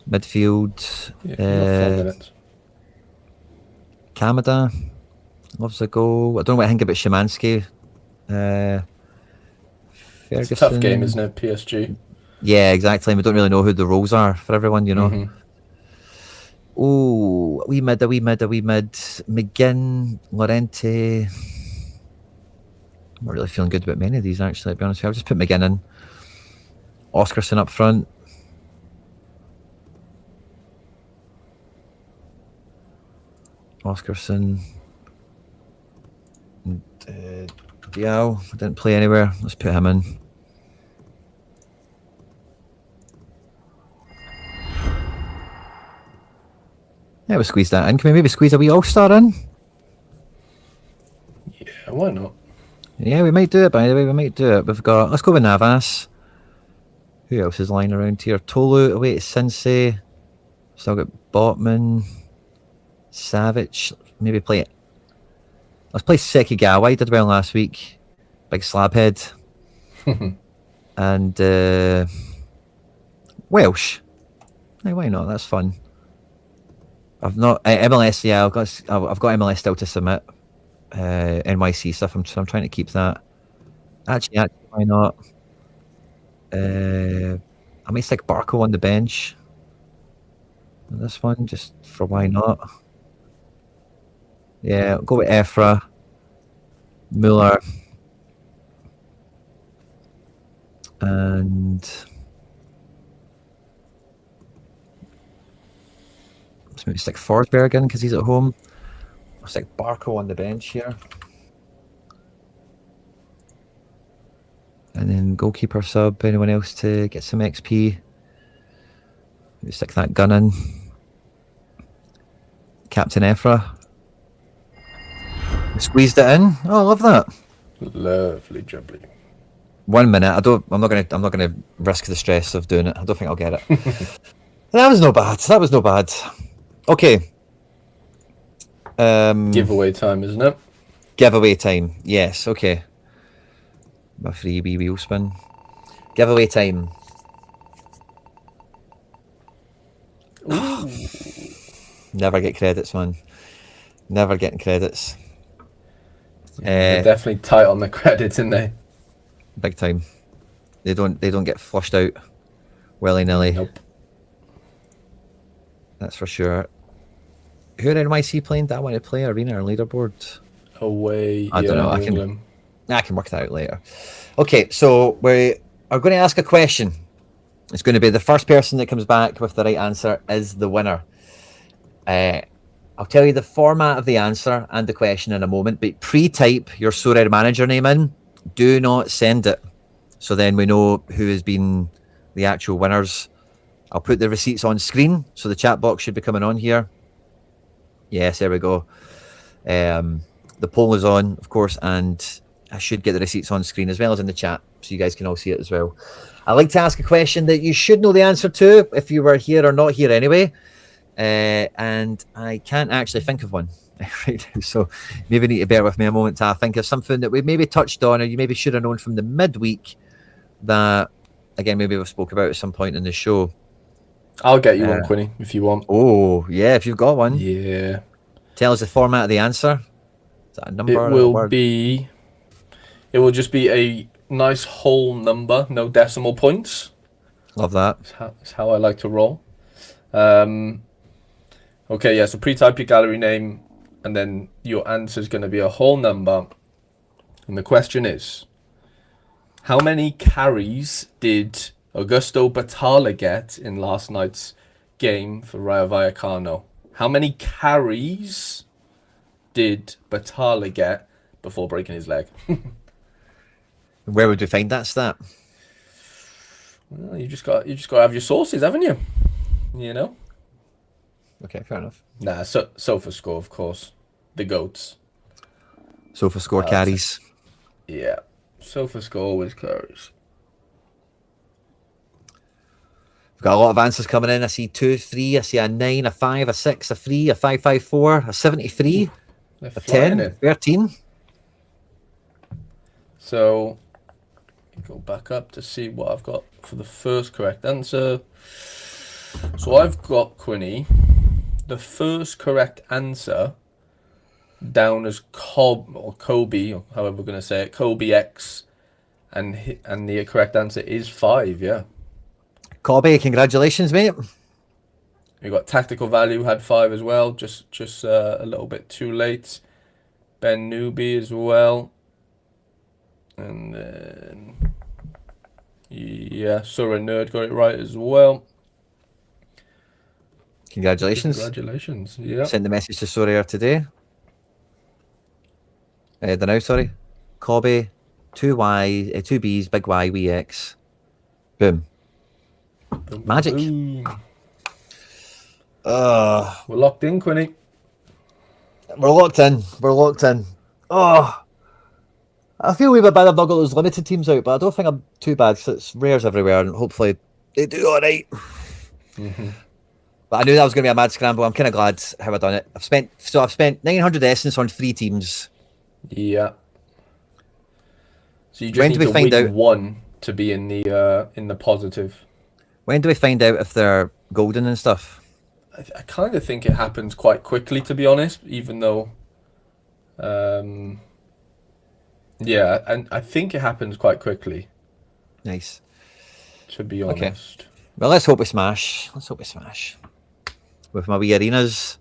Midfield. Yeah, 4 minutes. Kamada loves a goal. I don't know what I think about Szymanski. Ferguson. It's a tough game, isn't it? PSG. Yeah, exactly. We don't really know who the roles are for everyone, you know. Mm-hmm. Oh, a wee mid. McGinn, Lorente. I'm not really feeling good about many of these, actually, to be honest with you. I'll just put McGinn in. Oscarson up front. Oscarson. And, Diao. Didn't play anywhere. Let's put him in. Yeah, we'll squeeze that in. Can we maybe squeeze a wee all-star in? Yeah, why not? Yeah, we might do it, by the way. We might do it. We've got... Let's go with Navas. Who else is lying around here? Tolu away to Sensei. Still got Botman. Savage. Maybe play it. Let's play Sekigawa. He did well last week. Big slab head. And Welsh. Hey, why not? That's fun. I've not MLS. Yeah, I've got MLS still to submit. NYC stuff. I'm trying to keep that. Actually, why not? I might stick Barco on the bench. This one, just for why not? Yeah, go with Ephra, Muller, and let's maybe stick Forsberg in because he's at home. I'll stick Barco on the bench here. And then goalkeeper sub, anyone else to get some XP? Maybe stick that gun in. Captain Ephra. Squeezed it in. Oh, I love that. Lovely jubbly. 1 minute. I'm not gonna risk the stress of doing it. I don't think I'll get it. That was no bad. Okay. Giveaway time, isn't it? Giveaway time. Yes, okay. My free wee wheel spin. Giveaway time. Never get credits, man. Never getting credits. They're definitely tight on the credits, aren't they? Big time. They don't get flushed out willy-nilly. Nope. That's for sure. Who are NYC playing? Do I want to play arena or leaderboard? Away. I don't know. England. I can work that out later. Okay, so we are going to ask a question. It's going to be the first person that comes back with the right answer is the winner. I'll tell you the format of the answer and the question in a moment, but pre-type your Sorare manager name in. Do not send it. So then we know who has been the actual winners. I'll put the receipts on screen, so the chat box should be coming on here. Yes, there we go. The poll is on, of course, and I should get the receipts on screen as well as in the chat, so you guys can all see it as well. I like to ask a question that you should know the answer to if you were here or not here anyway. And I can't actually think of one right now, so maybe need to bear with me a moment to think of something that we maybe touched on or you maybe should have known from the midweek that, again, maybe we've spoke about at some point in the show. I'll get you one, Quinny, if you want. Oh, yeah, if you've got one. Yeah. Tell us the format of the answer. Is that a number or It a word? It will just be a nice whole number, no decimal points. Love that. That's how I like to roll. Okay, yeah, so pre-type your gallery name, and then your answer is going to be a whole number. And the question is, how many carries did Augusto Batalla get in last night's game for Rayo Vallecano? How many carries did Batalla get before breaking his leg? Where would we find that stat? Well, you just got to have your sources, haven't you? You know. Okay, fair enough. Nah, Sofa score, of course. The goats. Sofa score carries. Yeah, Sofa score with carries. We've got a lot of answers coming in. I see 2, 3. I see a 9, a 5, a 6, a 3, a 5, 5, 4, a 73, a 10, 13. So, go back up to see what I've got for the first correct answer. So I've got, Quinny, the first correct answer down as Kobe, or however we're going to say it, Kobe X, and the correct answer is 5, yeah. Kobe, congratulations, mate. We got Tactical Value had 5 as well, just a little bit too late. Ben Newby as well. And then, yeah, Sura Nerd got it right as well. Congratulations. Congratulations, yeah. Send the message to Sorare today. Sorry. Kobe, 2Y, 2Bs, big Y, wee X. Boom. Boom, Magic. boom. We're locked in, Quinny. We're locked in. Oh, I feel a wee bit bad I've not got those limited teams out, but I don't think I'm too bad because it's rares everywhere and hopefully they do all right. Mm-hmm. But I knew that was going to be a mad scramble. I'm kind of glad how I done it. I've spent 900 essence on 3 teams. Yeah. So you just need to win one to be in the positive. When do we find out if they're golden and stuff? I kind of think it happens quite quickly, to be honest, even though... yeah, and I think it happens quite quickly. Nice. To be honest. Okay. Well, let's hope we smash. With my wee arenas.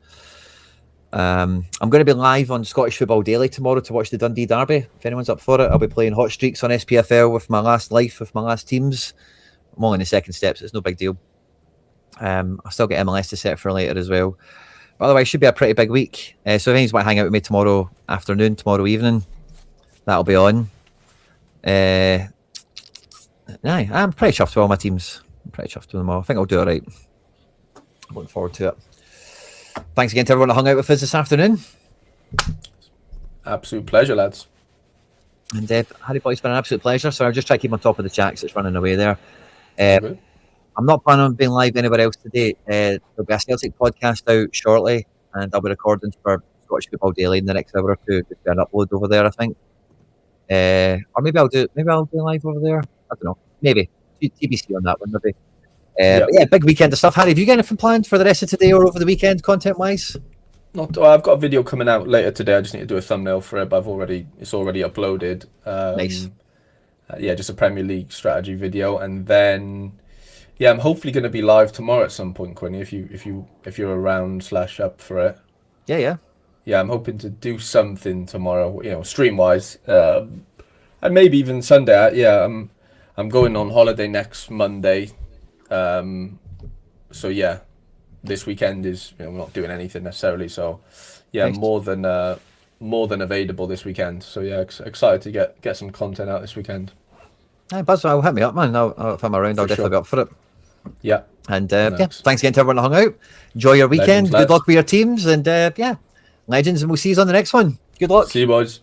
I'm going to be live on Scottish Football Daily tomorrow to watch the Dundee Derby. If anyone's up for it, I'll be playing Hot Streaks on SPFL with my last teams. I'm only in the second steps. It's no big deal. I'll still get MLS to set for later as well. But otherwise, it should be a pretty big week. So if anyone's want to hang out with me tomorrow afternoon, tomorrow evening, that'll be on. I'm pretty chuffed with all my teams. I'm pretty chuffed with them all. I think I'll do it right. I'm looking forward to it. Thanks again to everyone that hung out with us this afternoon. Absolute pleasure, lads. And Harry Boy, it's been an absolute pleasure. So I'll just try to keep on top of the chat because it's running away there. I'm not planning on being live anywhere else today. There'll be a Celtic podcast out shortly, and I'll be recording for Scottish Football Daily in the next hour or two to an upload over there, I think. Or maybe I'll do live over there. I don't know. Maybe TBC on that one, maybe. But yeah, big weekend of stuff. Harry, have you got anything planned for the rest of today or over the weekend, content-wise? I've got a video coming out later today. I just need to do a thumbnail for it, but it's already uploaded. Nice. Just a Premier League strategy video, and then I'm hopefully going to be live tomorrow at some point, Quinny. If you're around / up for it. Yeah. Yeah, I'm hoping to do something tomorrow. Stream wise, and maybe even Sunday. I'm going on holiday next Monday. This weekend is we're not doing anything necessarily, so nice. more than available this weekend. So excited to get some content out this weekend. Hey, Buzz, I'll hit me up, man. If I'm around, I'll definitely be up for it. Yeah. And thanks again to everyone that hung out. Enjoy your weekend. Good luck with your teams, and legends, and we'll see you on the next one. Good luck. See you, boys.